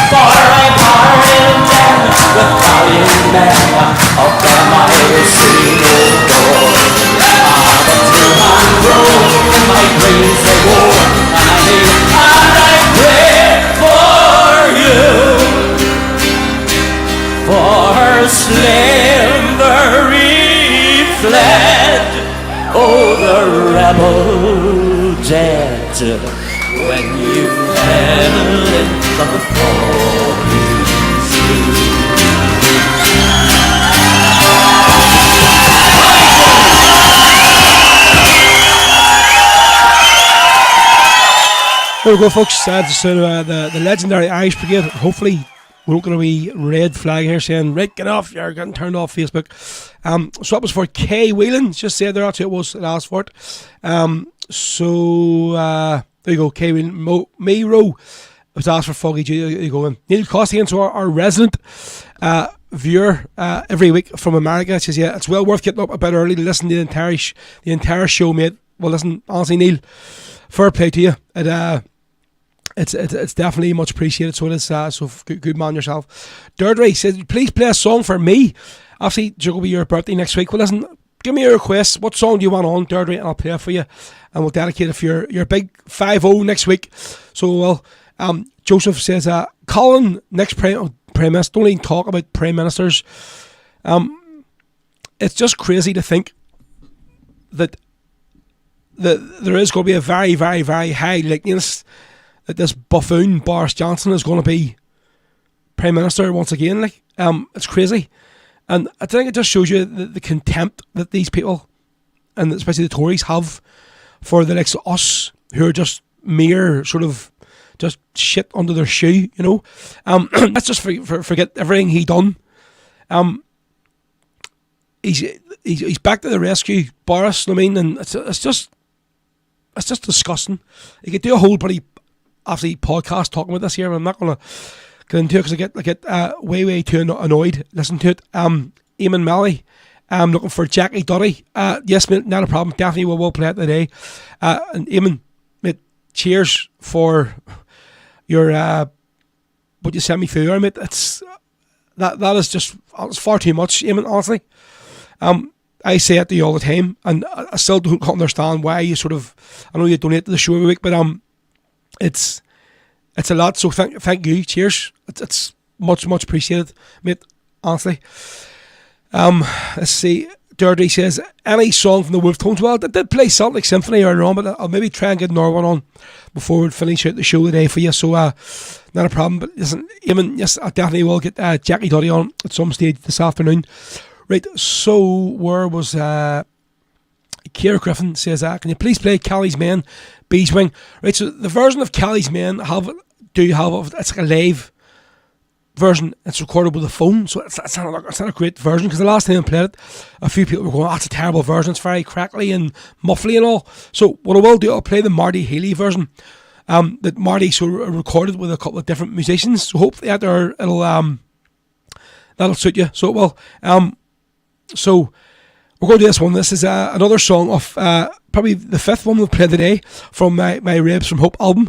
for I parted then with valiant men, of them I will see no more. The two-man road in my dreams they wore, and I prayed for you, for slavery fled, oh the rebel dead, when you fell in the foggy sea. There we go, folks. So the legendary Irish Brigade. Hopefully, we don't get a wee red flag here saying, right, get off, you're getting turned off Facebook. So that was for Kay Whelan. Just said there, actually, it was it asked for it. There you go, Kay Whelan. Mayro was asked for Foggy G. There you go. Neil Costigan, so our resident viewer every week from America, says, yeah, it's well worth getting up a bit early to listen to the entire show, mate. Well, listen, honestly, Neil, fair play to you. It's definitely much appreciated. So it is. So good man yourself. Deirdre says, please play a song for me. Obviously, it's going to be your birthday next week. Well, listen, give me your request. What song do you want on, Deirdre? And I'll play it for you. And we'll dedicate it for your big 5-0 next week. So, well, Joseph says, Colin, next Prime Minister. Don't even talk about Prime Ministers. It's just crazy to think that there is going to be a very, very, very high likeliness that this buffoon Boris Johnson is going to be Prime Minister once again. Like, it's crazy. And I think it just shows you the contempt that these people, and especially the Tories, have for the likes of us, who are just mere sort of just shit under their shoe, you know. Let's just forget everything he done. He's back to the rescue, Boris. I mean, and it's just disgusting. You could do a whole bloody obviously podcast talking about this here, but I'm not going to get into it because I get way too annoyed listening to it. Eamon Malley, I'm looking for Jackie Duddy. Yes, mate, not a problem. Definitely we'll play it today. And Eamon, mate, cheers for your what you sent me through there, mate. It's that is just, it's far too much, Eamon, honestly. I say it to you all the time, and I still don't understand why you sort of, I know you donate to the show every week, but it's a lot, so thank you, cheers. It's much appreciated, mate, honestly. Let's see, Dirty says, any song from the Wolf Tones? Well, I did play Salt Lake Symphony earlier on, but I'll maybe try and get another one on before we finish out the show today for you, so not a problem. But listen, Eamon, yes, I definitely will get Jackie Duddy on at some stage this afternoon. Right, so where was Ciara Griffin says, can you please play Callie's Men, Bees Wing? Right, so the version of Callie's Men it's like a live version, it's recorded with a phone, so it's not a great version, because the last time I played it, a few people were going, that's a terrible version, it's very crackly and muffly and all. So what I will do, I'll play the Marty Healy version that Marty recorded with a couple of different musicians, so hopefully that'll suit you. So it will. So we're going to do this one. This is another song of probably the fifth one we've played today from my Rabes from Hope album.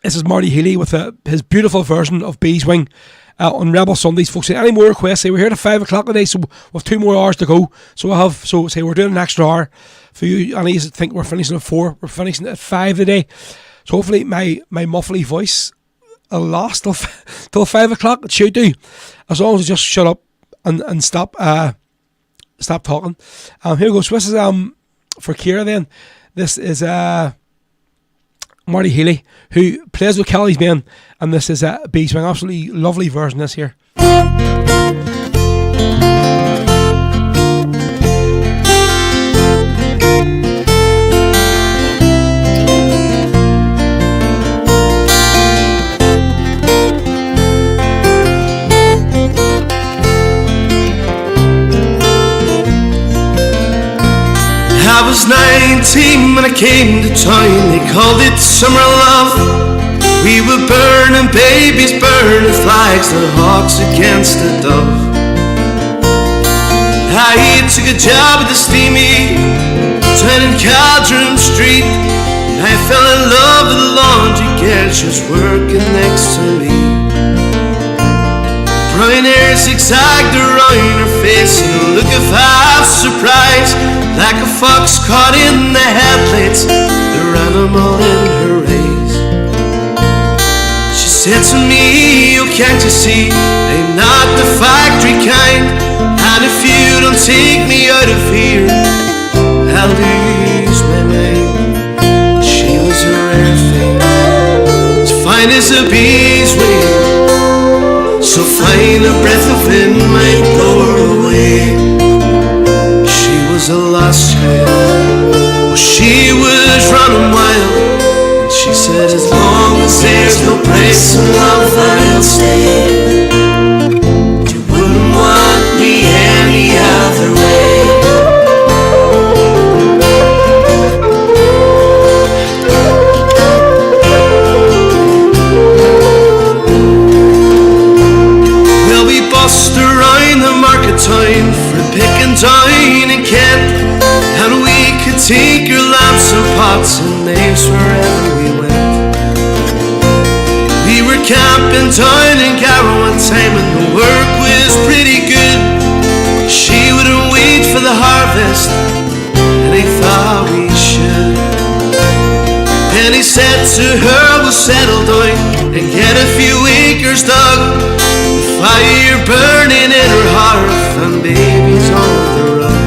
This is Marty Healy with his beautiful version of Bees Wing on Rebel Sundays, folks. Any more requests? Say we're here at 5 o'clock today, so we've 2 more hours to go. So we're doing an extra hour for you. And I think we're finishing at 4. We're finishing at 5 today. So hopefully my muffly voice will last till 5 o'clock. It should do, as long as I just shut up and stop talking. Here we go. So this is for Kira then. This is Marty Healy, who plays with Kelly's band, and this is Bees Wing. Absolutely lovely version this here. I was 19 when I came to town. They called it summer love. We were burning babies, burning flags, the hawks against the dove. I took a job at the steamy town in Caldron Street, and I fell in love with the laundry girl just working next to me. Brown hair zigzagged around her face and a look of half surprise, like a fox caught in the headlights, their animal in her rays. She said to me, oh can't you see, I'm not the factory kind, and if you don't take me out of here, I'll lose my mind. She was a rare thing, as fine as a bee's wing, so fine a breath of wind might blow her away. She was a lost child, well, she was running wild, and she said, as long as there's no price in love, I'll stay. You wouldn't want me any other way. Well, we bust around the market town for a picking down in Kent, and we could take your lamps and pots and names wherever we went. We were camping down in Garrity one time, and the work was pretty good. She wouldn't wait for the harvest, and I thought we should. And he said to her, we'll settle down and get a few acres dug, the fire burning in her hearth and babies on the rug.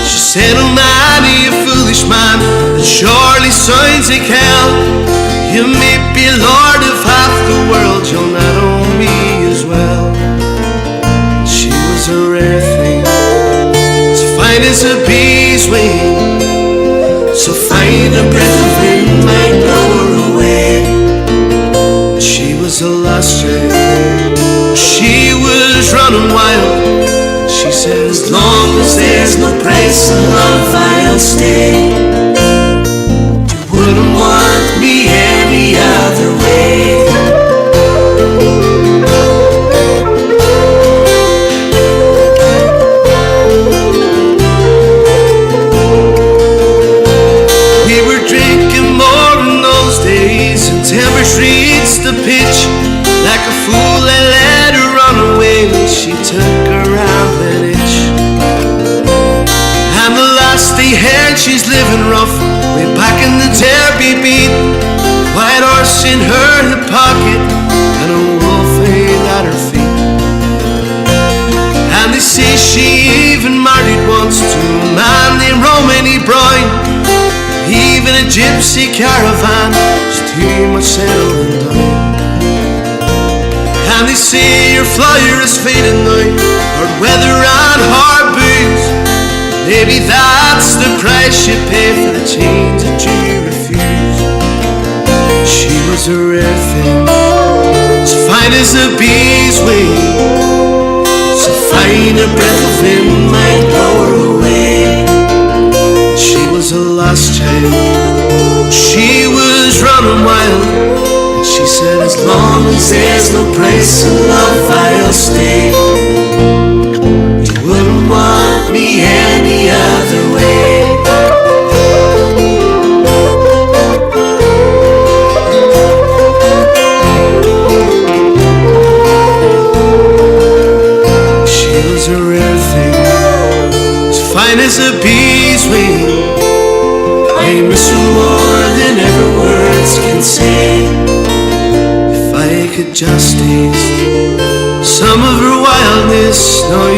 She said, oh man, you foolish man, that surely sounds like hell. You may be lord of half the world, you'll not own me as well. She was a rare thing, as fine as a bee's wing, so fine a breath of wind might blow her away. She was a lost child, she was running wild. She said, as long as there's no price in love, I'll stay. You wouldn't want me any other way. We were drinking more in those days, and timber streets to pitch. Like a fool I let her run away when she took her out an itch. And the last they heard, she's living rough, way back in the Derby beat. White horse in her hip pocket, and a wolf at her feet. And they say she even married once to a man named Romany Brown. Even a gypsy caravan was too much settling down. And they say your flyer is fading now, hard weather and hard booze. Maybe that's the price you pay for the change that you refuse. She was a rare thing, as a bee's wing, so fine a breath of wind might blow her away. She was a lost child, she was running wild, and she said, as long as there's no price in love, I'll stay. You wouldn't want me any other way. A rare thing, as fine as a bee's wing. I miss her more than ever words can say. If I could just taste some of her wildness now,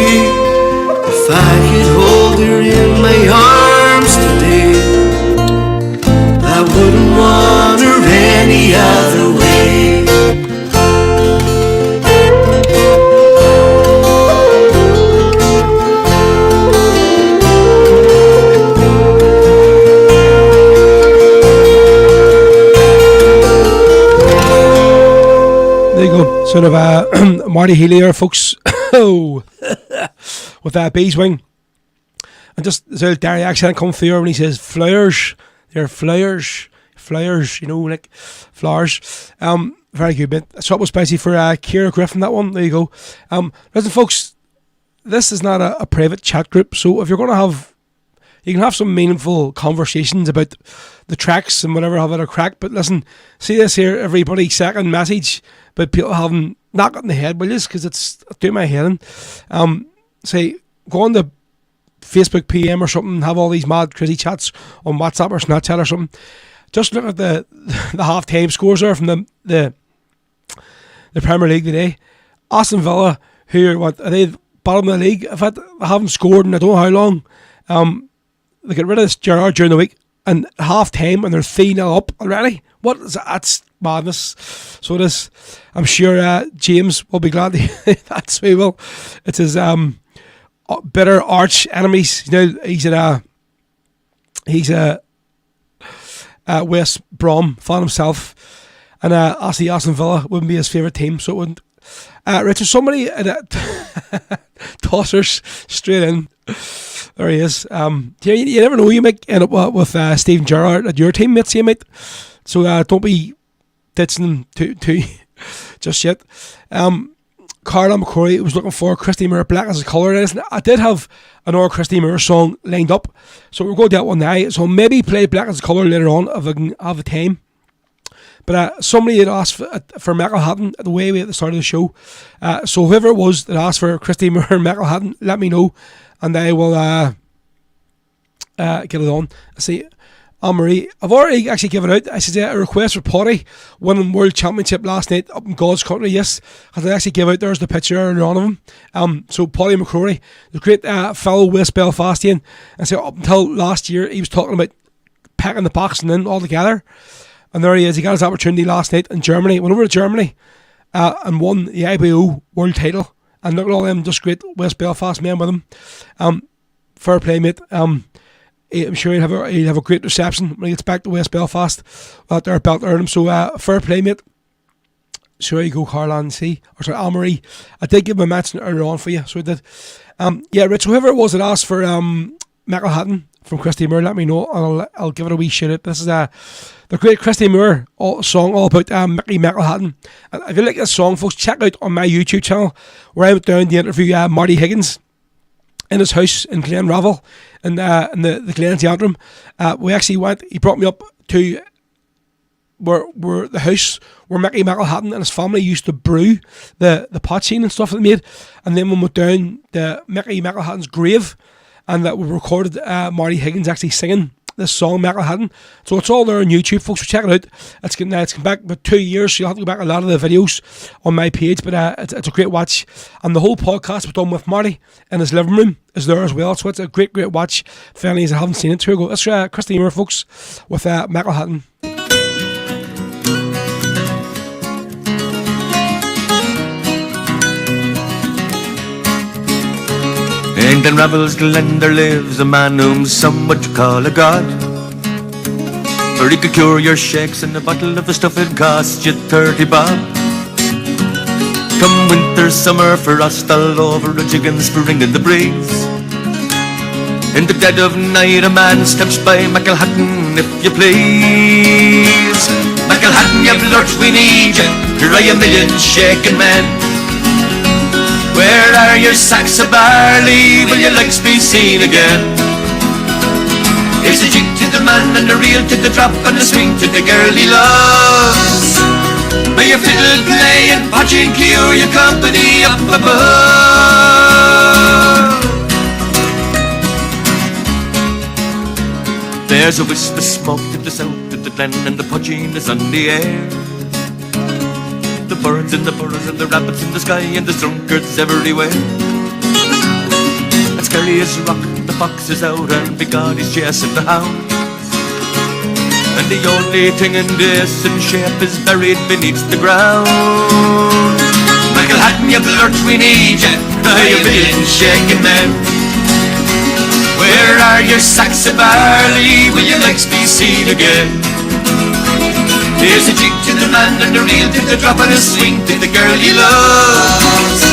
if I could hold her in my arms today, I wouldn't want her any other way. Sort of Marty Healy there, folks, with that bee's wing. And just there's a Derry accent come through when he says flowers. They're flowers, you know, like flowers. Very good bit. So it was spicy for Ciara Griffin, that one. There you go. Listen, folks, this is not a private chat group, so if you're going to have, you can have some meaningful conversations about the tracks and whatever, have it a crack. But listen, see this here, everybody, second message about people having knock it in the head, will you? Because it's doing my head in. Say, go on to Facebook PM or something, have all these mad crazy chats on WhatsApp or Snapchat or something. Just look at the half-time scores there from the Premier League today. Aston Villa, who are they bottom of the league? In fact, they haven't scored in I don't know how long. They get rid of this Gerrard during the week, and half-time, and they're 3-0 up already. What is that? That's madness. So it is. I'm sure James will be glad to hear that, so he will. It's his bitter arch enemies. You know, he's a West Brom fan himself, and actually Aston Villa wouldn't be his favourite team, so it wouldn't. Richard, somebody tossers straight in. There he is. You never know, you might end up with Steven Gerrard at your team, mate, so don't be ditching him too just yet. Carla McCrory was looking for Christy Moore, Black as a Colour. I did have another Christy Moore song lined up, so we'll go to that one now. So maybe play Black as a Colour later on if I can have a time. But somebody had asked for Michael Hatton at the way at the start of the show. So whoever it was that asked for Christy Moore and Michael Hatton, let me know, and I will get it on. I see, Anne-Marie, I've already actually given out, I said, a request for Potty winning World Championship last night up in God's country, yes. As I actually gave out, there's the picture and on of him. So Potty McCrory, the great fellow West Belfastian, and so up until last year, he was talking about packing the boxing in all together. And there he is, he got his opportunity last night in Germany, went over to Germany and won the IBO world title. And look at all them just great West Belfast men with him. Fair play, mate. I'm sure he'll have a great reception when he gets back to West Belfast at their belt earn him. So fair play, mate. Sure you go, Carlan C. Or sorry, Anne-Marie. I did give him a match earlier on for you, so I did. Yeah, Rich, whoever it was that asked for Michael Hatton from Christy Moore, let me know, and I'll give it a wee shout out. This is the great Christy Moore song all about Michael Hatton. And if you like this song, folks, check out on my YouTube channel where I went down to interview Marty Higgins in his house in Glenravel in the Glens Antrim. We actually went, he brought me up to where the house where Michael Hatton and his family used to brew the pot scene and stuff that they made, and then we went down to Michael Hatton's grave, and that we recorded Marty Higgins actually singing this song, Michael Hatton. So it's all there on YouTube, folks, so check it out. It's come back about 2 years, so you'll have to go back a lot of the videos on my page, but it's a great watch. And the whole podcast was done with Marty in his living room is there as well, so it's a great watch for any that haven't seen it. Here we go. It's Christy Moore, folks, with Michael Hatton. In Glenravel's Glen there lives a man whom some would call a god, for he could cure your shakes, and a bottle of the stuff it cost you 30 bob. come winter, summer, frost all over, a jigging spring in the breeze. In the dead of night a man steps by Macklehatton, if you please. Macklehatton, you blurt, we need you, cry a million shaking men. Where are your sacks of barley, will your legs be seen again? Here's a jig to the man and a reel to the drop and a swing to the girl he loves. May your fiddle play and podging cure your company up above. There's a wisp of smoke to the south of the glen, and the podging is on the air. The birds in the burrows and the rabbits in the sky, and the drunkards everywhere. It's scary as rock, the fox is out, and begod he's chasing the hound. And the only thing in decent shape is buried beneath the ground. Macklehatton, you blurt, we need you, you million shaking men. Where are your sacks of barley, will your legs be seen again? Here's a jig to the man and a reel to the drop and a swing to the girl he loves.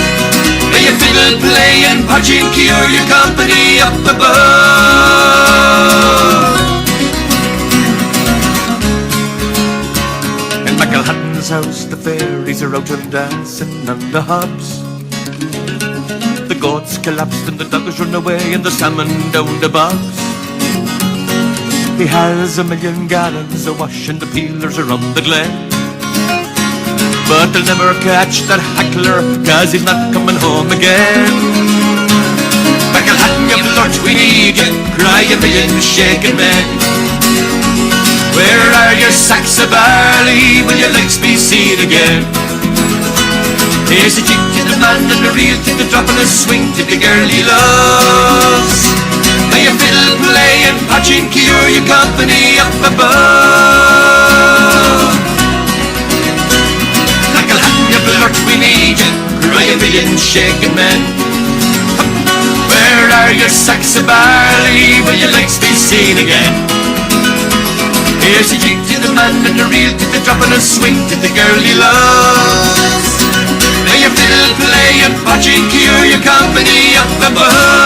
May your fiddle play and podging cure your company up above. In Macklehatton's house the fairies are out and dancing on the hobs. The goats collapsed and the dogs run away and the salmon down the bogs. He has 1,000,000 gallons of wash and the peelers are on the glen. But they'll never catch that hackler, 'cause he's not coming home again. Macklehatton, you blurt, we need you, cry a million shaking men. Where are your sacks of barley, will your legs be seen again? Here's a jig to the man and a reel to the drop and a swing to the girl he loves. May your fiddle play and podging cure your company up above. Macklehatton, you blurt, we need you, cry a million shaking men. Where are your sacks of barley, will your legs be seen again? Here's a jig to the man and a reel to the drop and a swing to the girl he loves. May your fiddle play and podging cure your company up above.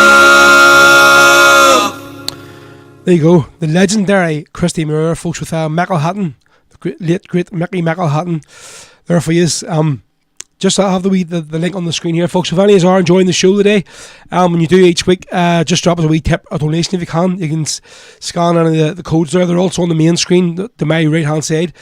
There you go, the legendary Christy Muir, folks, with Macklehatton, the late great Mickey Macklehatton. There for you. Just have the link on the screen here, folks. If any of you are enjoying the show today, when you do each week, just drop us a wee tip, a donation if you can. You can scan any of the codes there. They're also on the main screen, to my right hand side,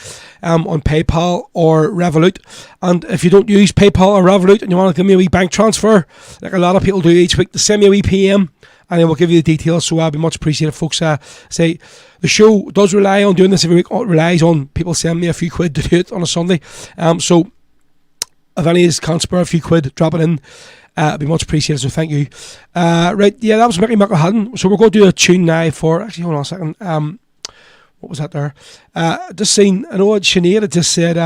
on PayPal or Revolut. And if you don't use PayPal or Revolut and you want to give me a wee bank transfer, like a lot of people do each week, to send me a wee PM and I will give you the details. So I'll be much appreciated, folks. Say the show does rely on doing this every week. It relies on people sending me a few quid to do it on a Sunday. So if any of you can spare a few quid, drop it in. It'd be much appreciated, so thank you. Right, yeah, that was Mickey Macklehatton. So we're going to do a tune now for... Actually, hold on a second. What was that there? Just saying, I know Sinead had just said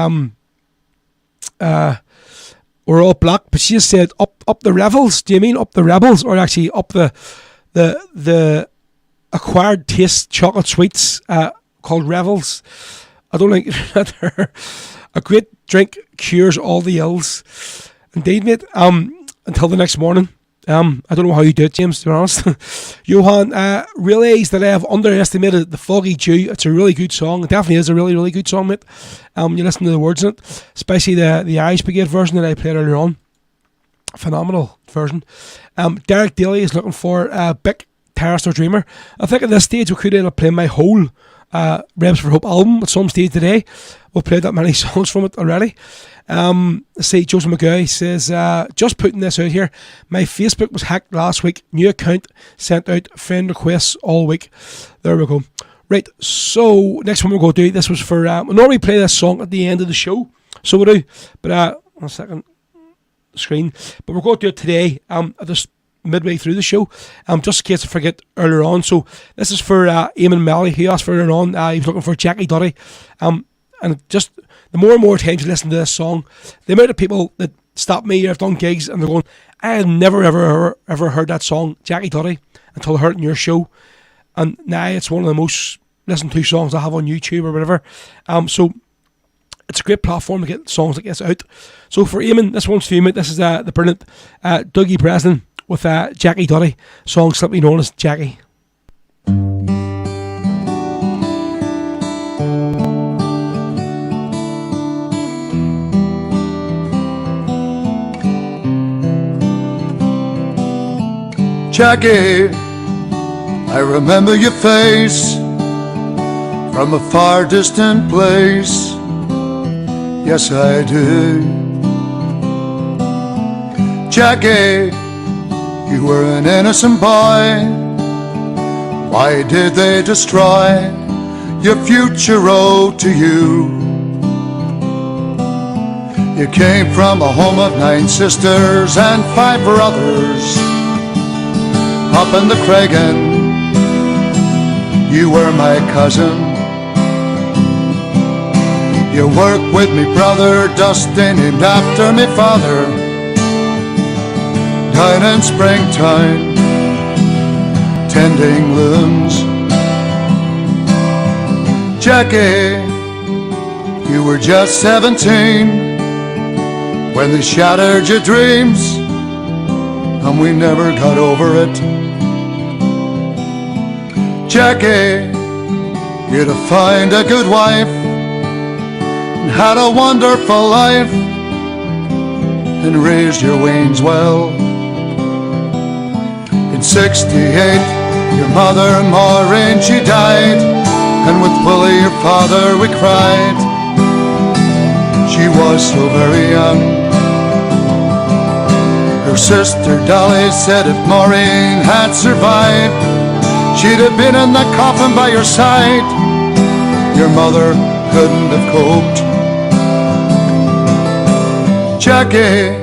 we're all black, but she just said up the revels. Do you mean up the rebels, or actually up the acquired taste chocolate sweets called Revels? I don't think that a great drink cures all the ills. Indeed, mate. Until the next morning. I don't know how you do it, James, to be honest. Johan, realise that I have underestimated the Foggy Dew. It's a really good song. It definitely is a really, really good song, mate. You listen to the words in it, especially the Irish Brigade version that I played earlier on. Phenomenal version. Derek Daly is looking for Bic, Terrorist or Dreamer. I think at this stage we could end up playing my whole Rebs for Hope album at some stage today. We've played that many songs from it already. Let's see, Joseph McGoy says, just putting this out here, my Facebook was hacked last week, new account sent out friend requests all week. There we go. Right, so next one we're going to do, this was for, we normally play this song at the end of the show, so we do, but one second, screen, but we're going to do it today, at this midway through the show, just in case I forget earlier on. So this is for Eamon Melly. He asked for earlier on, he was looking for Jackie Duddy, and just the more and more times you listen to this song, the amount of people that stop me, I've done gigs and they're going, I had never ever heard that song Jackie Duddy until I heard it in your show, and now it's one of the most listened to songs I have on YouTube or whatever. So it's a great platform to get songs like this out. So for Eamon, this one's for you, mate. This is the brilliant Dougie Breslin with Jackie Duddy, song simply known as Jackie. Jackie, I remember your face from a far distant place. Yes, I do. Jackie, you were an innocent boy. Why did they destroy your future owed to you? You came from a home of 9 sisters and 5 brothers. Up in the Craigan, you were my cousin. You worked with me brother Dustin, named after me father, down in springtime, tending looms. Jackie, you were just 17 when they shattered your dreams, and we never got over it. Jackie, you'd have found a good wife and had a wonderful life and raised your weans well. In 68, your mother Maureen, she died, and with Willie, your father, we cried. She was so very young. Her sister Dolly said if Maureen had survived, she'd have been in the coffin by your side. Your mother couldn't have coped. Jackie,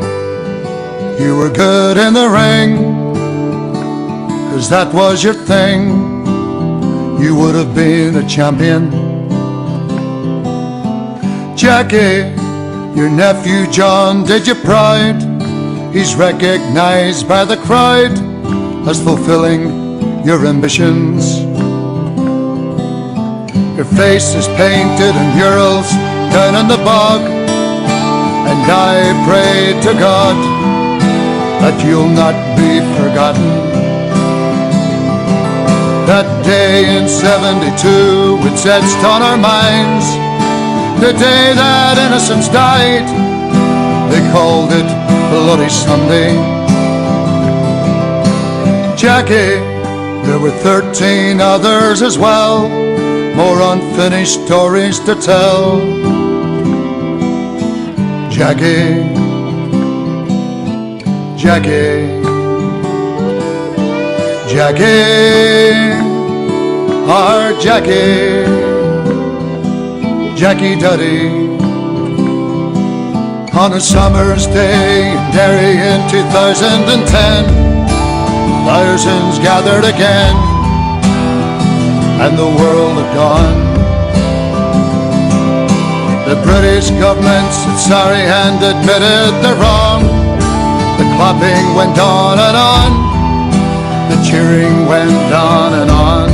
you were good in the ring, 'cause that was your thing. You would have been a champion. Jackie, your nephew John did you proud. He's recognized by the crowd as fulfilling your ambitions. Your face is painted in murals down in the bog, and I pray to God that you'll not be forgotten. That day in 72, it's etched on our minds, the day that innocence died. They called it Bloody Sunday. Jackie, there were 13 others as well, more unfinished stories to tell. Jackie, Jackie, Jackie, our Jackie, Jackie Duddy. On a summer's day in Derry in 2010, thousands gathered again, and the world had gone. The British government said sorry and admitted they're wrong. The clapping went on and on, the cheering went on and on.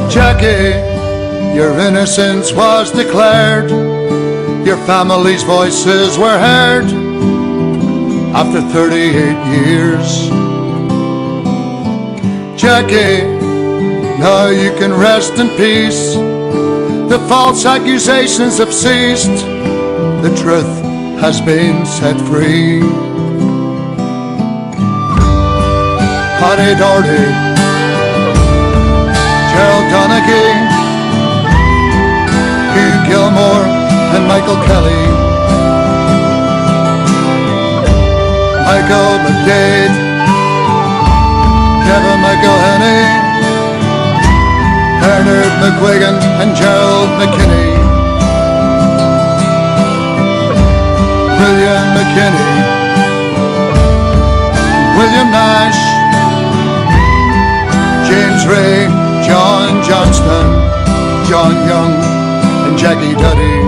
Jackie, your innocence was declared. Your family's voices were heard after 38 years. Jackie, now you can rest in peace. The false accusations have ceased. The truth has been set free. Connie Doherty, Gerald Donaghy, Hugh Gilmore and Michael Kelly, Michael McDade, Kevin McElhenney, Bernard McGuigan and Gerald McKinney, William McKinney, William Nash, James Ray, John Johnston, John Young and Jackie Duddy.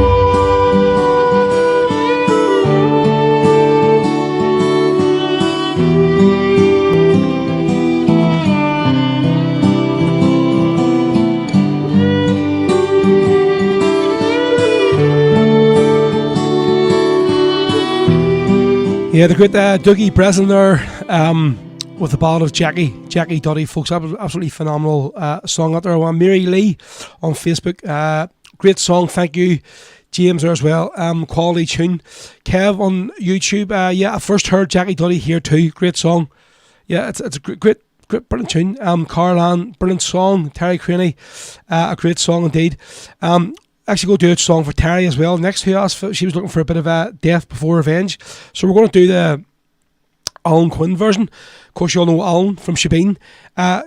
Yeah, the great Dougie Breslin there with the ballad of Jackie Duddy, folks. Absolutely phenomenal song out there. Mary Lee on Facebook. Great song, thank you. James there as well. Quality tune. Kev on YouTube. Yeah, I first heard Jackie Duddy here too. Great song. Yeah, it's a great brilliant tune. Carlan, brilliant song. Terry Craney, a great song indeed. Actually go do a song for Terry as well. Next to us, she was looking for a bit of a Death Before Revenge. So we're going to do the Alan Quinn version. Of course, you all know Alan from Shebeen.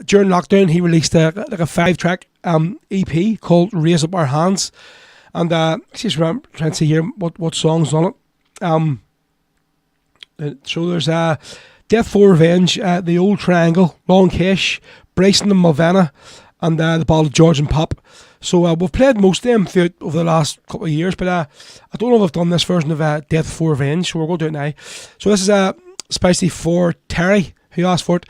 During lockdown, he released a 5-track EP called Raise Up Our Hands. And just trying to see here what songs on it. So there's Death Before Revenge, The Old Triangle, Long Kish, Bryson and Malvena, and the ballad of George and Pop. So we've played most of them throughout over the last couple of years, but I don't know if I've done this version of Death Before Revenge, so we're going to do it now. So this is especially for Terry, who asked for it.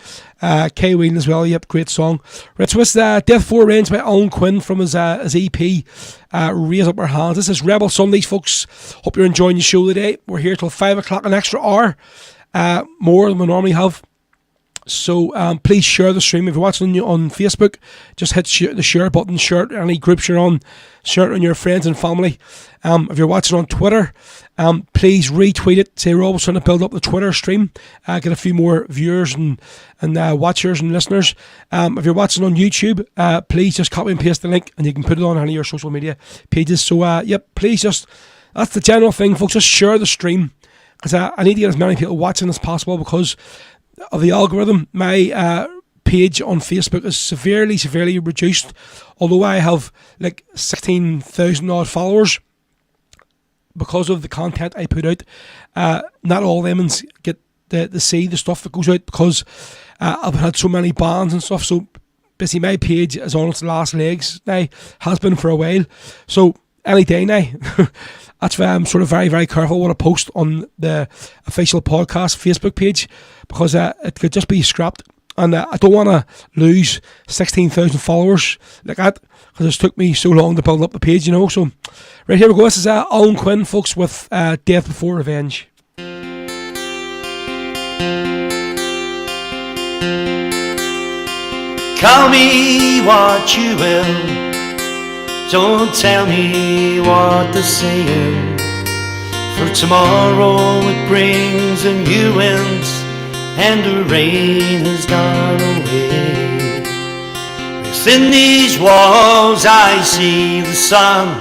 Kay Whelan as well, yep, great song. Right, so this is Death Before Revenge by Alan Quinn from his EP, Raise Up Our Hands. This is Rebel Sundays, folks. Hope you're enjoying the show today. We're here till 5 o'clock, an extra hour, more than we normally have. So please share the stream. If you're watching on Facebook, just hit the share button, share any groups you're on, share it on your friends and family. If you're watching on Twitter, please retweet it. Say we're always trying to build up the Twitter stream, get a few more viewers and watchers and listeners. If you're watching on YouTube, please just copy and paste the link and you can put it on any of your social media pages. So yep, please that's the general thing, folks. Just share the stream because I need to get as many people watching as possible because of the algorithm. My page on Facebook is severely reduced, although I have like 16,000 odd followers because of the content I put out. Not all them get to see the stuff that goes out because I've had so many bans and stuff. So basically my page is on its last legs now, has been for a while. So any day now. That's why I'm sort of very careful what I post on the official podcast Facebook page because it could just be scrapped. And I don't want to lose 16,000 followers like that because it took me so long to build up the page, you know. So, right, here we go. This is Alan Quinn, folks, with Death Before Revenge. Call me what you will, don't tell me what they're saying, for tomorrow it brings a new wind and the rain has gone away. Within these walls I see the sun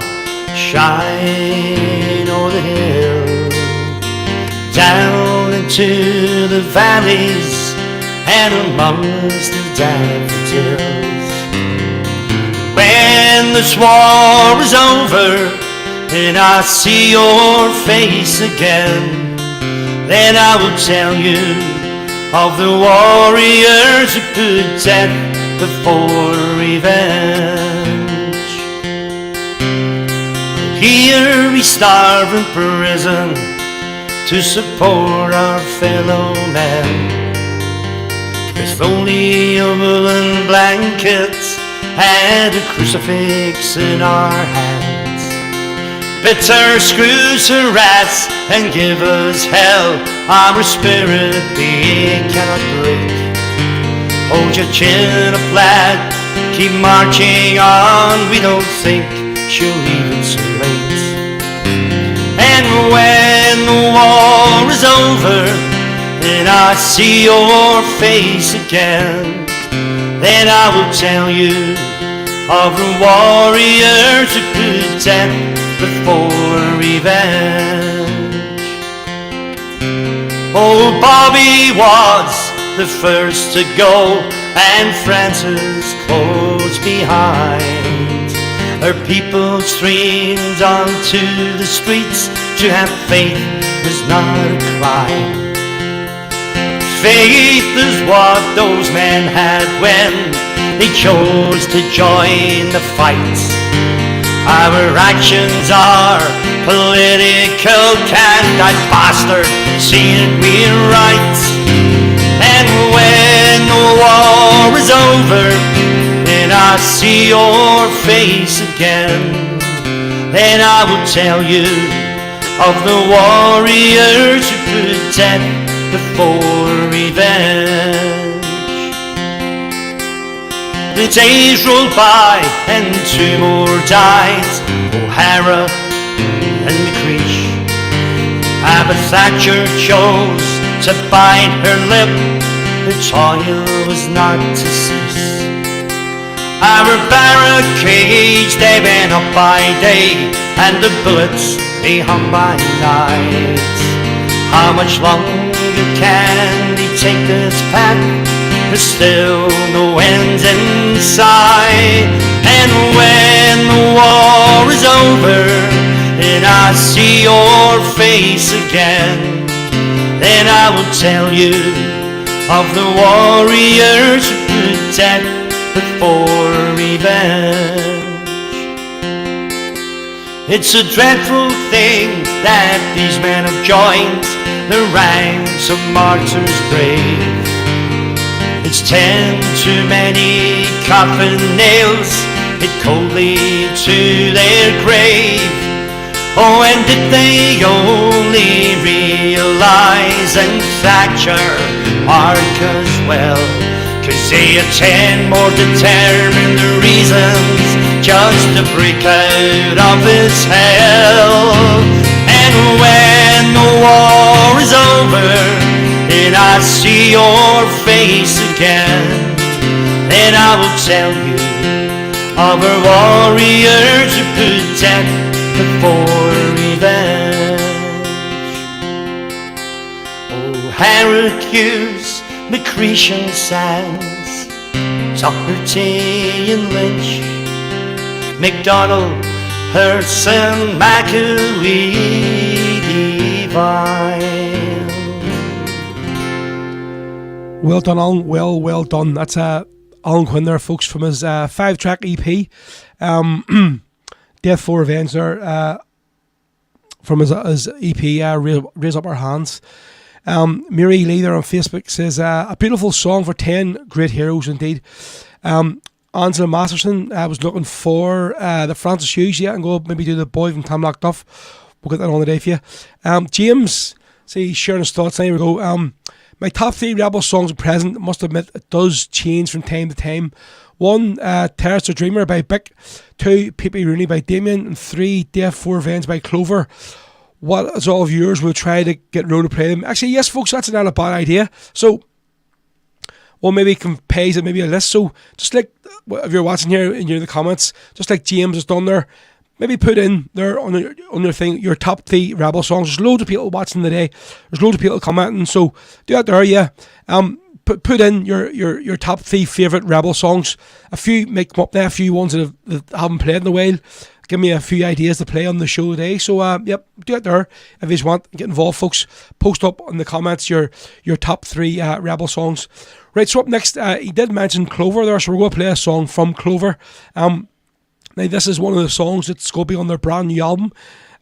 shine o'er the hill, down into the valleys and amongst the daffodils. When this war is over and I see your face again, then I will tell you of the warriors who put death before revenge. Here we starve in prison to support our fellow men, with only a woolen blanket and a crucifix in our hands. Bitter screws to rats and give us hell, our spirit they cannot break. Hold your chin up, lad, keep marching on, we don't think she'll leave it so late. And when the war is over and I see your face again, then I will tell you of the warriors who put death before revenge. Oh, Bobby was the first to go and Francis close behind. Her people streamed onto the streets, to have faith was not a crime. Faith is what those men had when they chose to join the fight. Our actions are political, can't that bastard see that we're right? And when the war is over and I see your face again, then I will tell you of the warriors who put death before revenge. The days rolled by and two more died, O'Hara and McCreesh. But Thatcher chose to bite her lip, the toil was not to cease. Our barricades, they went up by day, and the bullets, they hung by night. How much longer can they take this path? There's still no end in sight. And when the war is over and I see your face again, then I will tell you of the warriors who put death before revenge. It's a dreadful thing that these men have joined the ranks of martyrs brave. It's 10 too many coffin nails, it coldly to their grave. Oh, and did they only realize, and Thatcher mark as well, 'cause they had 10 more determined reasons just to break out of his hell. And when the war is over and I see your face again, then I will tell you of our warriors who put death before revenge. O'Hara, Hughes, McCreesh Sands, Doherty and Lynch, MacDonald, Hurst and McAwee, Devine. Well done, Alan. Well done. That's Alan Quinn there, folks, from his 5-track EP. Death for Revenge there, from his EP, Raise Up Our Hands. Mary Lee there on Facebook says, a beautiful song for 10 great heroes indeed. Angela Masterson was looking for the Francis Hughes, and go maybe do the boy from Tamlock Duff. We'll get that on the day for you. James, see, sharing his thoughts. There we go. My top 3 Rebel songs at present, must admit, it does change from time to time. 1, Terrace the Dreamer by Bick. 2, Pippi Rooney by Damien. And 3, Death for Revenge by Clover. What is all of yours? We'll try to get Ro to play them. Actually, yes, folks, that's not a bad idea. So, well, maybe compose it, maybe a list. So, just like, if you're watching here and you're in the comments, just like James has done there, maybe put in there on your thing your top 3 Rebel songs. There's loads of people watching today. There's loads of people commenting. So, do that there, yeah. Put in your top 3 favourite Rebel songs. A few may come up there, a few ones that haven't played in a while. Give me a few ideas to play on the show today. So, yep, do it there. If you want, get involved, folks. Post up in the comments your top 3 Rebel songs. Right, so up next, he did mention Clover there, so we're going to play a song from Clover. Now, this is one of the songs that's going to be on their brand new album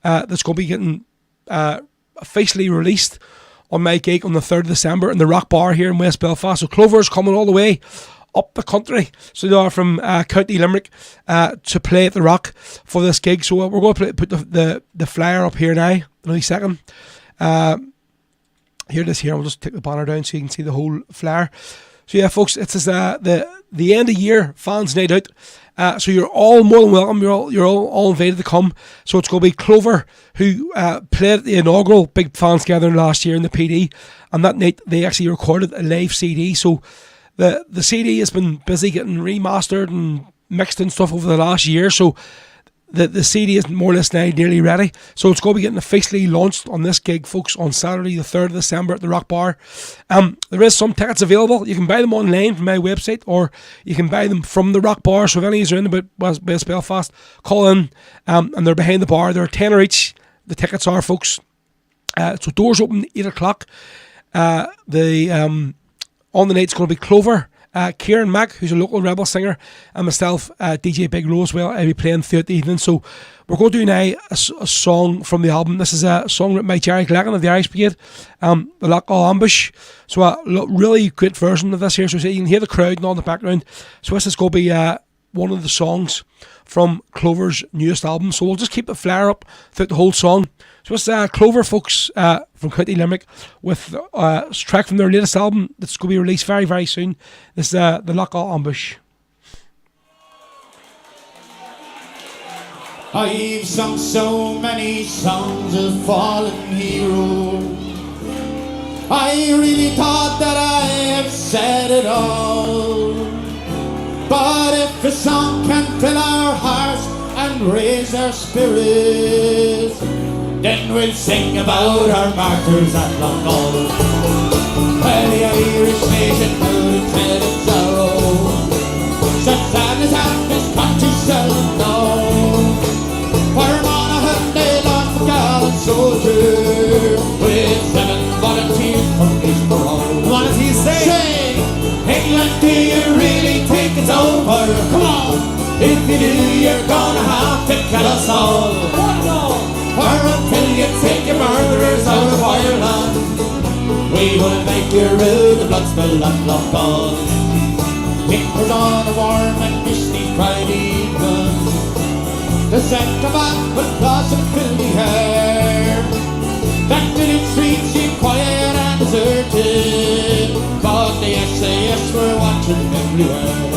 that's going to be getting officially released on my gig on the 3rd of December in the Rock Bar here in West Belfast. So Clover's coming all the way up the country. So they are from County Limerick to play at the Rock for this gig. So we're going to put the flyer up here now in a second. Here it is here. I'll just take the banner down so you can see the whole flyer. So yeah, folks, it's the end of year fans night out. So you're all more than welcome. You're all invited to come. So it's going to be Clover, who played at the inaugural Big Fans Gathering last year in the PD, and that night they actually recorded a live CD. So the CD has been busy getting remastered and mixed and stuff over the last year. So the CD is more or less now nearly ready. So it's going to be getting officially launched on this gig, folks, on Saturday the 3rd of December at the Rock Bar. There is some tickets available. You can buy them online from my website, or you can buy them from the Rock Bar. So if any of you are in about West Belfast, call in, and they're behind the bar. They're £10 each. The tickets are, folks. So doors open 8 o'clock. On the night it's going to be Clover, Kieran Mack, who's a local Rebel singer, and myself, DJ Big Ro as well. I'll be playing throughout the evening. So we're going to do now a song from the album. This is a song written by Jerry Glegan of the Irish Brigade, The Lock All Ambush. So a really great version of this here. So you can hear the crowd and all in the background. So this is going to be one of the songs from Clover's newest album. So we'll just keep the flare up throughout the whole song. So it's Clover, folks, from County Limerick, with a track from their latest album that's going to be released very, very soon. This is The Lockall Ambush. I've sung so many songs of fallen heroes. I really thought that I have said it all. But if a song can fill our hearts and raise our spirits, then we'll sing about our martyrs at Lockall. Where the Irish nation moved in dread and sorrow, such sadness and this country seldom known. For Monaghan they lost a gallant soldier with 7 volunteers from his parole. What does he say? Say, England, do you really think it's over? Come on! If you do, you're gonna have to kill us all. What no? For until you take your murderers out of Ireland, we will make you rue the blood spill at Lockall. It was on a warm and misty Friday evening. The centre back with gloss and filthy hair. That village street seemed quiet and deserted, but the SAS were watching everywhere.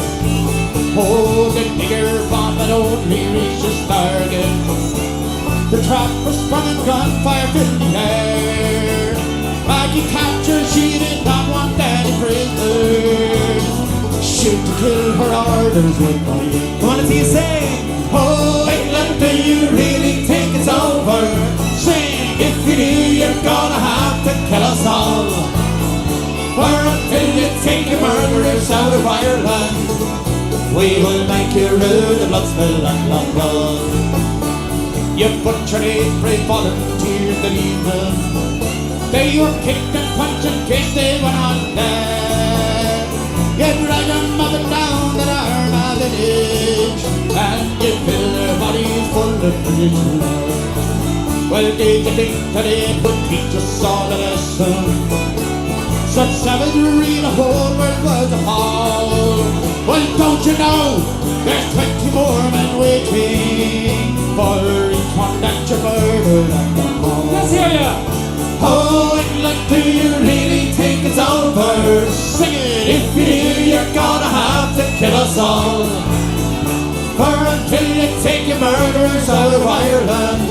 Oh, the nigger bomb that only reached its target. The trap was sprung and gunfire filled the air. Maggie captured, she did not want any prisoners. Shoot to kill her orders with money. What does he say? Oh, England, do you really think it's over? Sing, if you do, you're gonna have to kill us all. For until you take your murderers out of Ireland, we will make you rue the blood spill at Lockall. You butchered 8 brave volunteers that evening. They were kicked and punched in case they went on dead. You dragged them up and down that iron village, and you fill their bodies full of British blood. Well, did you think that it would teach us all a lesson? Such savagery, the whole world was appalled. Well, don't you know, there's 20 more men waiting for each one that you murdered at the hall. Let's hear ya! Oh, England, do you really think it's over? Sing it! If you do, you're gonna have to kill us all. For until you take your murderers out of Ireland,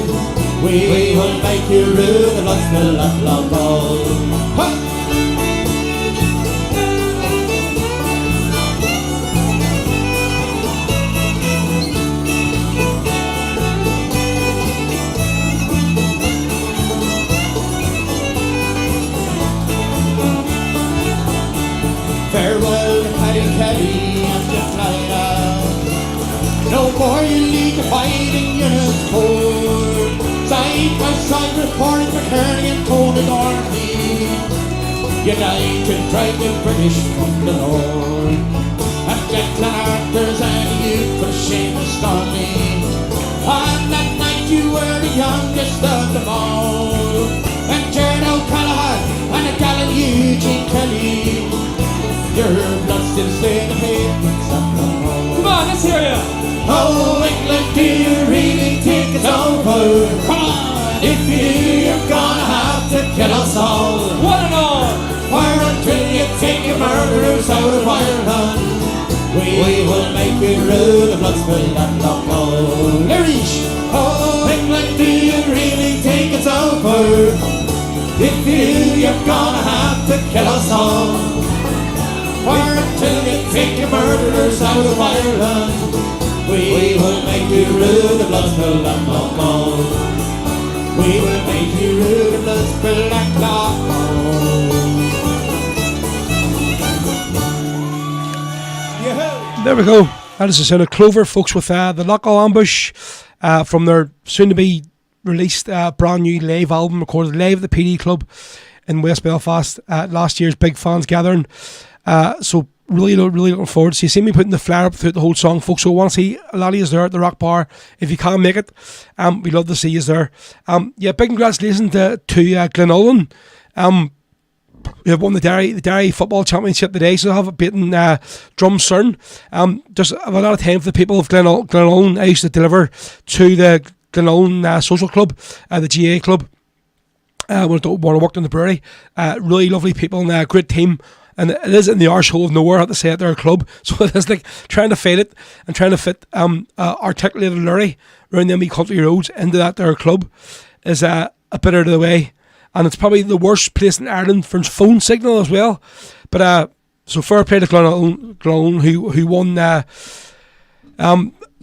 we will make you rue the blood spill at Lockall. Huh? Farewell to Paddy and to Florida. No more you lead the fighting units forward. Side by side reporting for Kearney and Tony Dorothy. United drive the British from the north. And Declan Arthurs and you for Seamus Stanley. On that night you were the youngest of them all. And Jared O'Callaghan and a gallant Eugene Kelly. Your blood still stains the pavements of the hall. Come on, let's hear ya! Oh, England, do you really think it's over? Come on! If you do, you're gonna have to kill us all. One and all! For until you take your murderers out of Ireland, we will make you rue the blood spill at Lockall. Irish! Oh, England, do you really think it's over? If you do, you're gonna have to kill us all. For until you take your murderers out of Ireland, we will make you rue the blood spill at Lockall. We will make you rue the blood spill at Lockall. There we go. That is the sound of Clover, folks, with the Lockall Ambush from their soon-to-be released brand new live album, recorded live at the PD Club in West Belfast at last year's Big Fans Gathering. So really looking forward to see me putting the flare up throughout the whole song, folks. So I want to see a lot of you there at the Rock Bar if you can make it. We'd love to see you there. Big congratulations to Glenolin. we have won the Derry Football Championship today, so they have beaten Drumcurn. Just have a lot of time for the people of Glenolne. I used to deliver to the Glenolne Social Club, the GA club, when I worked in the brewery. Really lovely people and a great team. And it is in the arsehole of nowhere, I have to say, at their club. So it is like trying to fight it and trying to fit articulated lorry around them wee country roads into their club is a bit out of the way. And it's probably the worst place in Ireland for phone signal as well. But so fair play to Glenolne who won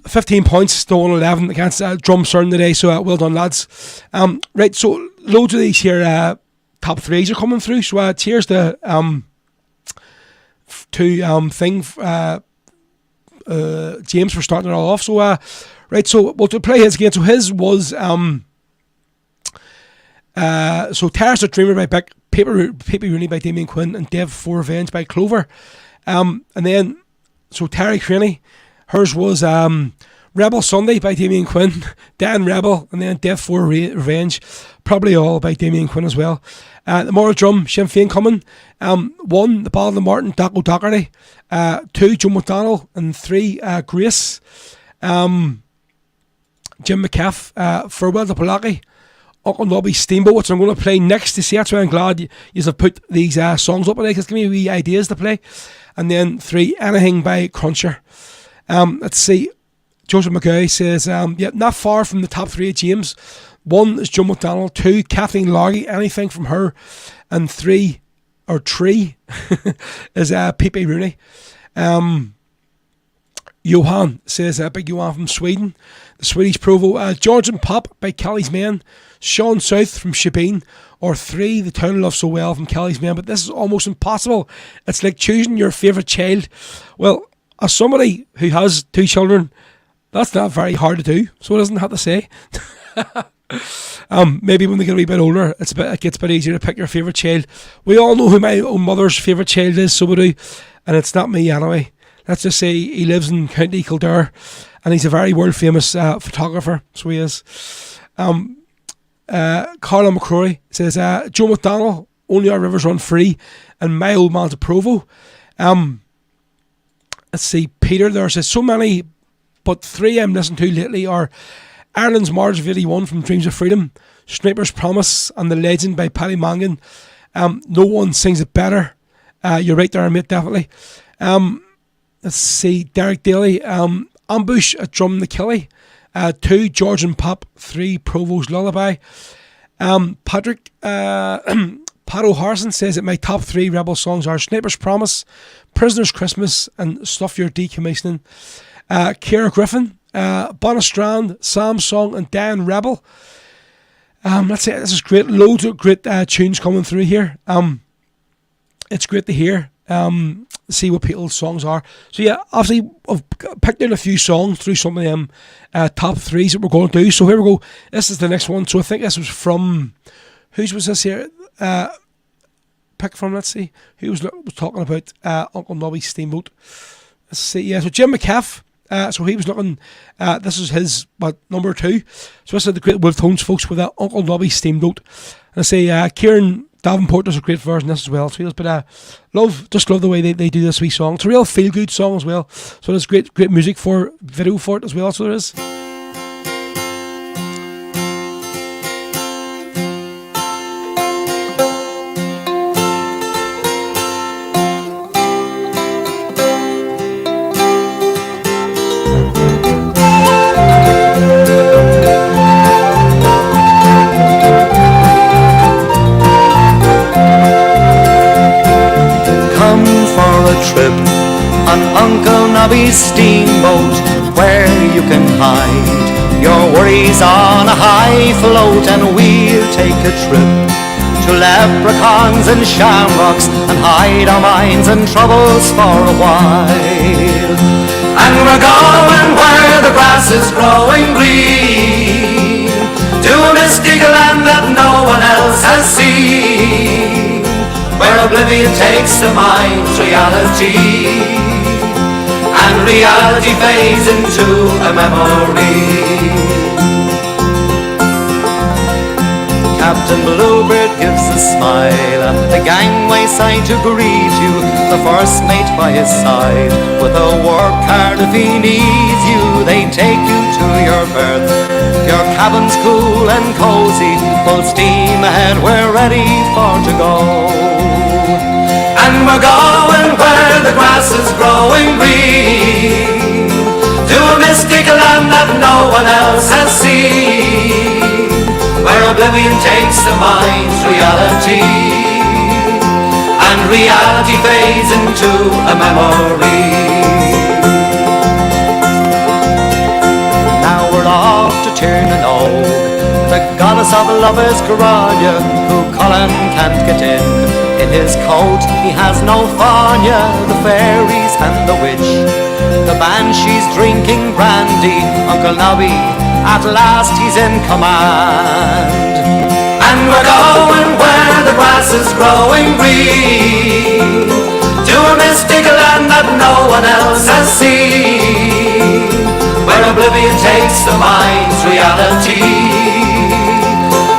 15 points to 11 against Drumcurn today. So well done, lads. Right, so loads of these here top threes are coming through. So cheers to James for starting it all off. So right, so we'll play his again. So his was so Terrace of Dreamer by Beck, Paper Rooney by Damien Quinn, and Dev for Revenge by Clover. And then so Terry Craney, hers was Rebel Sunday by Damien Quinn, Dan Rebel, and then Dev for Revenge, probably all by Damien Quinn as well. The Moral Drum, Sinn Féin coming. 1, The Ballad of Martin, Daco Doherty. 2, Joe McDonnell, and 3, Grace. Jim McCaff, Farewell to Polaki. Uncle Nobby Steamboat, which I'm going to play next to see. That's why I'm glad you have put these songs up today, because it's giving me wee ideas to play. And then 3, Anything by Cruncher. Let's see. Joseph McGoy says, not far from the top 3 of James. 1 is Joe McDonald. 2, Kathleen Largy, Anything from her. And 3 is P.P. Rooney. Johan says, Big Johan from Sweden. The Swedish Provo. George and Pop by Kelly's Men. Sean South from Shebeen. Or 3, The Town I Love So Well from Kelly's Men. But this is almost impossible. It's like choosing your favourite child. Well, as somebody who has 2 children, that's not very hard to do. So it doesn't have to say. Maybe when they get a wee bit older, it gets a bit easier to pick your favourite child. We all know who my own mother's favourite child is, so we do. And it's not me anyway. Let's just say he lives in County Kildare and he's a very world famous photographer, so he is. Carla McCrory says, Joe McDonnell, Only Our Rivers Run Free, and My Old Man's a Provo. Let's see, Peter there says, so many, but 3 I'm listening to lately are Ireland's March of 81 from Dreams of Freedom, Sniper's Promise, and The Legend by Paddy Mangan. No one sings it better. You're right there, mate, definitely. Let's see, Derek Daly, Ambush at Drum the Killy. 2, George and Pop. 3, Provo's Lullaby. Patrick, Pat O'Harrison says that my top 3 Rebel songs are Sniper's Promise, Prisoner's Christmas, and Stuff Your Decommissioning. Ciara Griffin, Bonastrand, Sam's Song, and Dan Rebel. Let's say this is great. Loads of great tunes coming through here. It's great to hear. See what people's songs are. So yeah, obviously I've picked out a few songs through some of them top 3s that we're going to do. So here we go. This is the next one. So I think this was from, whose was this here? Pick from, let's see. Who was talking about Uncle Nobby Steamboat? Let's see. Yeah, so Jim McCaff. So he was looking, this is his number 2. So this is the great Wolf Tones, folks, with Uncle Nobby Steamboat. And I say Kieran Davenport does a great version of this as well. So but love the way they do this wee song. It's a real feel good song as well. So there's great music for video for it as well. So there is. Trip on Uncle Nobby's steamboat, where you can hide your worries on a high float, and we'll take a trip to leprechauns and shamrocks and hide our minds and troubles for a while. And we're going where the grass is growing green, to a misty land that no one else has seen, where oblivion takes the mind's reality, and reality fades into a memory. Captain Bluebird gives a smile at the gangway side to greet you, the first mate by his side with a work card if he needs you. They take you to your berth, your cabin's cool and cozy, full steam ahead, we're ready for to go. And we're going where the grass is growing green, to a mystic land that no one else has seen, where oblivion takes the mind's reality, and reality fades into a memory. Now we're off to Tirnanog, the goddess of love is Grania, who Colin can't get in. In his coat he has no Fania, the fairies and the witch, the banshees drinking brandy, Uncle Nobby, at last he's in command. And we're going where the grass is growing green, to a mystic land that no one else has seen, where oblivion takes the mind's reality,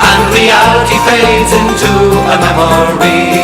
and reality fades into a memory.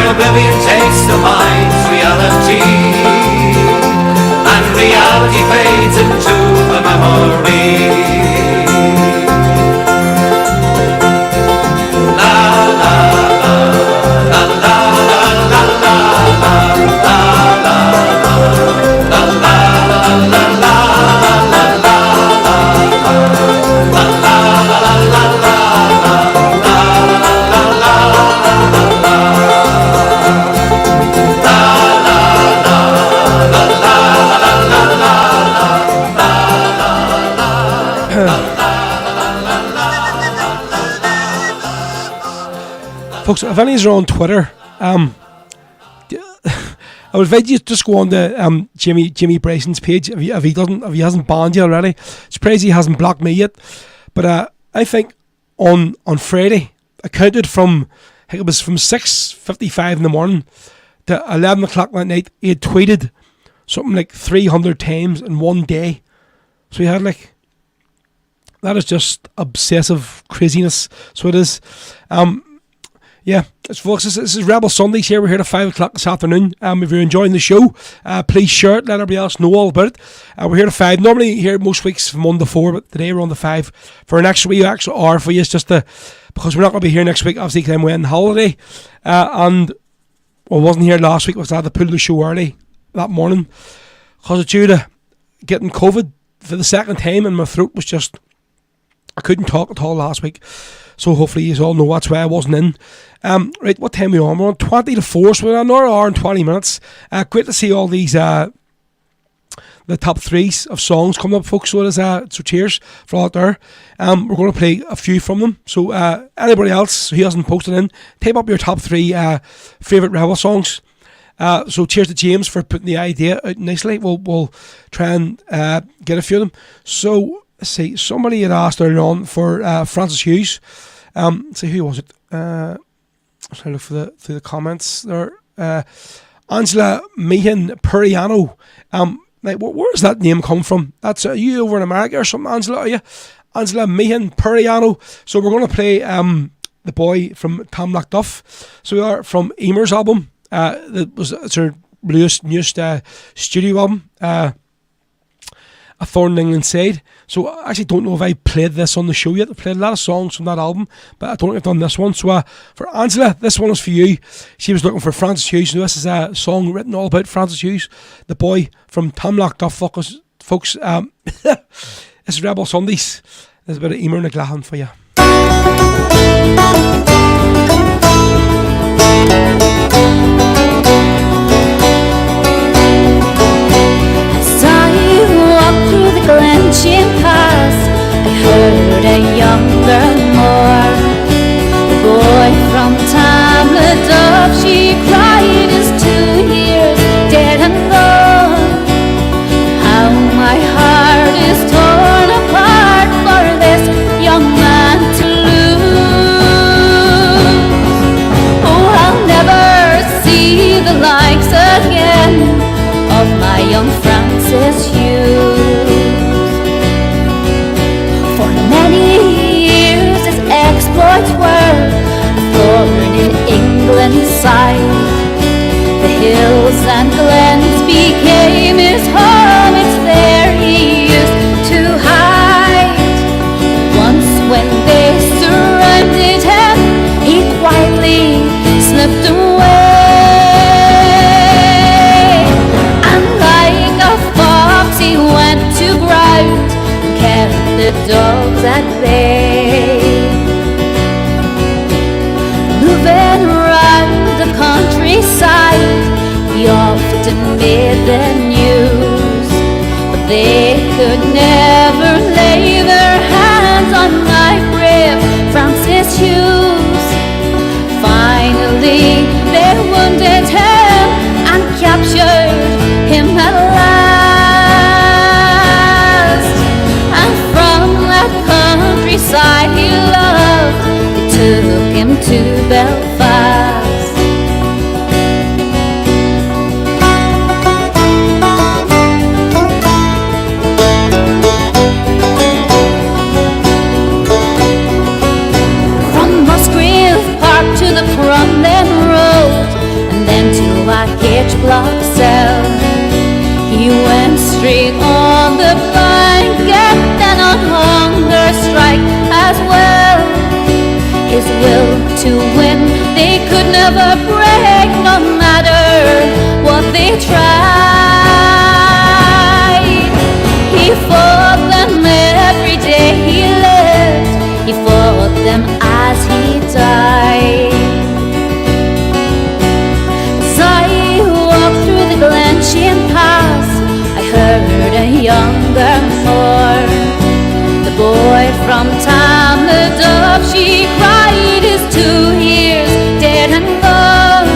Oblivion takes the mind's reality, and reality fades into a memory. Folks, if any are on Twitter, I would invite you to just go on to Jimmy Bryson's page if he hasn't banned you already. Surprised he hasn't blocked me yet. But I think on Friday, I counted from, I think it was from 6:55 in the morning to 11 o'clock that night, he had tweeted something like 300 times in one day. So he had that is just obsessive craziness. So it is. Yeah, it's folks. This is Rebel Sundays here. We're here at 5 o'clock this afternoon. If you're enjoying the show, please share it. Let everybody else know all about it. We're here at 5. Normally here most weeks from 1 to 4, but today we're on the 5 for an extra hour for you. It's just because we're not going to be here next week, obviously, because I'm away on holiday. And I wasn't here last week because I had to pull the show early that morning because it's due to getting COVID for the second time, and my throat was just, I couldn't talk at all last week. So hopefully you all know that's why I wasn't in. Right, what time are we on? We're on 20 to 4, so we're on another hour and 20 minutes. Great to see all these, the top threes of songs coming up, folks. So it is, so cheers for all out there. We're going to play a few from them. So anybody else who hasn't posted in, type up your top 3 favourite Rebel songs. So cheers to James for putting the idea out nicely. We'll try and get a few of them. So let's see, somebody had asked earlier on for Francis Hughes. Let's see, who was it? I'm trying to look through the comments there. Angela Meehan Puriano. Where does that name come from? That's are you over in America or something, Angela? Are you? Angela Meehan Puriano. So we're going to play the boy from Tom Duff. So we are from Emer's album. It's her newest studio album. A Thorn in Inside. So I actually don't know if I played this on the show yet. I played a lot of songs from that album, but I don't think I've done this one. So for Angela, this one is for you. She was looking for Francis Hughes. So this is a song written all about Francis Hughes, the boy from Tom Duff. Folks, this is Rebel Sundays. There's a bit of Emer McLaughlin for you. Through the Glensham Pass, I heard a young Francis Hughes. For many years his exploits were a thorn in England's side. The hills and glens became his home, it's there he used to hide. Once when they surrounded him, he quietly slipped away. And like a fox he went to ground and kept the dogs at bay. Moving round the countryside, he often made the news, but they could never lay their hands on my brave Francis Hughes. Finally they wounded him and captured him at last. And from that countryside he loved, they took him to Belfast. To the Crumlin Road and then to a H block cell, he went straight on the blanket, then on hunger strike as well. His will to win they could never break, no matter what they tried. He fought them every day he lived, he fought them as he died. As I walked through the Glenshane Pass, I heard a younger mourn. The boy from Tamadub, she cried, is 2 years dead and gone.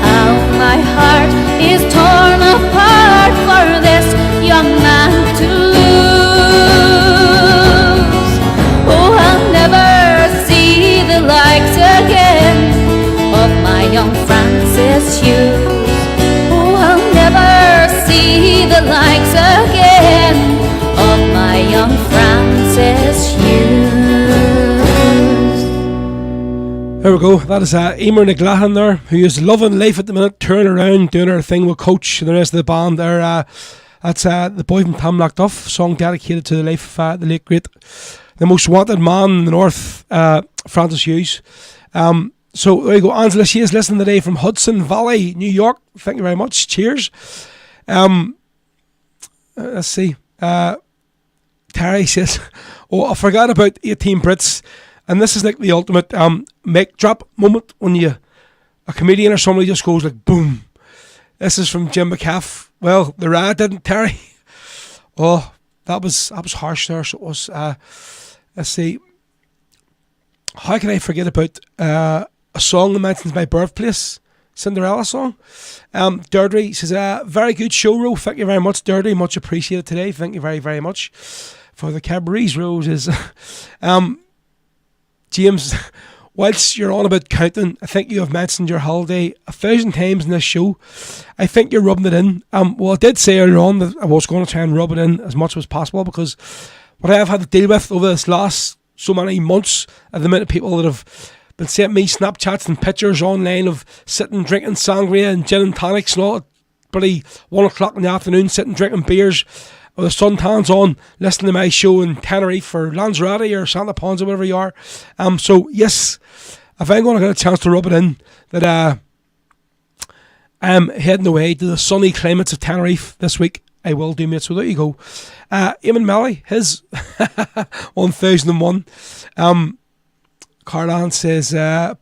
How my heart is torn apart for this young man to lose. Oh, I'll never see the likes again of my young Francis Hughes. Oh, I'll never see the likes again of my young Francis Hughes. There we go. That is Emer McLaughlin there, who is loving life at the minute, turning around, doing her thing with Coach and the rest of the band there. That's the boy from Tamlock Duff, song dedicated to the life of the late great, the most wanted man in the north, Francis Hughes. So there you go. Angela, she is listening today from Hudson Valley, New York. Thank you very much. Cheers. Let's see. Terry says, oh, I forgot about 18 Brits. And this is like the ultimate mic drop moment when a comedian or somebody just goes like, boom. This is from Jim McCaff. Well, the Ra didn't, Terry. Oh, that was harsh there. So it was, let's see. How can I forget about a song that mentions my birthplace? Cinderella song. Deirdre says, very good show, Ro. Thank you very much, Deirdre. Much appreciated today. Thank you very, very much for the Cadbury's roses. James, whilst you're on about counting, I think you have mentioned your holiday 1,000 times in this show. I think you're rubbing it in. Well, I did say earlier on that I was going to try and rub it in as much as possible, because what I have had to deal with over this last so many months, at the minute, people that have been sending me Snapchats and pictures online of sitting drinking sangria and gin and tonics and all at bloody 1 o'clock in the afternoon, sitting drinking beers with the suntans on, listening to my show in Tenerife or Lanzarote or Santa Ponsa, wherever you are. So yes, if I'm going to get a chance to rub it in that I'm heading away to the sunny climates of Tenerife this week, I will do, mate. So there you go. Eamon Melly, his 1001. Carlan says,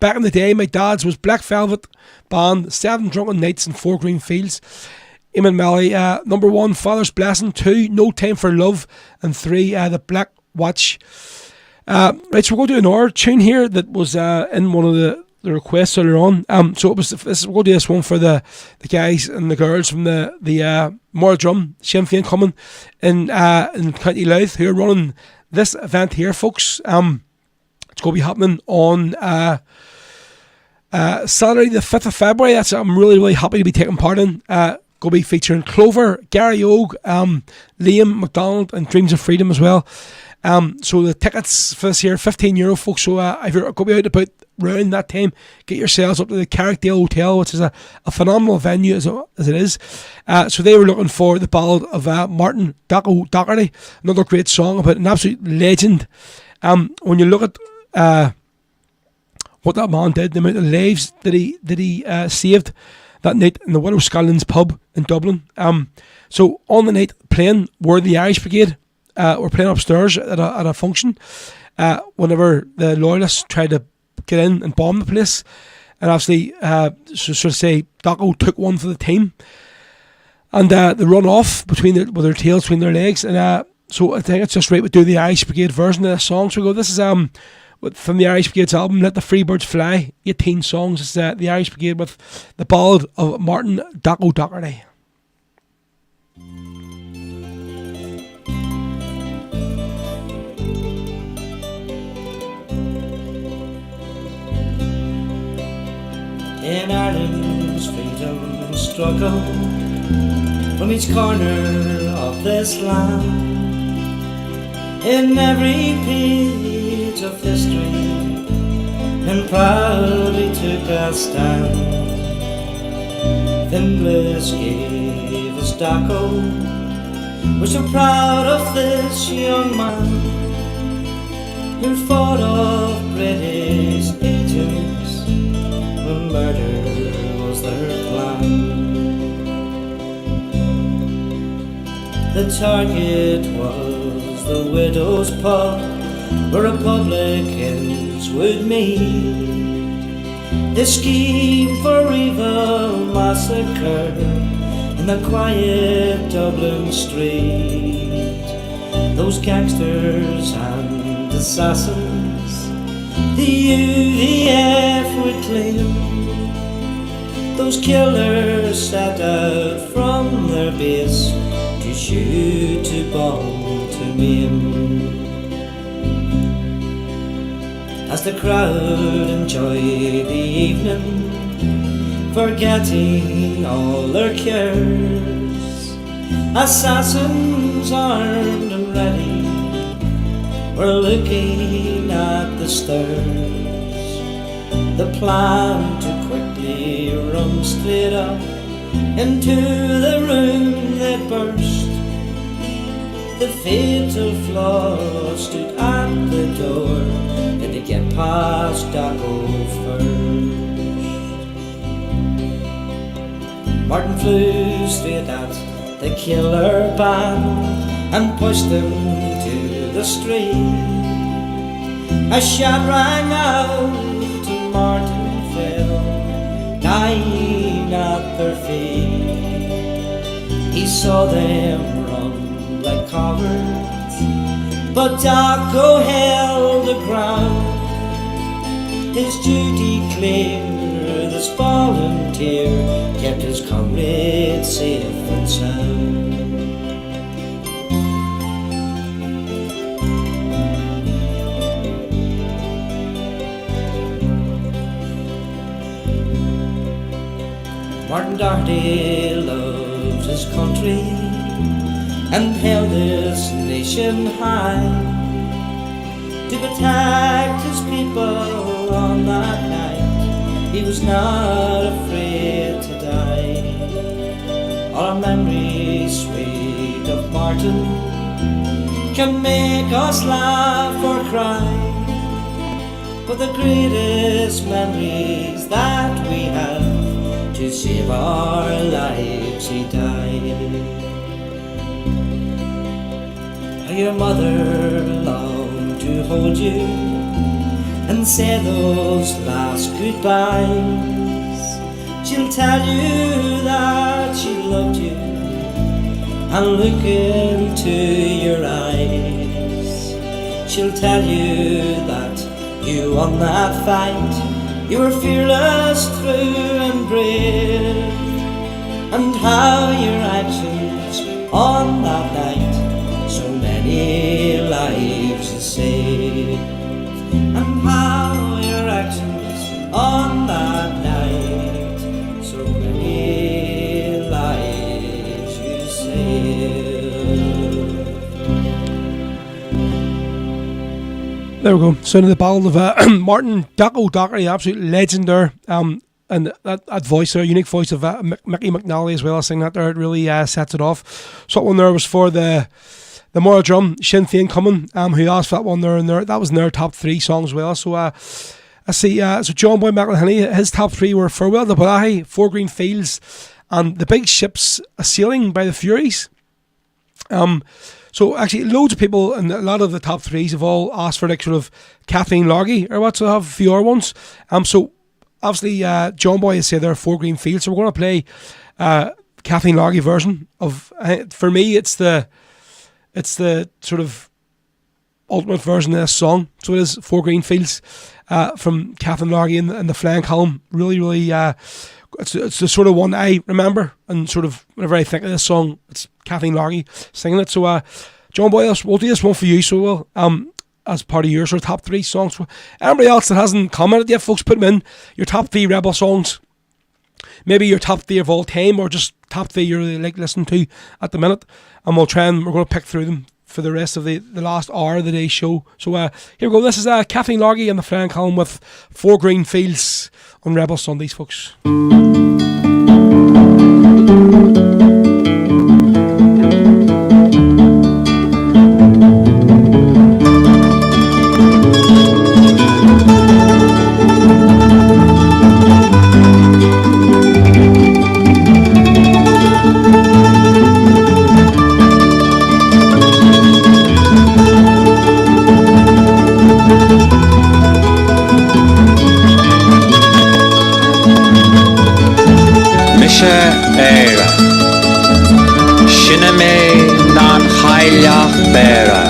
back in the day, my dad's was Black Velvet Band, 7 Drunken Nights and 4 Green Fields. Eamon Melly, number 1, Father's Blessing, 2, No Time for Love, and 3, The Black Watch. Right, so we'll go to another tune here that was in one of the requests earlier on. So it was we'll do this one for the guys and the girls from the Moral Drum Sinn Féin coming in County Louth, who are running this event here, folks. It's going to be happening on Saturday the 5th of February. I'm really, really happy to be taking part in. going to be featuring Clover, Gary Ogue, Liam McDonald, and Dreams of Freedom as well. So the tickets for this year, €15, folks. So if you're going to be out about around that time, get yourselves up to the Carrickdale Hotel, which is a phenomenal venue as it is. So they were looking for the ballad of Martin Docherty, another great song about an absolute legend. When you look at what that man did, the amount of lives that he saved that night in the Widow Scullins pub in Dublin. So on the night playing were the Irish Brigade. Were playing upstairs at a function whenever the loyalists tried to get in and bomb the place, and obviously Daco took one for the team, and they run off with their tails between their legs, and so I think it's just right we do the Irish Brigade version of the song. So we go, this is from the Irish Brigade's album Let the Free Birds Fly, 18 songs. It's the Irish Brigade with the ballad of Martin Daco Docherty. In Ireland's freedom struggle, from each corner of this land, in every page of history, and proudly took a stand. Finglas gave us Daco, we're so proud of this young man, who fought off British agents when murder was their plan. The target was the widow's pub, where Republicans would meet. They schemed for evil massacre in the quiet Dublin street. Those gangsters and assassins the UVF would claim. Those killers set out from their base to shoot, to bomb, to maim. As the crowd enjoyed the evening, forgetting all their cares, assassins armed and ready were looking at the stairs. The plan to quickly run straight up into the room they burst. The fatal flaw stood at the door, and they get past Daco first. Martin flew straight at the killer band and pushed them to the street. A shot rang out and Martin fell, dying at their feet. He saw them run like cowards, but Daco held the ground. His duty clear, this volunteer kept his comrades safe and sound. Martin Docherty loved his country and held his nation high. To protect his people on that night, he was not afraid to die. All our memories sweet of Martin can make us laugh or cry, but the greatest memories that we have, to save our lives he died. Your mother longed to hold you and say those last goodbyes. She'll tell you that she loved you and look into your eyes. She'll tell you that you won that fight, you were fearless, true and brave, and how your actions on that night so many lives you saved, and how your actions on that night so many lives There we go. Sound of the Ballad of Martin Dockery, absolute legend there. And that voice there, unique voice of Mickey McNally as well, singing that there, it really sets it off. So that one there was for the Moral Drum, Sinn Féin Cumann, who asked for that one there, and that was in their top 3 songs as well. So I see, so John Boy McElhenney, his top 3 were Farewell to Balahi, Four Green Fields, and The Big Ships A Sailing by the Furies. So actually, loads of people, and a lot of the top 3s have all asked for like sort of Kathleen Loggy or what, so have a few other ones. So obviously, John Boy has said there are Four Green Fields, so we're going to play Kathleen Loggy version of. For me, it's the sort of ultimate version of this song. So it is Four Green Fields from Kathleen Loggy and the Flying Column. Really, really. It's the sort of one I remember, and sort of whenever I think of this song, it's Kathleen Loggy singing it. So, John Boy, we'll do this one for you. So we'll, as part of your sort of top 3 songs. Anybody else that hasn't commented yet, folks, put them in your top 3 Rebel songs. Maybe your top 3 of all time, or just top 3 you really like listening to at the minute, and we're going to pick through them for the rest of the last hour of the day's show. So here we go. This is Kathleen Loggy and the Flying Column with Four Green Fields on Rebel Sundays, folks. Éire Sinna mé ná chaileach béire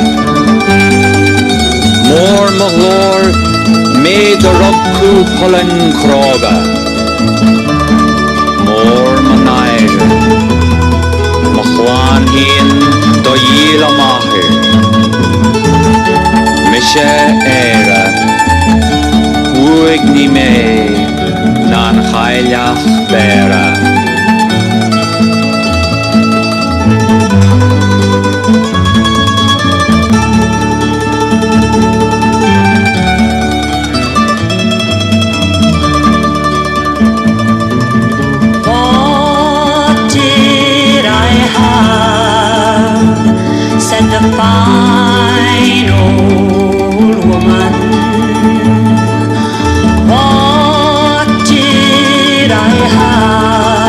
Mór mo glór mé do rugcú cholan cróga Mór mo naire mo chláán híon do díl amachir Mise éire uig ní mé ná chaileach béire said the fine old woman. What did I have?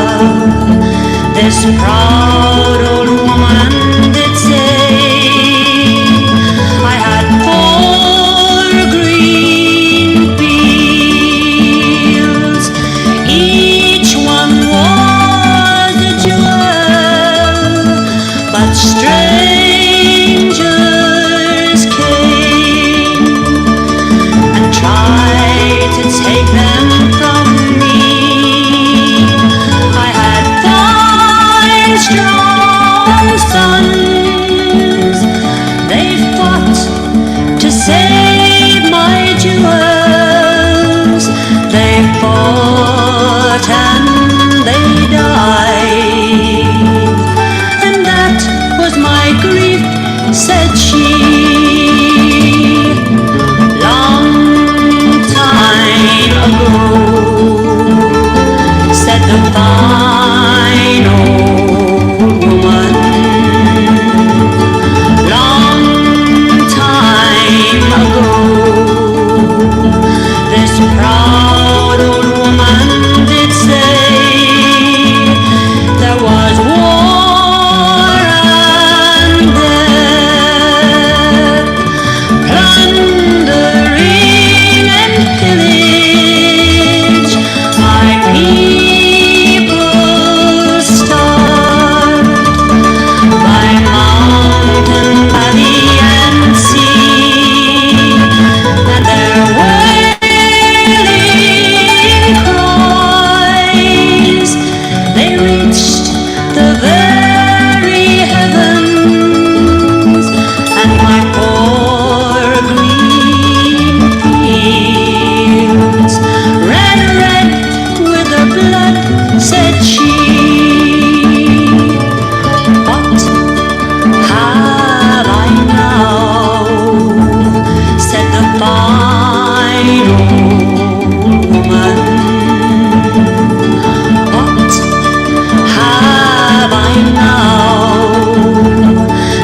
now.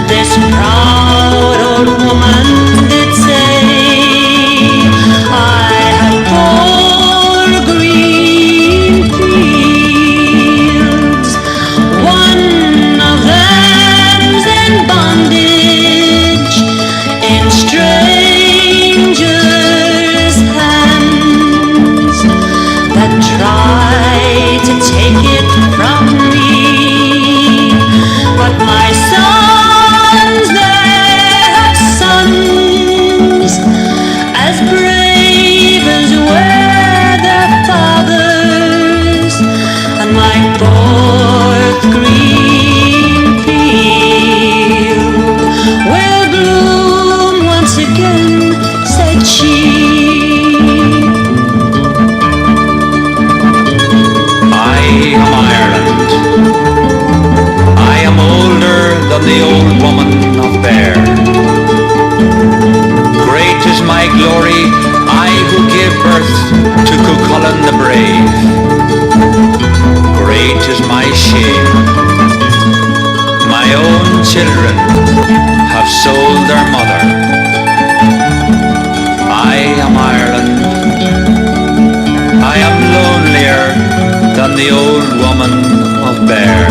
This proud old woman did say, I have four green fields. One of them's in bondage in strangers' hands that try to take it from me. But my sons, they have sons as brave as were their fathers, and my fourth green field will bloom once again, said she. I am Ireland. I am older than the old woman of Bear. Great is my glory, I who gave birth to Cuchulainn the brave. Great is my shame. My own children have sold their mother. I am Ireland. I am lonelier than the old woman of Bear.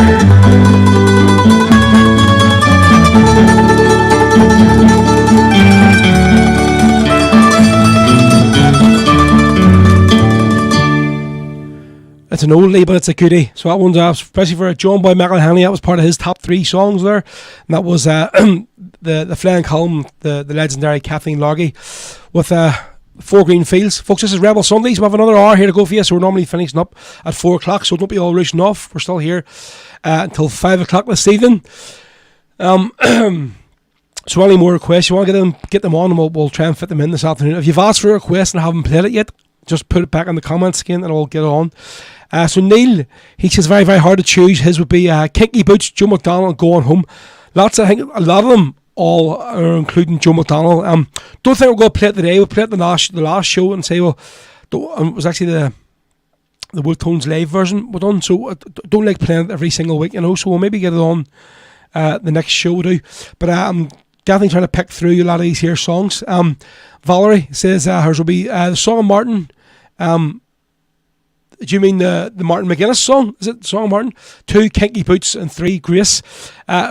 It's an oldie, but it's a goodie. So that one's especially for John Boy McElhenney. That was part of his top 3 songs there, and that was the Flying Column, the legendary Kathleen Loggy, with 4 Green Fields. Folks, this is Rebel Sundays. We have another hour here to go for you, so we're normally finishing up at 4 o'clock, so don't be all rushing off. We're still here until 5 o'clock this evening. So any more requests, you want to get them on, and we'll try and fit them in this afternoon. If you've asked for a request and haven't played it yet, just put it back in the comments again and I'll get it on. So Neil, he says very, very hard to choose. His would be Kinky Boots, Joe McDonald, Going Home. I think a lot of them all are including Joe McDonald. Don't think we're going to play it today. We'll play it the last show and say, well, it was actually the Wood Tones live version we're done. So don't like playing it every single week, so we'll maybe get it on the next show we do. But I'm definitely trying to pick through a lot of these here songs. Valerie says hers will be the song of Martin. Do you mean the Martin McGuinness song? Is it Song of Martin? 2 Kinky Boots and 3 Grace.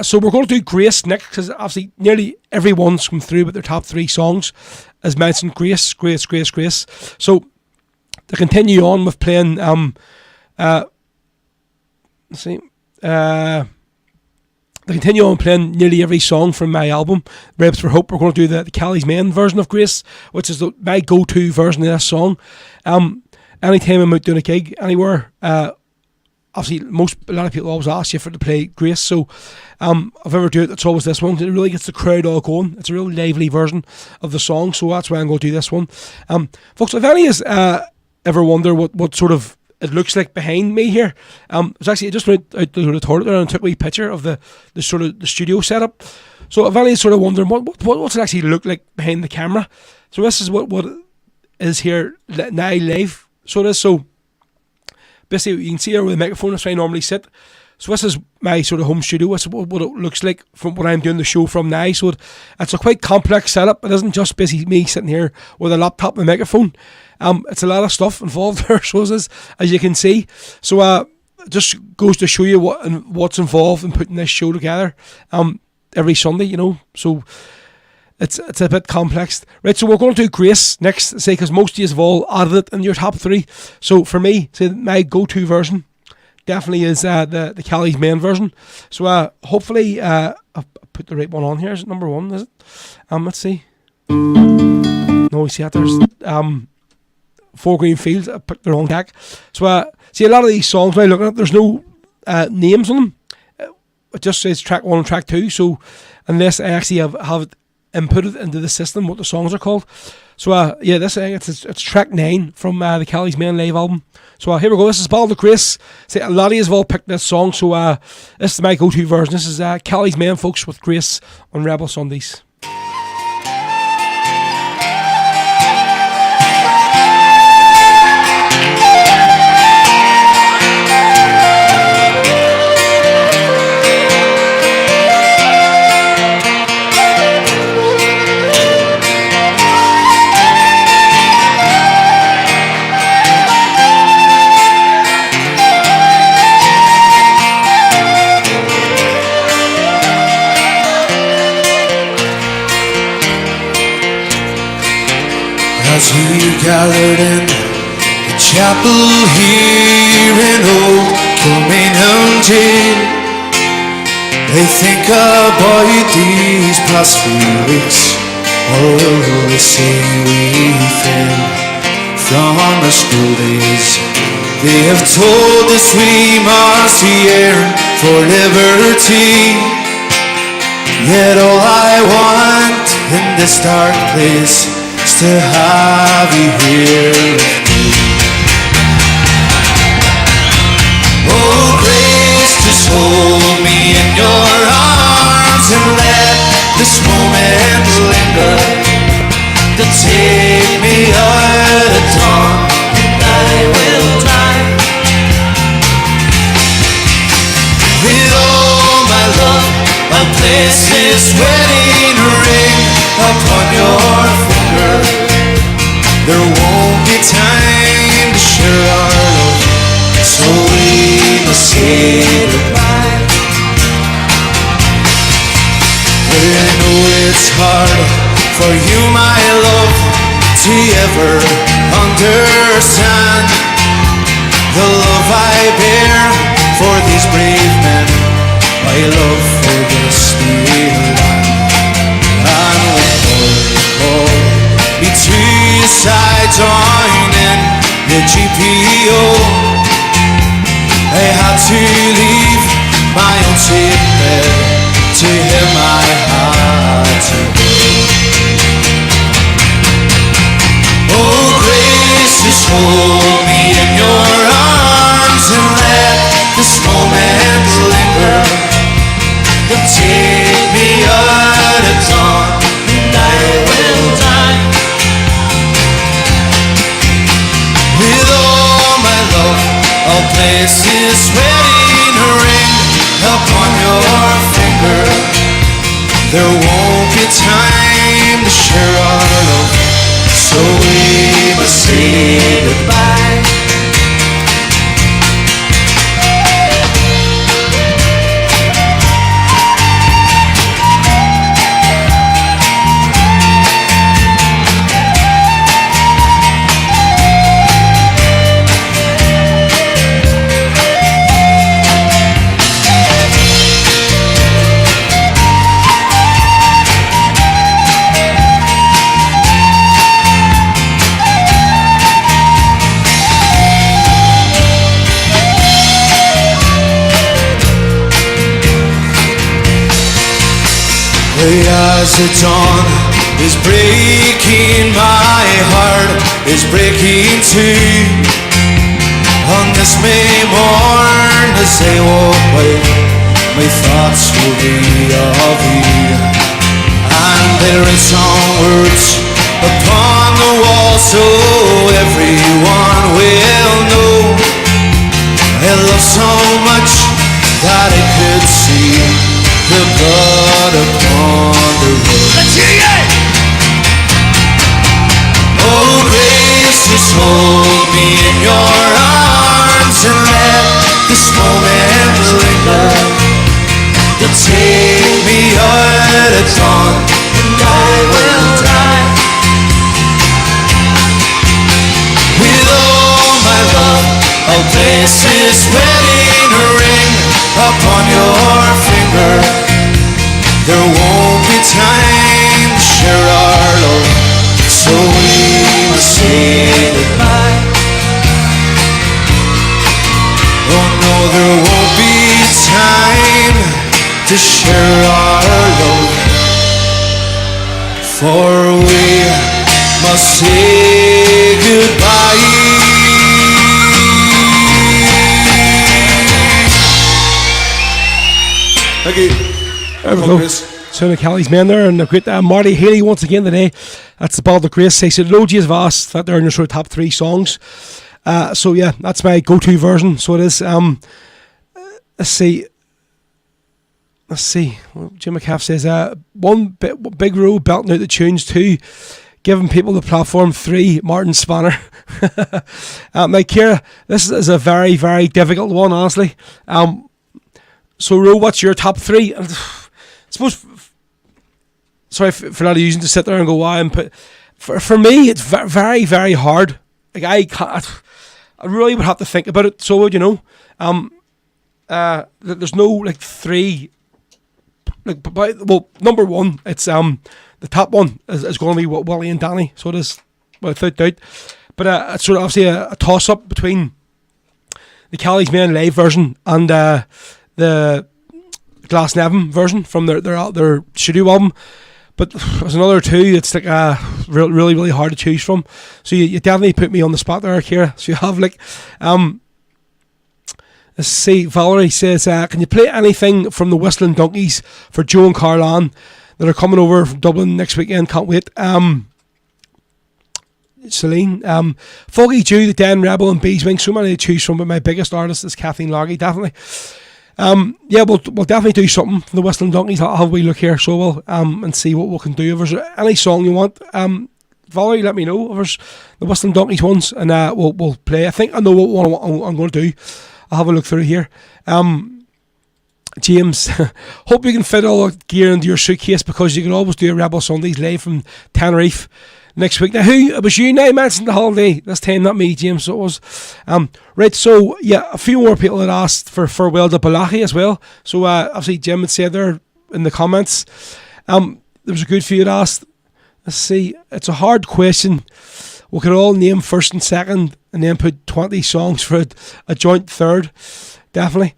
So we're going to do Grace next, because obviously nearly everyone's come through with their top 3 songs as mentioned Grace. So to continue on with playing to continue on playing nearly every song from my album, Rebs for Hope, we're going to do the Callie's Main version of Grace, which is my go-to version of this song. Anytime I'm out doing a gig anywhere, obviously a lot of people always ask you to play Grace, so if I ever do it, it's always this one. It really gets the crowd all going. It's a real lively version of the song, so that's why I'm going to do this one. Folks, if any is ever wonder what sort of it looks like behind me here, it's actually, I just went out to the toilet there and took a wee picture of the sort of the studio setup. So if any is sort of wondering what's it actually look like behind the camera, so this is what it is here now live. So it is. So basically, you can see here where the microphone is where I normally sit. So this is my sort of home studio. It's what it looks like from what I'm doing the show from now. So it's a quite complex setup. It isn't just basically me sitting here with a laptop and a microphone. It's a lot of stuff involved there, so it is, as you can see. So just goes to show you what's involved in putting this show together every Sunday, So it's a bit complex. Right, so we're going to do Grace next, say, because most of you have all added it in your top 3. So for me, say my go-to version definitely is the Callie's Main version. So hopefully I've put the right one on here. Is it number 1? Is it? Let's see. No, see that there's 4 Green Fields. I put the wrong deck. So see, a lot of these songs when I look at it, there's no names on them. It just says track 1 and track 2. So unless I actually have it inputted into the system what the songs are called. So this it's track 9 from the Callie's Main live album. So here we go. This is Ballad of Grace. See, a lot of you have all picked this song, so this is my go-to version. This is Callie's Main, folks, with Grace on Rebel Sundays. gathered in the chapel here in Old Kilmainham jail. They think about these past few weeks, or will they say we failed from our school days? They have told us we must yearn for liberty, yet all I want in this dark place is to have you here with me. Oh, grace, just hold me in your arms and let this moment linger, to take me out at dawn and I will die. With all my love, I'll place this wedding ring upon your finger. There won't be time to share our love, so we must say goodbye. Well, I know it's hard for you, my love, to ever understand the love I bear for these brave men, my love for this dear land. And when me to your side, join in the GPO, I had to leave my own safe bed, to him I had to go. Oh, grace, just hold me in your arms and let this moment linger, to take me out at dawn and I will die. With all my love, I'll place this wedding ring upon your finger. There won't be time to share our love, so we must say goodbye. As the dawn is breaking, my heart is breaking too. On this May morn, as I walk by, my thoughts will be of you. And there is some words upon the wall, so everyone will know I love so much that I could see the blood upon the road. Let's hear it! Oh, grace, just hold me in your arms and let this moment linger, to take me out at dawn and I will die. With all my love, I'll place this wedding ring upon your finger. There won't be time to share our love, so we must say goodbye. Oh no, there won't be time to share our love, for we must say goodbye. Thank you. There we go. Sound of Kelly's men there, and a great Marty Haley once again today. That's the Bald of Grace. They said loads of us that they're in your sort of top 3 songs. So yeah, that's my go-to version. So it is. Let's see. Jim McCaff says 1 big row belting out the tunes. 2 giving people the platform. 3 Martin Spanner. Now Ciara, this is a very, very difficult one, honestly. So Ro, what's your top 3? I suppose, sorry for not using to sit there and go, why and put For me, it's very, very hard. Like I can't. I really would have to think about it. So would there's no like three. Like, well, number one, it's the top one is going to be Willie and Danny. So it is, without doubt. But it's sort of obviously a toss up between the Callie's Main live version and the Glasnevin version from their studio album. But there's another two. It's like really, really hard to choose from. So you definitely put me on the spot there, Kira. So you have like, let's see. Valerie says, "Can you play anything from the Whistling Donkeys for Joe and Carlan that are coming over from Dublin next weekend? Can't wait." Celine, Foggy Jew, the Den Rebel, and Beeswing. So many to choose from, but my biggest artist is Kathleen Loggy, definitely. Yeah, we'll definitely do something from the Whistling Donkeys. I'll have a wee look here, so we'll and see what we can do. If there's any song you want, Valerie, let me know if there's the Whistling Donkeys ones, and we'll play. I think I know what I'm going to do. I'll have a look through here. James, hope you can fit all the gear into your suitcase, because you can always do a Rebel Sundays live from Tenerife next week. Now, it was you now mentioned the holiday this time, not me, James. So it was right. So yeah, a few more people had asked for Farewell to Balachi as well. So obviously Jim had said there in the comments. There was a good few that asked. Let's see, it's a hard question. We could all name first and second, and then put 20 songs for a joint third. Definitely.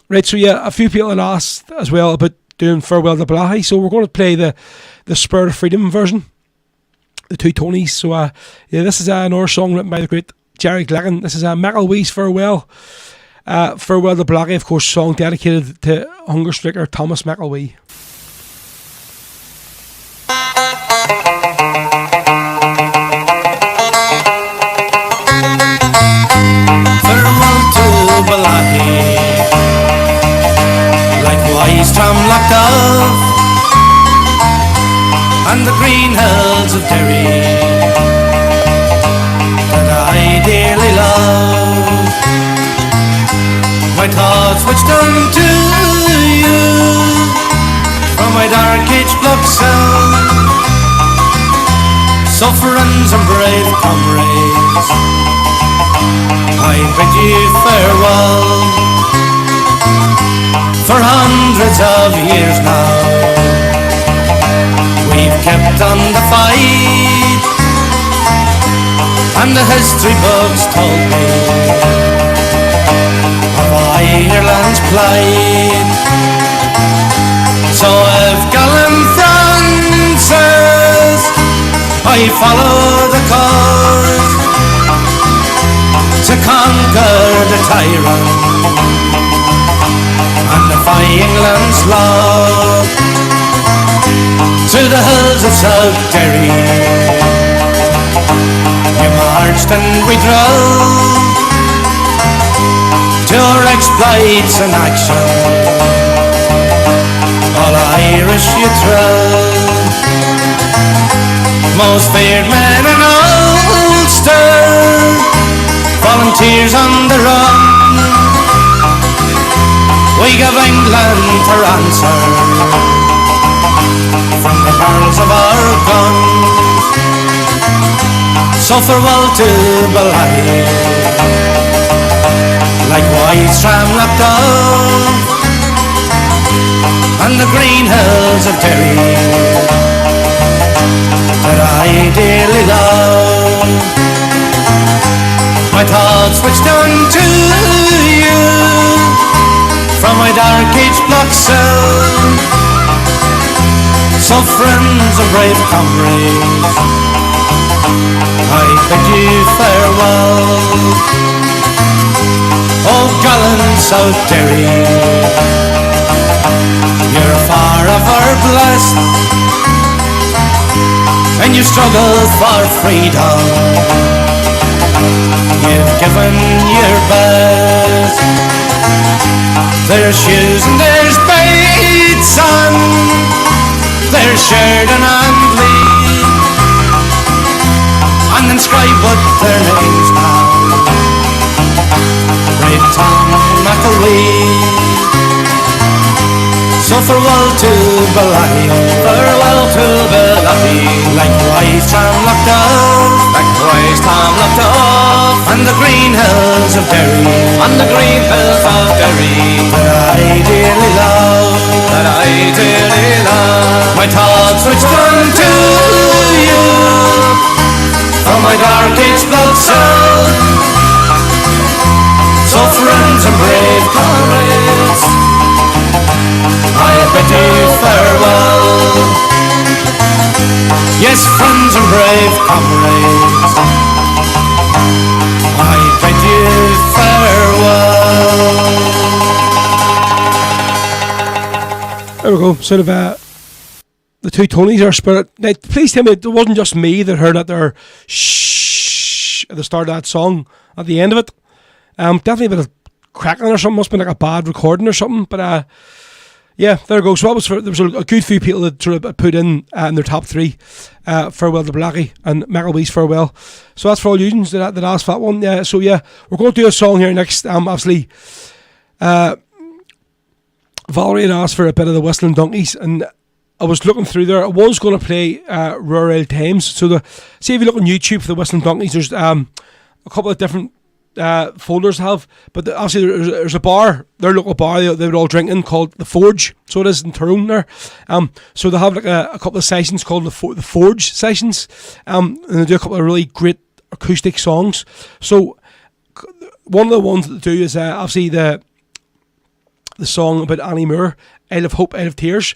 Right. So yeah, a few people had asked as well about doing Farewell to Balachi. So we're going to play the Spirit of Freedom version. The two Tonys. So yeah, this is another song written by the great Jerry Gleggin. This is McElwee's Farewell. Farewell to Balachi, of course, song dedicated to hunger striker Thomas McElwee. Farewell to Balachi, likewise Tramlock Dove, and the green hills of Derry that I dearly love. My thoughts which turn to you from my dark age block cell, sufferings and brave comrades, I bid you farewell. For hundreds of years now we've kept on the fight, and the history books told me of Ireland's plight. So if gallant Francis I follow the cause to conquer the tyrant and defy England's law, to the hills of South Derry we marched and we drove, to our exploits and action all Irish you trove. Most feared men in Ulster, volunteers on the run, we give England her answer from the barrels of our guns. So farewell to Balachi, likewise Tramlock Dove, and the green hills of Derry that I dearly love. My thoughts which turn to you from my dark age block cell, sufferings of brave comrades, I bid you farewell. Oh gallant South Derry, you're forever blessed, and you struggle for freedom, you've given your best. There's shoes and there's baits and there's Sheridan and Lee, and inscribed with their names now, brave Tom McElwee. So So farewell to Bellaghy, farewell to Bellaghy. Likewise Tom looked off, likewise Tom looked off, on the green hills of Derry, on the green hills of Derry. That I dearly love, that I dearly love. My thoughts which turn to you, from my dark age blood cell. So friends and brave comrades, I bid you farewell. Yes, friends and brave comrades, I bid you farewell. There we go. Sort of the two Tonys are spirit. Now, please tell me it wasn't just me that heard that there shh at the start of that song at the end of it. Definitely a bit of cracking or something. Must have been like a bad recording or something. But yeah, there we go. So that was there was a good few people that sort of put in their top three. Farewell to Blackie and McElwee's Farewell. So that's for all you that asked for that one. Yeah. So yeah, we're going to do a song here next. Obviously, Valerie had asked for a bit of the Whistling Donkeys, and I was looking through there. I was going to play Rural Times. So see if you look on YouTube for the Whistling Donkeys, there's a couple of different folders have, but obviously there's a bar, their local bar they were all drinking called The Forge, so it is in Tyrone there. So they have like a couple of sessions called the Forge sessions, and they do a couple of really great acoustic songs. So one of the ones that they do is obviously the song about Annie Moore, Isle of Hope, Isle of Tears.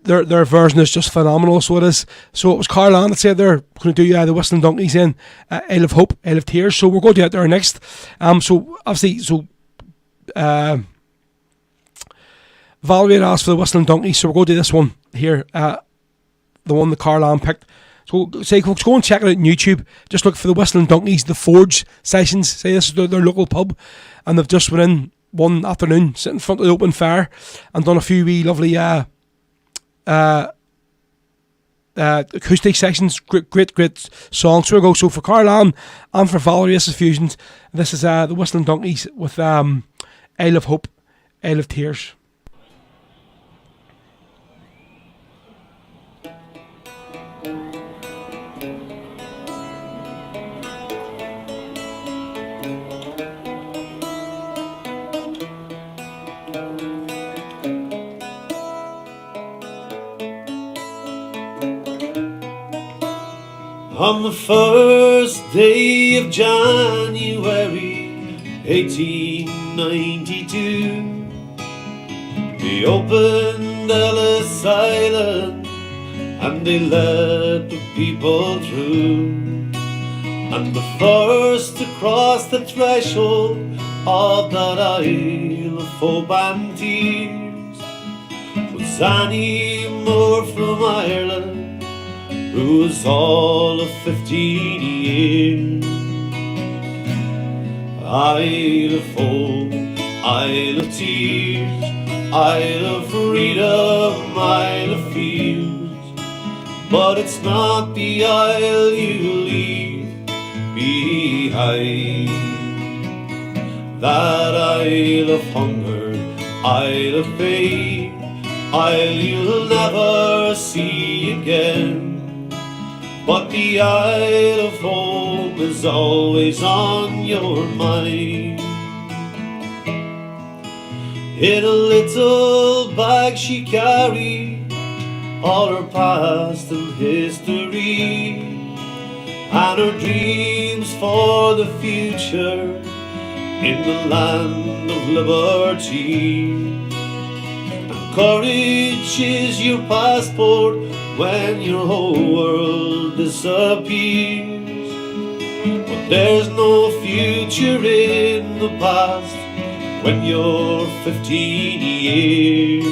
Their version is just phenomenal, so it is. So it was Carl Ann that said they're going to do the Whistling Donkeys in Isle of Hope, Isle of Tears. So we're going to do that there next. So obviously, Valerie had asked for the Whistling Donkeys, so we're going to do this one here, the one that Carl Ann picked. So say folks, go and check it out on YouTube. Just look for the Whistling Donkeys, the Forge sessions. Say this is their local pub, and they've just went in one afternoon, sitting in front of the open fire, and done a few wee lovely acoustic sections, great songs. So we go. So for Carl Ann and for Valerie, this is Fusions. This is the Whistling Donkeys with Isle of Hope, Isle of Tears. On the first day of January 1892, they opened Ellis Island and they let the people through. And the first to cross the threshold of that Isle of Hope and Tears was Annie Moore from Ireland, who was all of 15 years. Isle of Hope, Isle of Tears, Isle of freedom, Isle of fears. But it's not the isle you leave behind, that Isle of hunger, Isle of pain, Isle you'll never see again. But the Isle of Hope is always on your mind. In a little bag she carried all her past and history, and her dreams for the future in the land of liberty. And courage is your passport when your whole world disappears. But there's no future in the past when you're 15 years.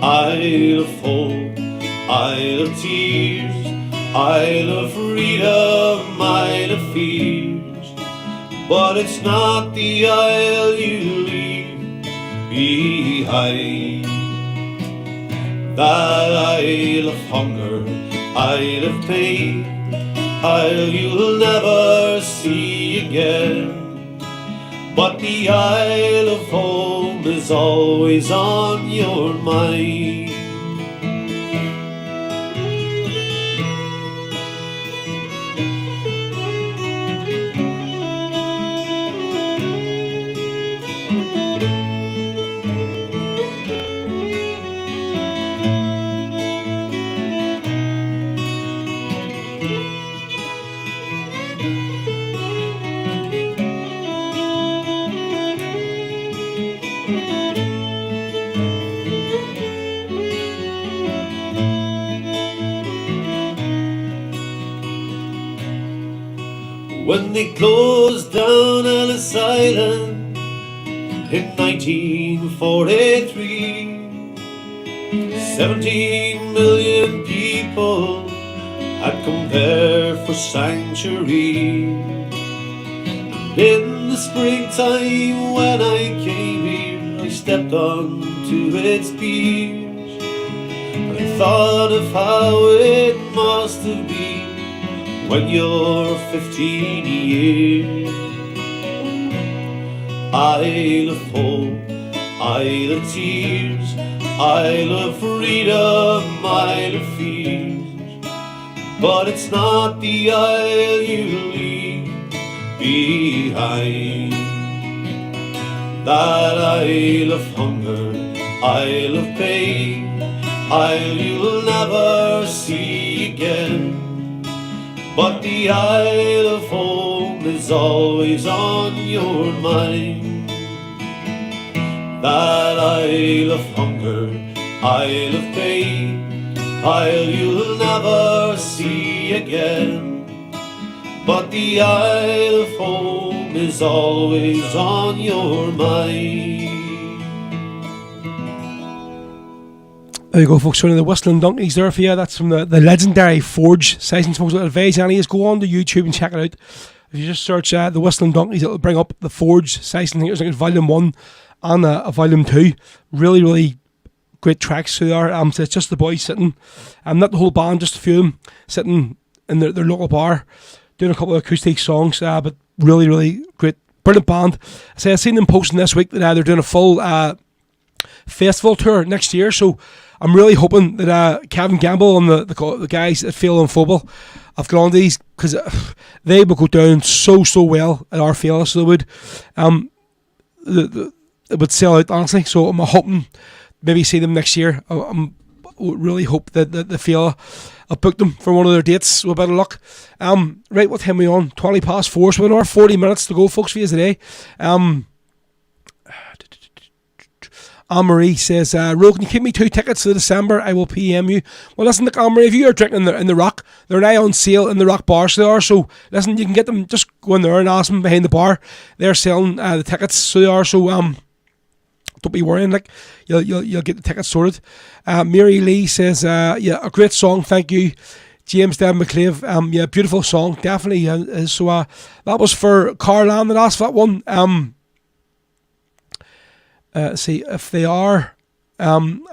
Isle of Hope, Isle of Tears, Isle of freedom, Isle of fears. But it's not the isle you leave behind, that Isle of hunger, Isle of pain, Isle you'll never see again. But the Isle of Home home is always on your mind. When they closed down Ellis Island in 1943, 17 million people had come there for sanctuary. And in the springtime when I came here, I stepped onto its beach, and I thought of how it must have been when you're 15 years. Isle of hope, Isle of tears, Isle of freedom, Isle of fears. But it's not the isle you leave behind. That Isle of hunger, Isle of pain, Isle you'll never see again. But the Isle of home is always on your mind. That Isle of hunger, Isle of pain, Isle you'll never see again. But the Isle of home is always on your mind. There you go, folks. One of the Whistling Donkeys there for you. That's from the legendary Forge sessions, folks. I'd advise any is go on to YouTube and check it out. If you just search the Whistling Donkeys, it'll bring up the Forge session. I think it's volume 1 and a volume 2. Really, really great tracks through there. So it's just the boys sitting, not the whole band, just a few of them sitting in their local bar, doing a couple of acoustic songs, but really, really great, brilliant band. I've seen them posting this week that they're doing a full festival tour next year, so I'm really hoping that Kevin Gamble and the guys at Feel and Football have gone on to these, because they would go down so well at our Feel, so they would it would sell out, honestly. So I'm hoping maybe see them next year. I really hope that the Feel have booked them for one of their dates with a bit of luck. Right, what time are we on? 20 past 4, so we have 40 minutes to go, folks, for you today. Anne-Marie says, Ro, can you give me 2 tickets to December? I will PM you. Well, listen, Anne-Marie, if you are drinking in the Rock, they're now on sale in the Rock bar, so they are. So, listen, you can get them, just go in there and ask them behind the bar. They're selling the tickets, so they are. So, don't be worrying, like, you'll get the tickets sorted. Mary Lee says, yeah, a great song, thank you. James Devon McClave, yeah, beautiful song, definitely. So, that was for Carlan that asked for that one. See if they are. I'm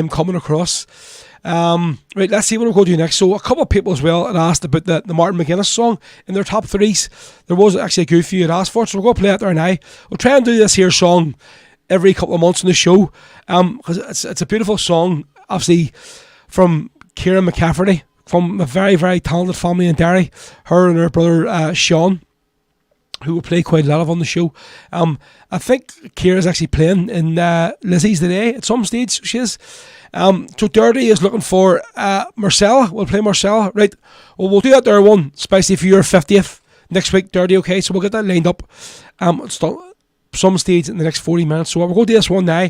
coming across. Right, let's see what we're going to do next. So a couple of people as well had asked about the Martin McGuinness song in their top 3s. There was actually a good few had asked for it, so we're going to play it there now. We'll try and do this here song every couple of months on the show, because it's a beautiful song, obviously from Kieran McCafferty, from a very, very talented family in Derry. Her and her brother Sean, who will play quite a lot of on the show. I think Kira's actually playing in Lizzie's today at some stage. She is. So Dirty is looking for Marcella. We'll play Marcella. Right. Well, we'll do that there one, especially for your 50th next week, Dirty. Okay, so we'll get that lined up some stage in the next 40 minutes. So we'll go to this one now.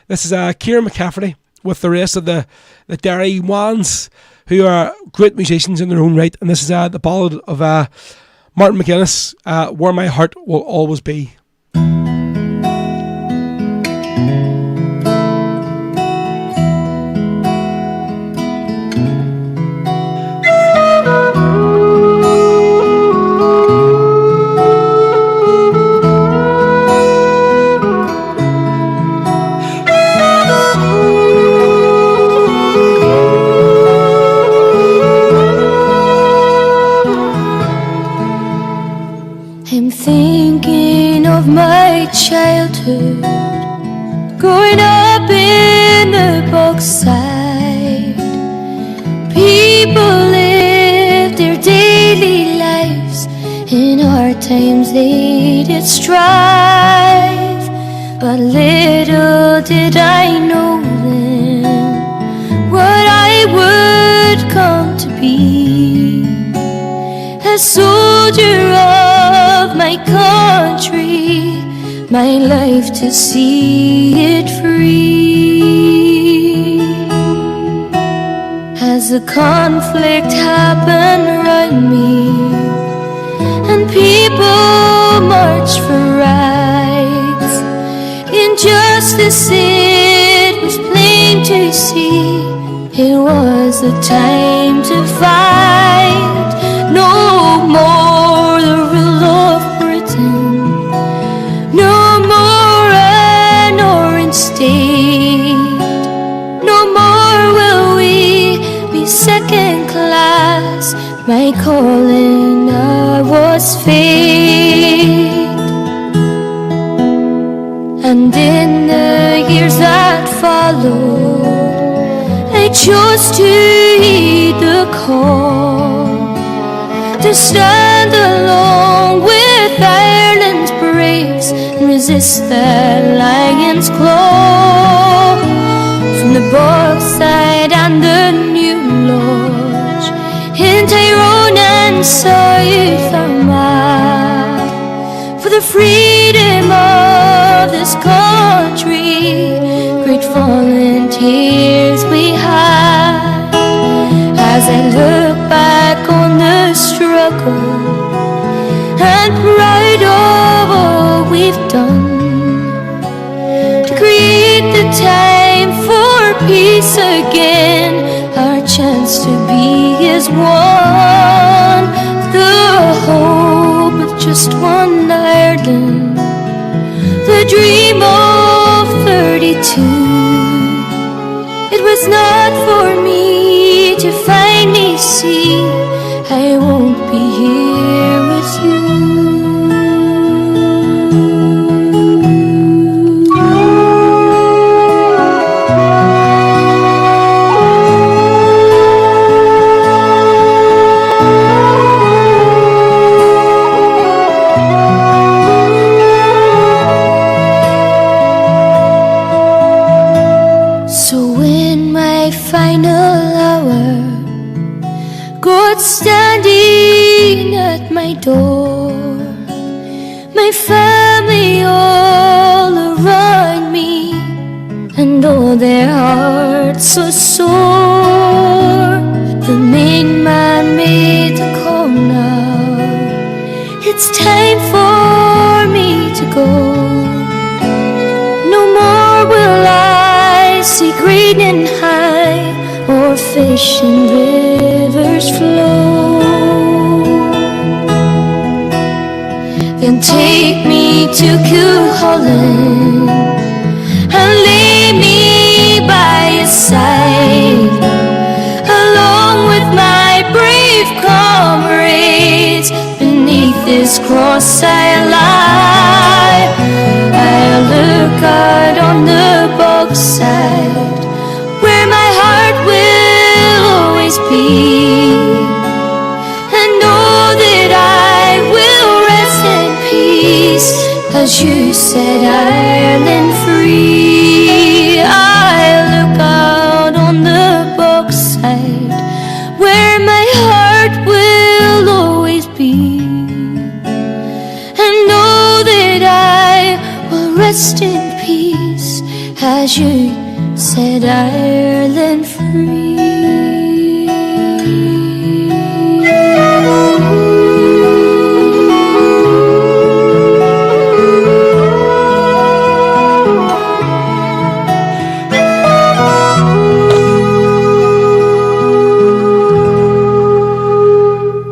This is Kieran McCafferty with the rest of the Derry ones, who are great musicians in their own right. And this is the ballad of Martin McGuinness, Where My Heart Will Always Be. I'm thinking of my childhood Growing up in the Bogside, people lived their daily lives. In hard times they did strive, but little did I know then what I would come to be. A soldier of my country, my life to see it free. As the conflict happened around me, and people marched for rights, injustice it was plain to see. It was the time to fight. No more the rule of Britain, no more an orange state, no more will we be second class. My calling was fate. And in the years that followed, I chose to heed the call, to stand along with Ireland's braves and resist the lion's claw. From the Bogside and the New Lodge, in Tyrone and South Armagh, for the freedom of this country, great volunteers we had. As I look back on the struggle and proud of all we've done, to create the time for peace again, our chance to be is one. The hope of just one Ireland, the dream of 32. It was not for me to finally see I won't be here with you. So in my final hour, God standing at my door, my family all around me, and all their hearts so sore. The main man made the call now, it's time for me to go. No more will I see green and high, or fish in rivers flow. Then take me to Cuchulainn and lay me by your side, along with my brave comrades. Beneath this cross I lie. I'll look out on the Bogside, where my heart will always be, and know that I will rest in peace, as you set Ireland free. I look out on the Bogside, where my heart will always be, and know that I will rest in peace, as you set Ireland free.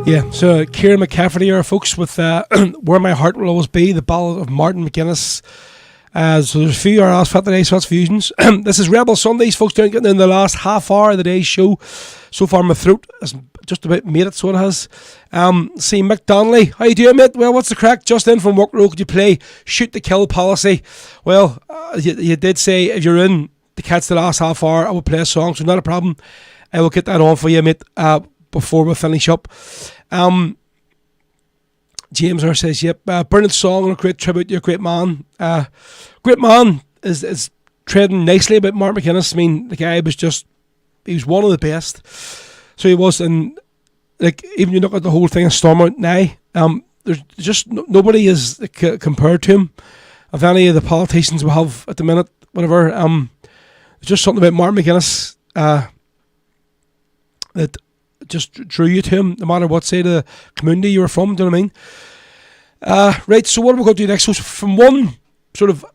Yeah, so Ciara McCafferty here, folks, with Where My Heart Will Always Be, the ballad of Martin McGuinness. So there's a few hours for today, so that's fusions. This is Rebel Sundays, folks, getting in the last half hour of the day's show. So far my throat has just about made it, so it has. See Mick Donnelly, how you doing, mate? Well, what's the crack? Just in from work, row. Could you play Shoot to Kill policy? Well, you did say if you're in to catch the last half hour, I will play a song, so not a problem. I will get that on for you, mate, before we finish up. James R says, yep, brilliant song and a great tribute to your great man. Great man is treading nicely about Mark McGuinness. I mean, the guy was he was one of the best. So he was, and like, even you look at the whole thing of Stormont now, there's just nobody is compared to him of any of the politicians we have at the minute, whatever. There's just something about Mark McGuinness that just drew you to him, no matter what side of the community you were from. Do you know what I mean? Right, so what are we going to do next? So from one sort of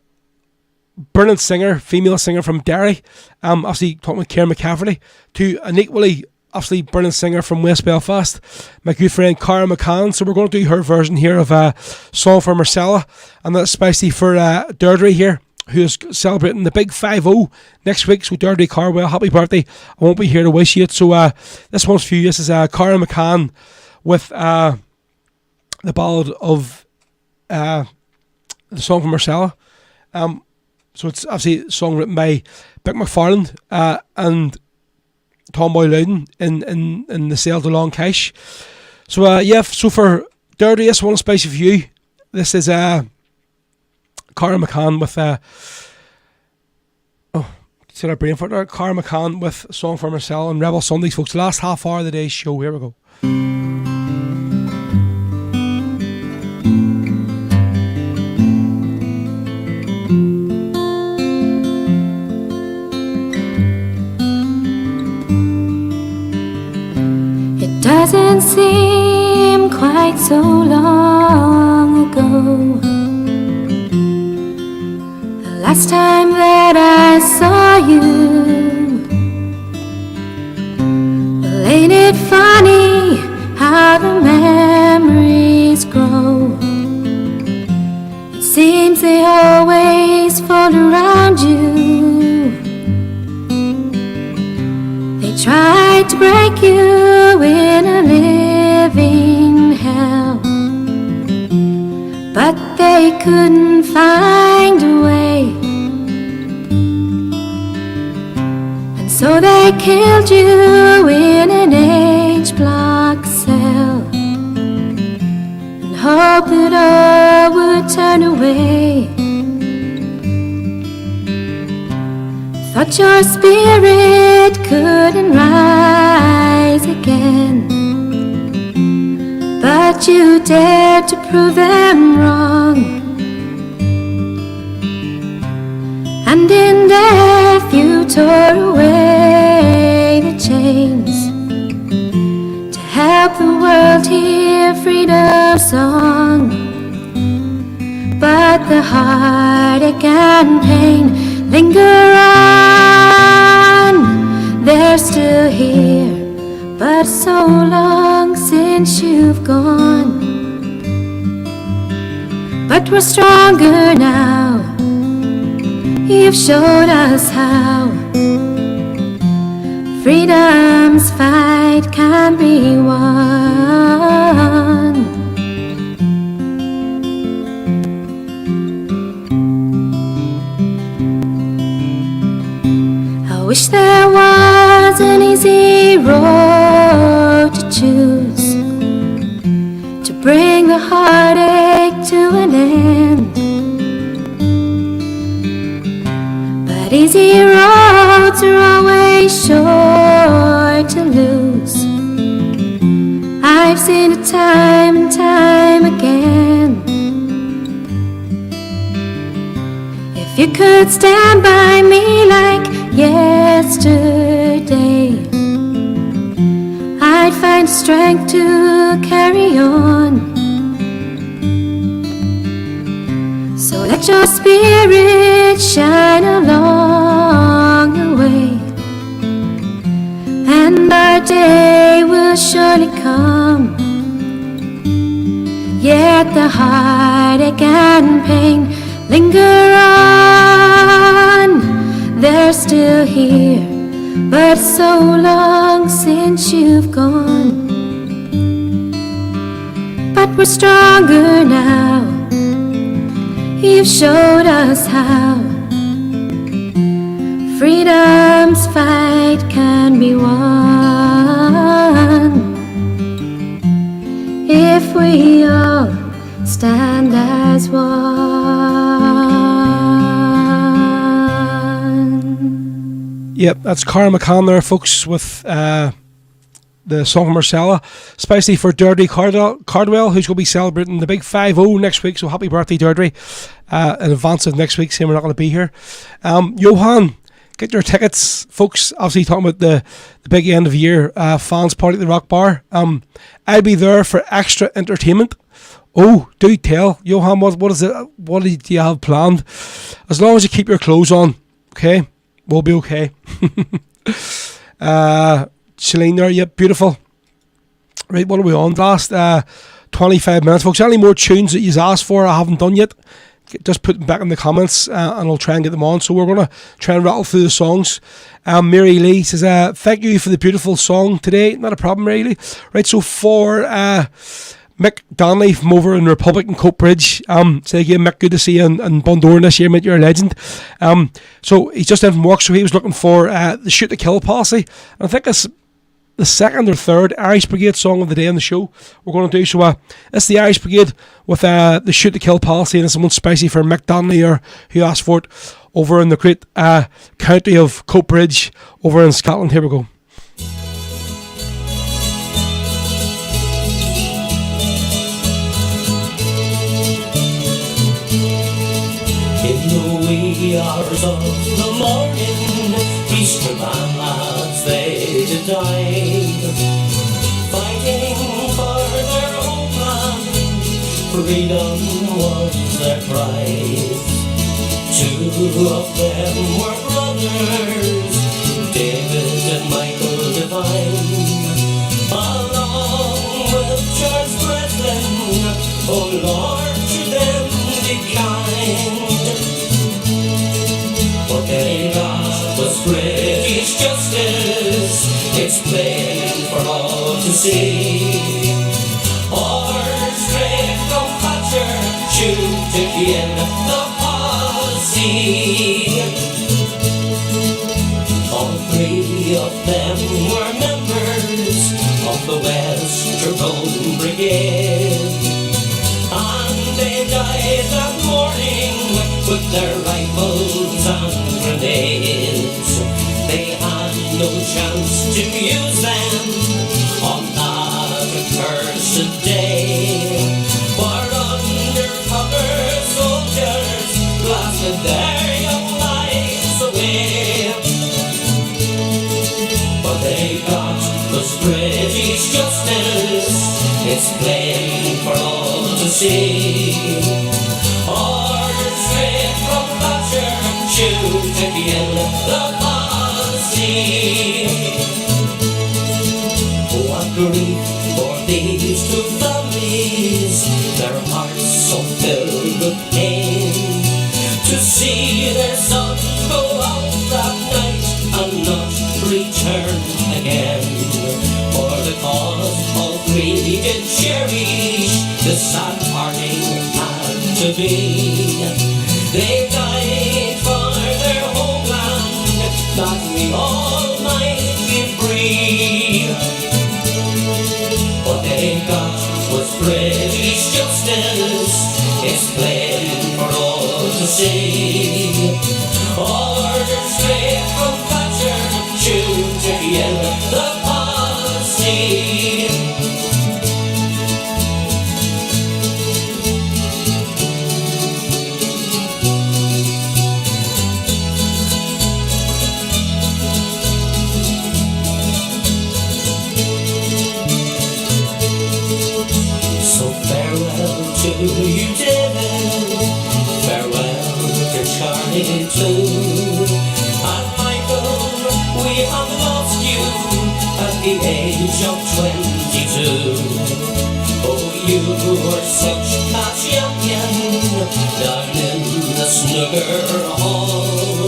brilliant singer, female singer from Derry, obviously talking with Karen McCafferty, to an equally obviously brilliant singer from West Belfast, my good friend Cara McCann. So we're going to do her version here of a song for Marcella, and that's especially for Deirdre here, who is celebrating the big 5-0 next week. So Deirdre Carwell, happy birthday. I won't be here to wish you it. So this one's for you. This is Cara McCann with the ballad of the song from Marcella. So it's obviously a song written by Bick McFarland and Tomboy Loudon in the Sale to Long Cash. So yeah, so for Deirdre, this one especially for you. This is Cara McCann with our brain for there. Cara McCann with a song for Marcel and Rebel Sundays, folks. The last half hour of the day's show. Here we go. It doesn't seem quite so long ago, the last time that I saw you. Well, ain't it funny how the memories grow? It seems they always fall around you. They tried to break you in a living hell, but they couldn't find a way, and so they killed you in an H-block cell, and hoped that all would turn away. Thought your spirit couldn't rise again, but you dared to prove them wrong. And in death you tore away the chains to help the world hear freedom's song. But the heartache and pain linger on. They're still here, but so long since you've gone. But we're stronger now. You've showed us how freedom's fight can be won. I wish there was an easy road to choose to bring the heartache to an end, but easy roads are always sure to lose. I've seen it time and time again. If you could stand by me like yesterday, I'd find strength to carry on. So let your spirit shine along the way, and our day will surely come. Yet the heartache and pain linger on. They're still here, but so long since you've gone. But we're stronger now. You've showed us how freedom's fight can be won if we all stand as one. Yep, that's Cara McCann there, folks, with the song from Marcella, especially for Deirdre Cardwell, who's going to be celebrating the big 5-0 next week. So happy birthday, Deirdre, in advance of next week, saying we're not going to be here. Johan, get your tickets, folks. Obviously talking about the big end of year fans party at the Rock Bar. I'll be there for extra entertainment. Oh, do tell, Johan, what is it? What do you have planned? As long as you keep your clothes on, okay, we'll be okay. Shalene there, yep, beautiful. Right, what are we on? Last 25 minutes, folks. Any more tunes that you've asked for I haven't done yet, just put them back in the comments and I'll try and get them on. So we're going to try and rattle through the songs. Mary Lee says, thank you for the beautiful song today. Not a problem, Mary Lee. Right, so for Mick Donnelly from over in Republic and Coatbridge, say again, Mick, good to see you in Bundoran this year, mate, you're a legend. So he's just in from work, so he was looking for the Shoot to Kill Policy. And I think it's the second or third Irish Brigade song of the day on the show we're going to do. So it's the Irish Brigade with the Shoot to Kill Policy, and it's someone spicy for Mick Donnelly, or who asked for it, over in the great county of Coatbridge over in Scotland. Here we go. In the wee hours of the morning, Easter man lads they did die, fighting for their homeland. Freedom was their prize. Two of them were brothers, David and Michael Devine, along with George Breslin. Oh Lord, to them be kind. What they got was British justice, it's plain for all to see. Or straight from Thatcher, shoot to kill the policy. All three of them were members of the Western Brigade, and they died that morning with their rifles and grenades. They had no chance to use them on that accursed day, for undercover soldiers blasted their young lives away. What they got was British justice, it's plain for all to see. Orders straight from Thatcher, shoot to kill the policy. What grief for these two families, their hearts so filled with pain, to see their sons go out that night and not return again. For the cause all three did cherish, the sad parting had to be. They died for their homeland, that we all might be free. What they got was British justice, it's plain for all to see. Orders straight from Thatcher, shoot to kill the policy. To you, David, farewell to Charlie too. And Michael, we have lost you at the age of 22. Oh, you were such a champion down in the snooker hall,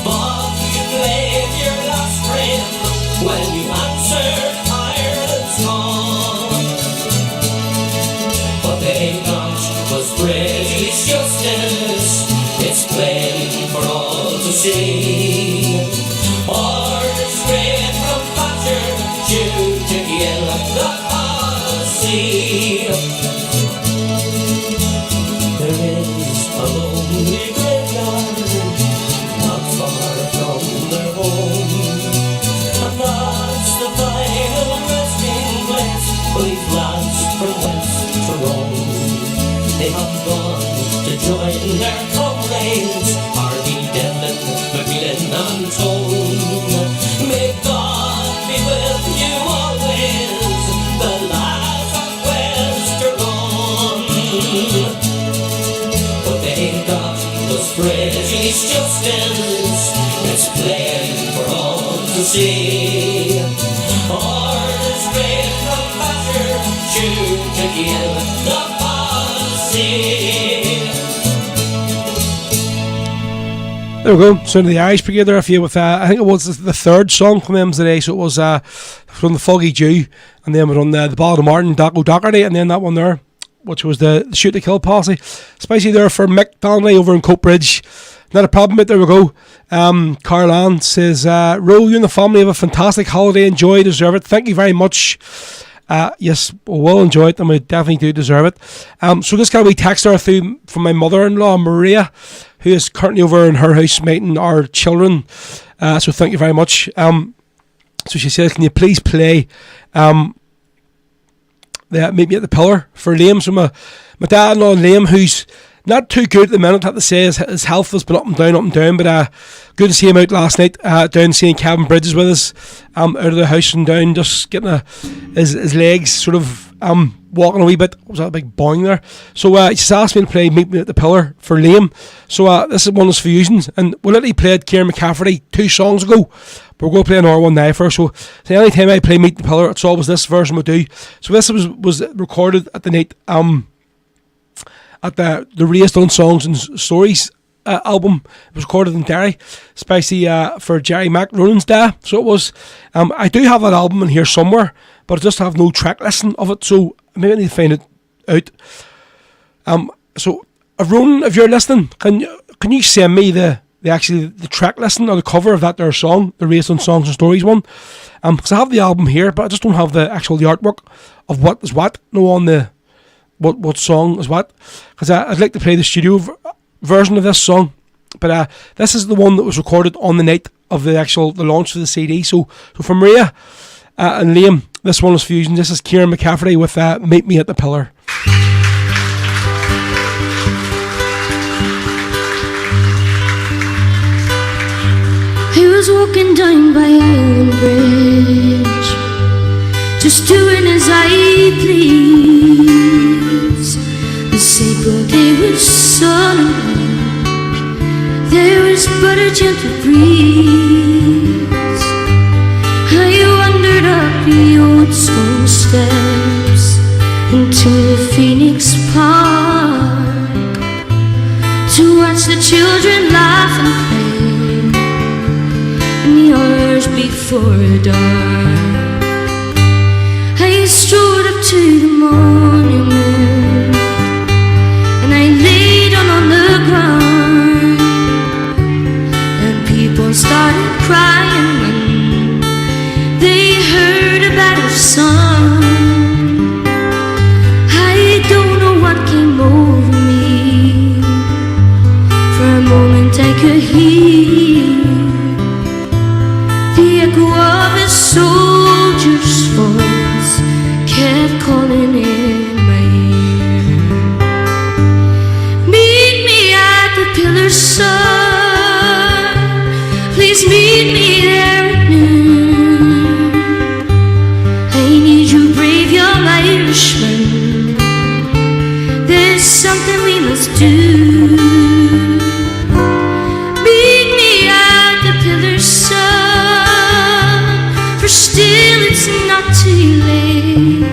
but you played your last when you answered Ireland's call. What they got was British justice, it's plain for all to see. Orders straight from Thatcher, shoot to kill the policy. There is a lonely graveyard not far from their home, and that's the final resting place for these lads from West Tyrone. They have gone to join their comrades, Harvey, Devlin, Macmillan and Tone. May God be with you always, the lads of West Tyrone. What they got was British justice, it's plain for all to see. Orders straight from Thatcher, shoot to kill the policy. There we go. Sound of the Irish Brigade there, a few with I think it was the third song from them today. So it was from the Foggy Dew, and then we're on the Ballad of Martin, Daco Docherty, and then that one there, which was the Shoot to Kill policy. Spicy there for Mick Donnelly over in Coatbridge. Not a problem, mate. There we go. Carl Ann says, Ro, you and the family have a fantastic holiday. Enjoy, deserve it. Thank you very much. Yes, we'll enjoy it, and we definitely do deserve it. So this got a wee text there through from my mother-in-law, Maria, who is currently over in her house meeting our children. So thank you very much. So she says, can you please play the Meet Me at the Pillar for Liam? So my dad-in-law, Liam, who's not too good at the minute, I have to say. His health has been up and down, but good to see him out last night, down seeing Kevin Bridges with us, out of the house and down, just getting his legs sort of walking a wee bit. Was that a big boing there? So he just asked me to play Meet Me at the Pillar for Liam. So this is one of his fusions, and we literally played Kieran McCafferty 2 songs ago, but we're going to play another one now first. So any time I play Meet the Pillar, it's always this version we do. So this was recorded at the night at the Raised on Songs and Stories album. It was recorded in Derry, spicy for Jerry McRonan's day. So it was. I do have that album in here somewhere, but I just have no track listing of it, so maybe I need to find it out. So Ronan, if you're listening, can you send me the track listing or the cover of that there song, the Raised on Songs and Stories one? Because I have the album here, but I just don't have the artwork of what is what. No, on the what song is what, because I'd like to play the studio version of this song, but this is the one that was recorded on the night of the launch of the CD. So for Maria and Liam, this one is fusion. This is Kieran McCafferty with Meet Me at the Pillar. He was walking down by Island Bridge, just doing as I please. The April day was sunny, there was but a gentle breeze. I wandered up the old stone steps into the Phoenix Park to watch the children laugh and play in the hours before dark. I strode up to the monument and I lay down on the ground, and people started crying when they heard about her son. I don't know what came over me. For a moment I could hear the echo of a soldier's voice kept calling in my ear. Meet me at the pillar, son. Please meet me there at noon. I need you, brave young Irishman. There's something we must do. Meet me at the pillar, son, for still it's not too late.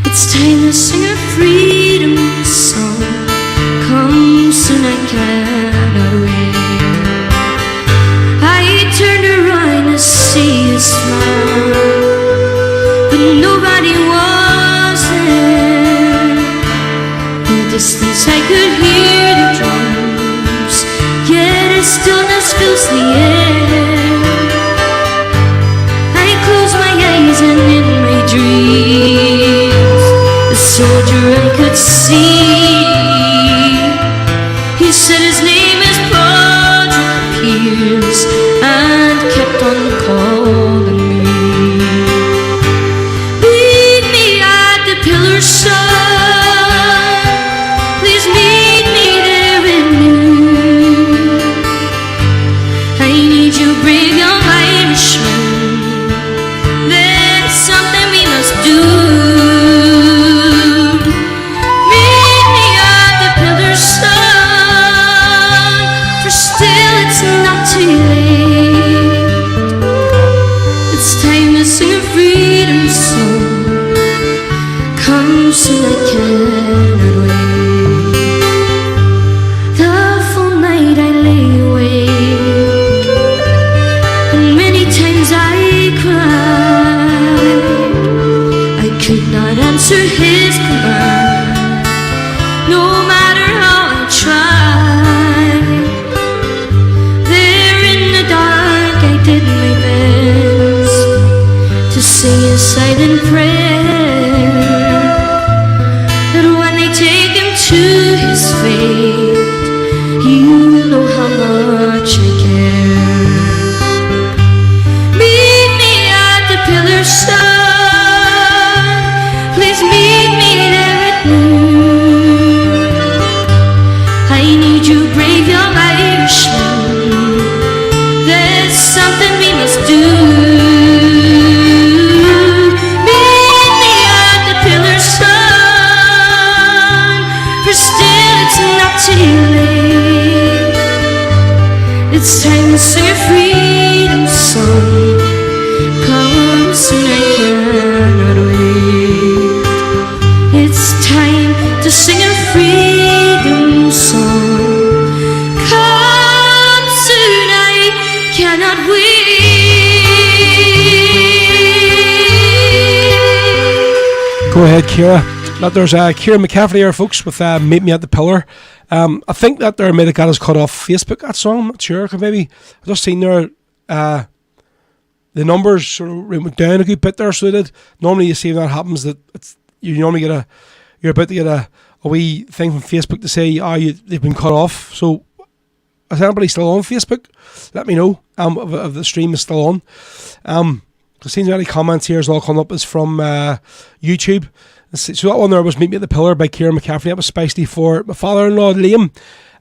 It's time to sing a freedom song. Come soon, I cannot wait. I turned around to see fills the air. I close my eyes and in my dreams a soldier I could see. He said his name is Patrick Pierce and kept on calling me. Meet me at the pillar, son. Please meet me there in noon. I need you, brave young Irishman. There's something we must do. Meet me at the pillar, son, for still it's not too late. It's time to sing a freedom song. Come soon, I cannot wait. The full night I lay awake, and many times I cried. I could not answer his command, no matter how I tried. There in the dark I did my best to sing a silent prayer, that when they take him to his fate, you will know how much I care. Meet me at the pillar, son. Please meet me there at noon. I need you, brave young Irishman. There's something we must do. Meet me at the pillar, son, for still it's not too late. It's time to sing a freedom song. Come soon, I cannot wait. It's time to sing a freedom song. Come soon, I cannot wait. Go ahead, Ciara. There's Ciara McCaffrey here, folks, with Meet Me at the Pillar. I think that there might have got us cut off Facebook, that song. I'm not sure. Maybe I've just seen there the numbers sort of went down a good bit there, so they did. Normally you see when that happens that you normally get you're about to get a wee thing from Facebook to say, they've been cut off. So is anybody still on Facebook? Let me know if the stream is still on. I've seen any comments here as all come up is from YouTube. So that one there was Meet Me at the Pillar by Ciara McCaffrey. That was especially for my father-in-law Liam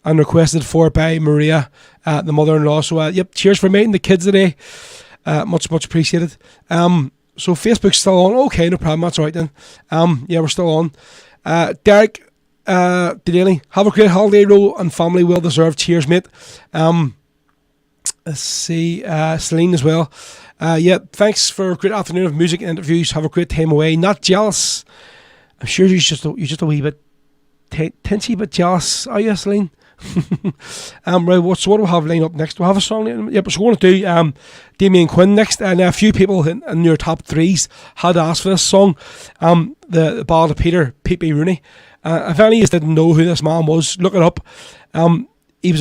and requested for by Maria, the mother-in-law. So yep, cheers for meeting the kids today. Much appreciated. So Facebook's still on. Okay, no problem. That's all right then. Yeah, we're still on. Derek Delaney, have a great holiday, Ro, and family well deserved. Cheers, mate. Let's see, Celine as well. Yeah, thanks for a great afternoon of music and interviews. Have a great time away. Not jealous. I'm sure you're just a wee bit tinchy, but jealous. Are you, Celine? Right, what do we have lined up next? Do we have a song? Yep, so we're going to do Damien Quinn next, and a few people in your top threes had asked for this song, the Ballad of Pete B. Rooney. If any of you didn't know who this man was, look it up. He was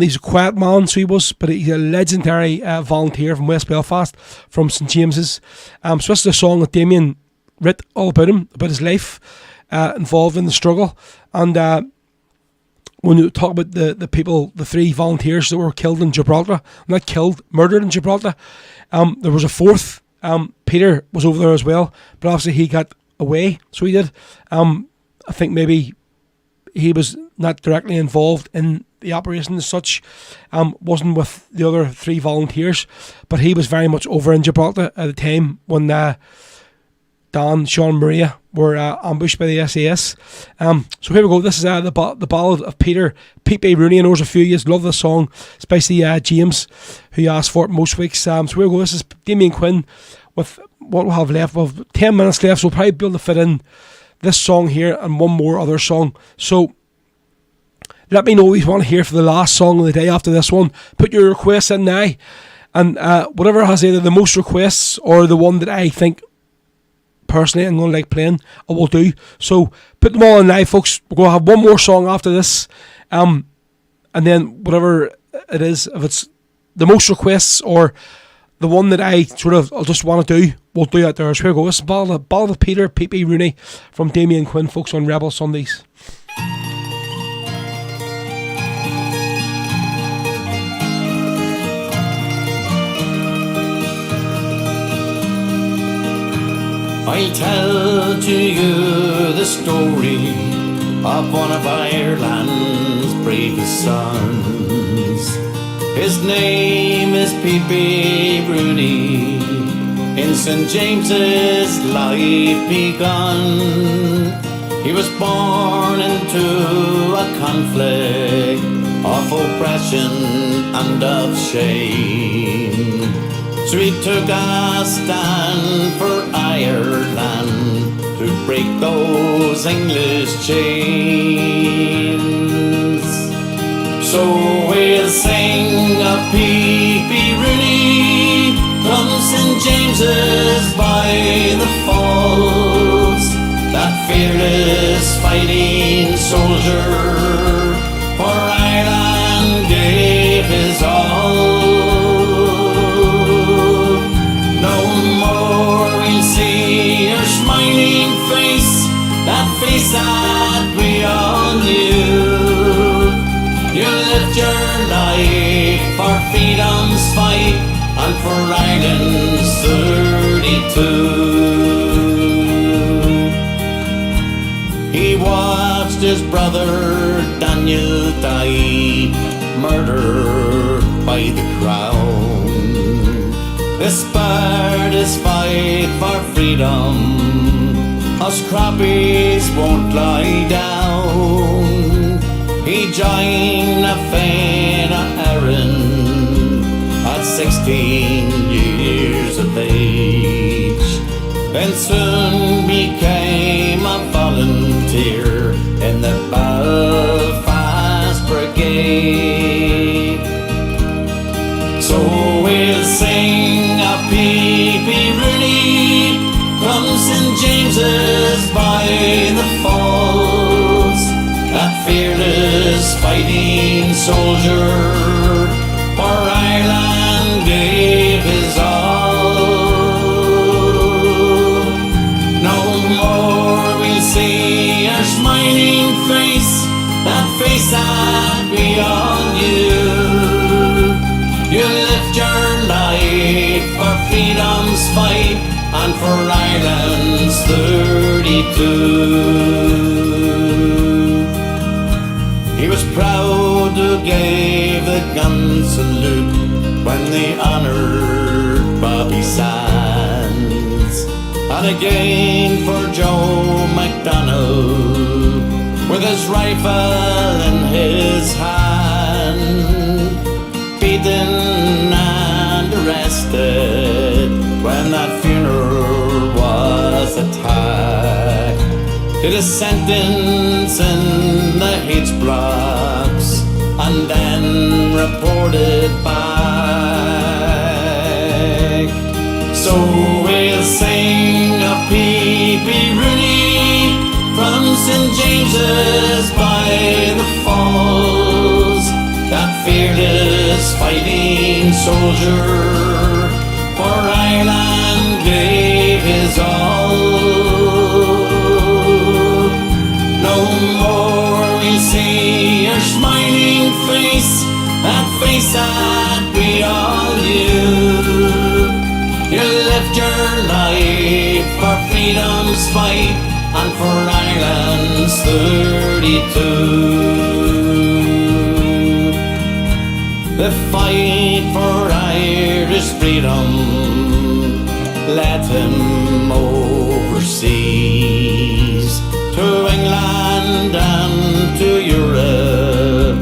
he's a quiet man, so he was, but he's a legendary volunteer from West Belfast, from St James's. So this is a song that Damien wrote all about him, about his life, involved in the struggle, and when you talk about the people, the three volunteers that were killed in Gibraltar, not killed, murdered in Gibraltar, there was a fourth. Peter was over there as well, but obviously he got away, so he did. I think maybe he was not directly involved in the operation as such, wasn't with the other three volunteers, but he was very much over in Gibraltar at the time when Dan, Sean, Maria were ambushed by the SAS. So here we go. This is the Ballad of Pete B. Rooney. I know there's a few of you love this song, especially James, who asked for it most weeks. So here we go. This is Damien Quinn with what we'll have left. We'll have 10 minutes left, so we'll probably be able to fit in this song here and one more other song. So let me know what you want to hear for the last song of the day after this one. Put your requests in now, and whatever has either the most requests or the one that I think personally I'm going to like playing, I will do. So put them all in now, folks. We're going to have one more song after this, and then whatever it is, if it's the most requests, or the one that I I'll just want to do, we'll do it there. So here we go. This is Ball of Peter, P.P. Rooney from Damien Quinn, folks, on Rebel Sundays. I'll tell to you the story of one of Ireland's bravest sons. His name is P.P. Rooney. In St. James's life begun, he was born into a conflict of oppression and of shame. So he took a stand for Ireland to break those English chains. So we'll sing of P.P. Rooney from St. James's by the Falls, that fearless fighting soldier for Ireland gave his all. No more we'll see your smiling face, that face that we all knew. You lived your life for freedom's fight and for Ireland's 32. He watched his brother Daniel die, murdered by the crown. This spurred his fight for freedom. Us crappies won't lie down. He joined a Fena Erin at 16 years of age, then soon became a volunteer in the Belfast Brigade. So we'll sing a P.P. Rooney from St. James's by the Falls, that fearless fighting soldier for Ireland gave his all. No more we'll see your smiling face, that face that we all knew. You lived your life for freedom's fight and for Ireland's 32. He was proud to give the gun salute when they honoured Bobby Sands, and again for Joe MacDonald with his rifle in his hand, beaten and arrested when that funeral was attacked. Did a sentence in the H blocks and then reported back. So we'll sing a P.P. Rooney from St. James's by the Falls, that fearless fighting soldier for Ireland gave his all. No more we'll see your smiling face, that face that we all knew. You lived your life for freedom's fight and for Ireland's 32. The fight for Irish freedom led him overseas, to England and to Europe,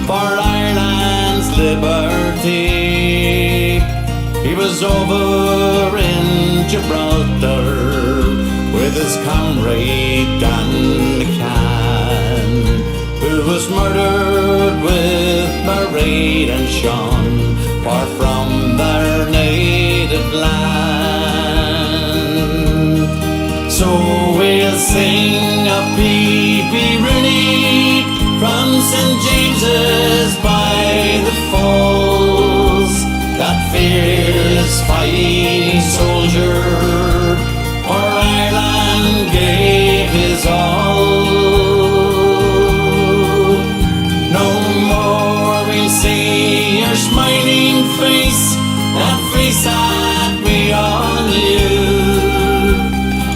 for Ireland's liberty. He was over in Gibraltar with his comrade Dan McCann, who was murdered with Mairead and Sean, far from their native land. So we'll sing a P.P. Rooney from St. James's by the Falls, this fighting soldier for Ireland gave his all. No more we see your smiling face, that face that we all knew.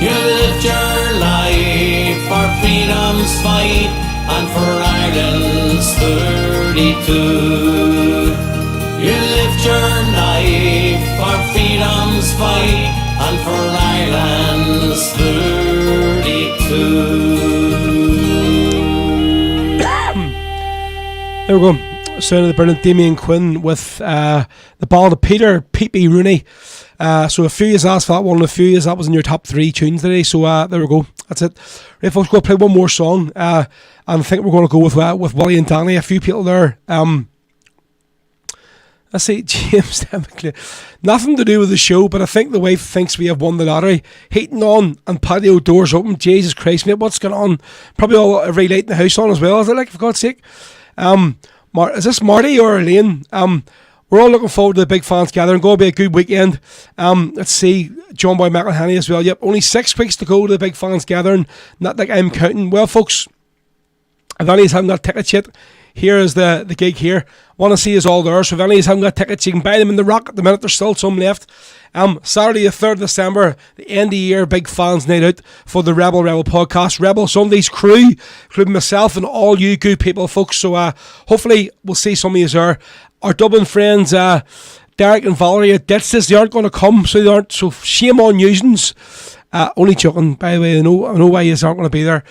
You lived your life for freedom's fight and for Ireland's 32. You lived your life for freedom's fight and for Ireland's 32. There we go. Sound of the brilliant Damien Quinn with the ballad of Peter Peepy Rooney. So a few years asked for that one, a few years that was in your top 3 tunes today. So there we go. That's it. Right, folks, we're going to play one more song. And I think we're going to go with Willie and Danny. A few people there. Let's see, James. Nothing to do with the show, but I think the wife thinks we have won the lottery. Heating on and patio doors open. Jesus Christ, mate, what's going on? Probably every light in the house on as well, is it, like, for God's sake? Is this Marty or Elaine? We're all looking forward to the big fans gathering. Going to be a good weekend. Let's see, John Boy McElhenney as well. Yep, only 6 weeks to go to the big fans gathering. Not like I'm counting. Well, folks, if any of you haven't got tickets yet, here is the gig here. Want to see us all there. So if any of you haven't got tickets, you can buy them in the Rock at the minute. There's still some left. Saturday the 3rd of December, the end of the year, big fans night out for the Rebel podcast. Rebel Sundays crew, including myself and all you good people, folks. So hopefully we'll see some of you there. Our Dublin friends, Derek and Valerie at Ditches, they aren't going to come, so they aren't. So shame on yous. Only joking, by the way. I know why you aren't going to be there.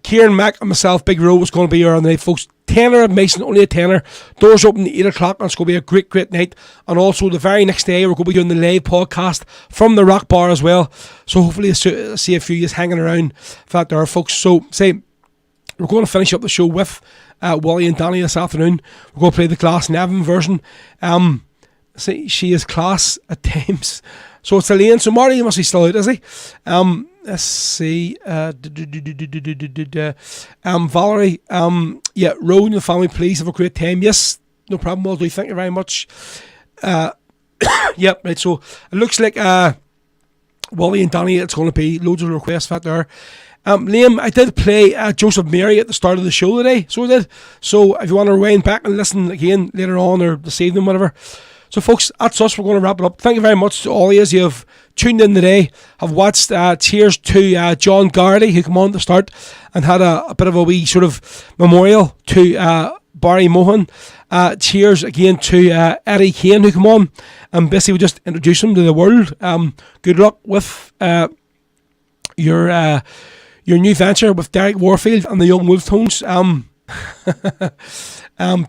Kieran, Mac and myself, Big Row, was going to be here on the night, folks. Tenner at Mason, only a tenner. Doors open at 8 o'clock, and it's going to be a great, great night. And also, the very next day, we're going to be doing the live podcast from the Rock Bar as well. So hopefully, you'll see a few of you hanging around for that there, folks. So, we're going to finish up the show with Wally and Danny this afternoon. We're going to play the Glass Nevin version. She is class at times. So it's Elaine. So Marty, you must be still out, is he? Let's see. Valerie. Road and the family, please have a great time. Yes, no problem, will do. Thank you very much. Yep, right. So it looks like Wally and Danny, it's going to be loads of requests for that there. Liam, I did play Joseph Mary at the start of the show today. So I did. So if you want to rewind back and listen again later on or this evening, whatever. So, folks, that's us. We're going to wrap it up. Thank you very much to all of you have tuned in today, have watched. Cheers to John Garrity, who came on at the start and had a bit of a wee sort of memorial to Barry Mohan. Cheers again to Eddie Kane, who came on and basically just introduced him to the world. Good luck with your new venture with Derek Warfield and the Young Wolftones.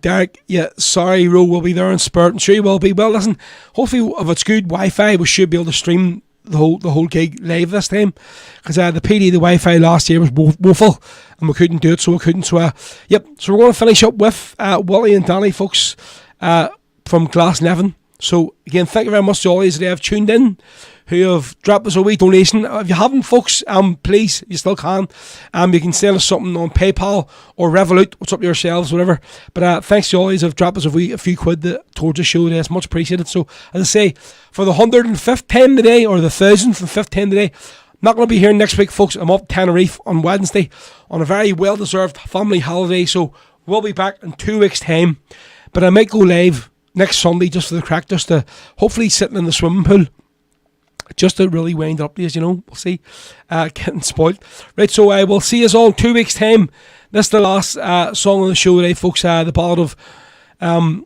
Derek, yeah, sorry, Ro will be there in spirit. I'm sure you will be. Well, listen, hopefully if it's good Wi-Fi, we should be able to stream the whole gig live this time, because the PD, the Wi-Fi last year was woeful and we couldn't do it, so we couldn't. So so we're going to finish up with Wally and Danny, folks, from Glass Nevin. So again, thank you very much to all of you that have tuned in, who have dropped us a wee donation. If you haven't, folks, please, you still can. You can send us something on PayPal or Revolut. What's up to yourselves, whatever. But thanks to all of you that have dropped us a few quid towards the show today. It's much appreciated. So, as I say, for the 105th time today, or the 1005th time today, I'm not going to be here next week, folks. I'm up to Tenerife on Wednesday on a very well-deserved family holiday. So, we'll be back in 2 weeks' time. But I might go live next Sunday just for the crack, just to hopefully sitting in the swimming pool, just to really wind up days, we'll see. Getting spoiled. Right, so we'll see us all in 2 weeks' time. This is the last song on the show today, folks. The ballad of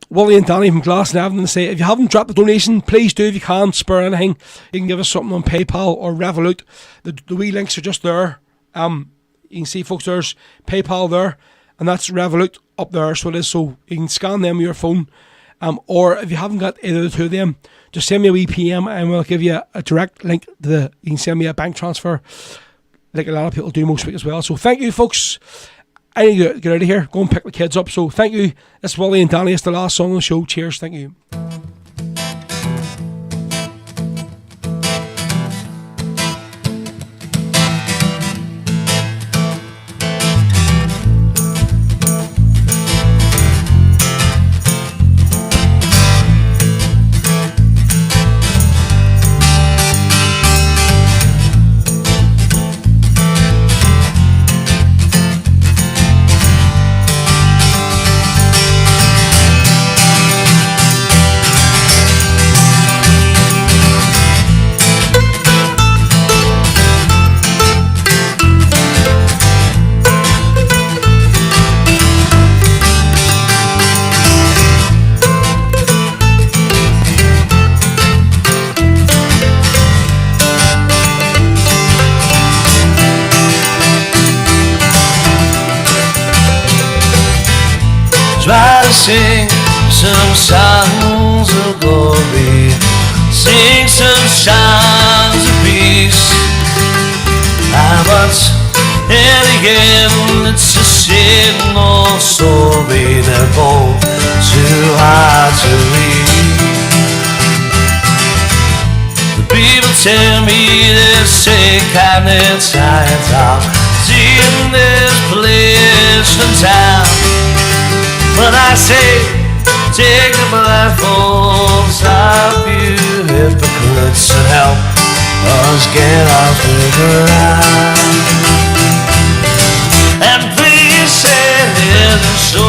Wally and Danny from Glass Nevin. And say, if you haven't dropped a donation, please do. If you can, spare anything, you can give us something on PayPal or Revolut. The wee links are just there. You can see, folks, there's PayPal there, and that's Revolut up there, so it is. So you can scan them with your phone. Or if you haven't got either of the two of them, just send me a wee PM and we'll give you a direct link to you can send me a bank transfer, like a lot of people do most week as well. So thank you, folks. I need to get out of here, go and pick the kids up. So thank you. It's Wally and Danny. It's the last song on the show. Cheers. Thank you. sing some songs of glory, sing some songs of peace. But in the end, it's a same old story. They're both too hard to read. The people tell me they're sick and they're tired of seeing this place in town. But I say, take the blindfolds off, you hypocrites, and help us get off the ground. And please say it isn't so.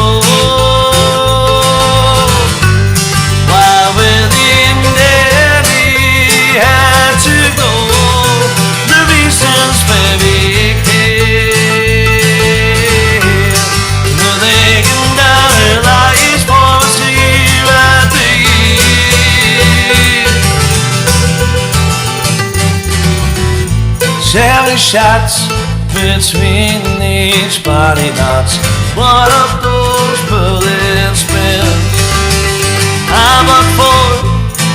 Why within Daddy had to go, the reasons may be clear. They can down their lives for us to hear at the year. 70 shots between each body knots. What of those bullets been? I'm up for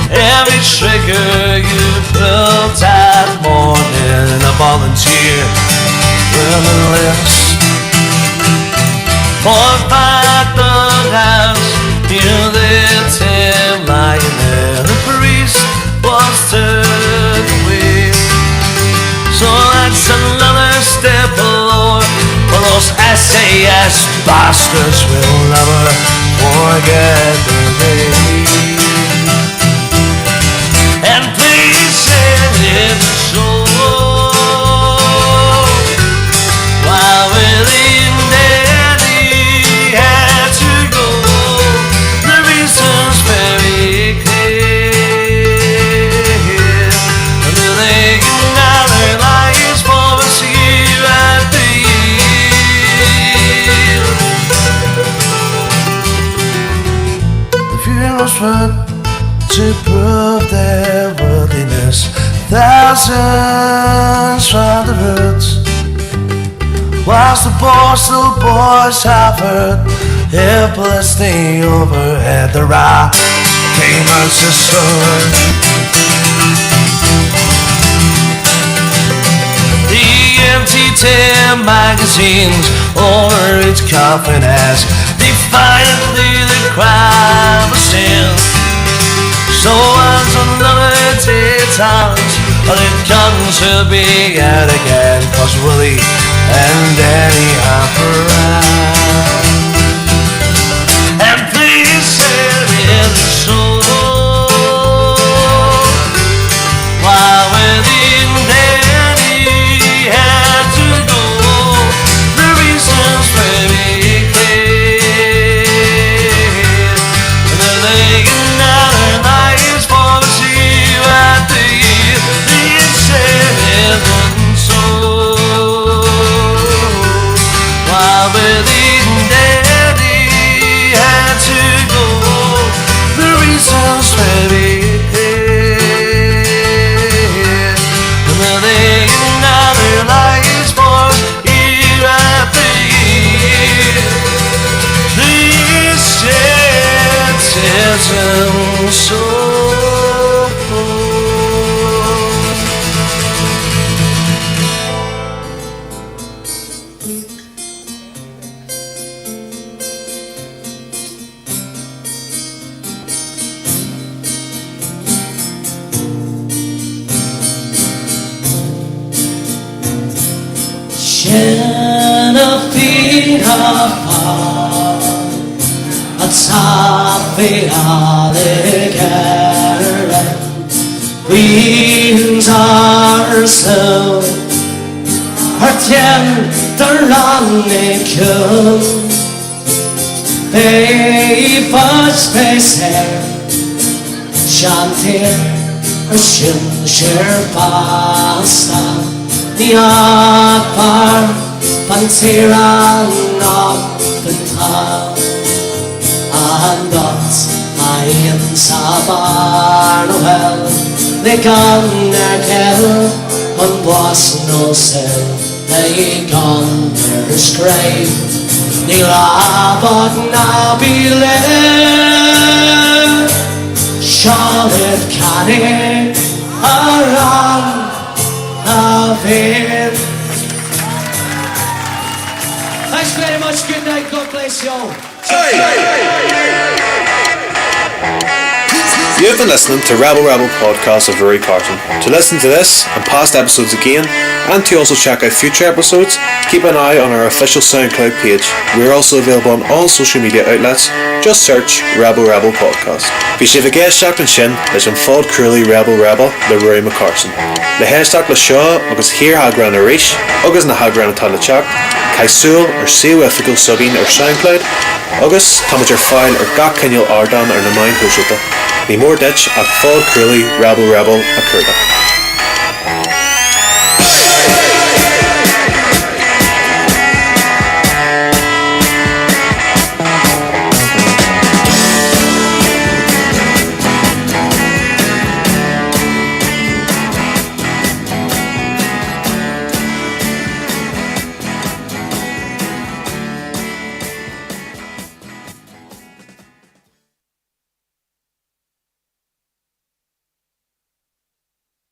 every trigger you built that morning. A volunteer with a list for fight the house. Near the tail lying there, the priest was turned away. So that's another step below. For those SAS bastards will never forget the day. And please say it's so. While within Daddy had to go, the reasons very clear. And they can now their lives for us here at the year. The funerals run to prove their worthiness. Thousands from the roots. Whilst the postal boys hovered helplessly overhead, the rock came out to sun. The empty tin magazines over its coffin as defiantly the crowd was still. So as another day turns, but it comes to be yet again, 'cause Willie and Danny hop around. And please say it isn't so. While within Danny had to go, the reasons may be clear. And they can now their lives for the sea at the year. Please say it isn't so. While within Daddy had to go, the reasons may be clear. And they can now their lives for here at the year. Please say it isn't so. Feet apart, a taffy alligator, winds are slow, her tender rannikul, they fudge space hair, shantir, her shin pasta, the akbar. Pantiran of the town and dots I am Sabarnoel, they gone their kettle and was no sell, they gone their grave. Ní lábad ná bíle Charlotte Canning around a veil. Thanks very much, good night, God bless you all. You have been listening to Rebel podcast of Rory Carton. To listen to this and past episodes again, and to also check out future episodes, keep an eye on our official SoundCloud page. We are also available on all social media outlets. Just search Rebel podcast. Bhí sé bh géisteach an sin leis an fád cruúlaí Rebel le Rory McCarson. Le héisteach le seo agus hir hagran a ríis, agus na hagran atá le teacht, caisúil ar siúificail sugin ar SoundCloud, agus táid ar fáil ar gach cinneal ardan ar na main húisiilta. Ní mór ditch ach fád cruúlaí Rebel a curda.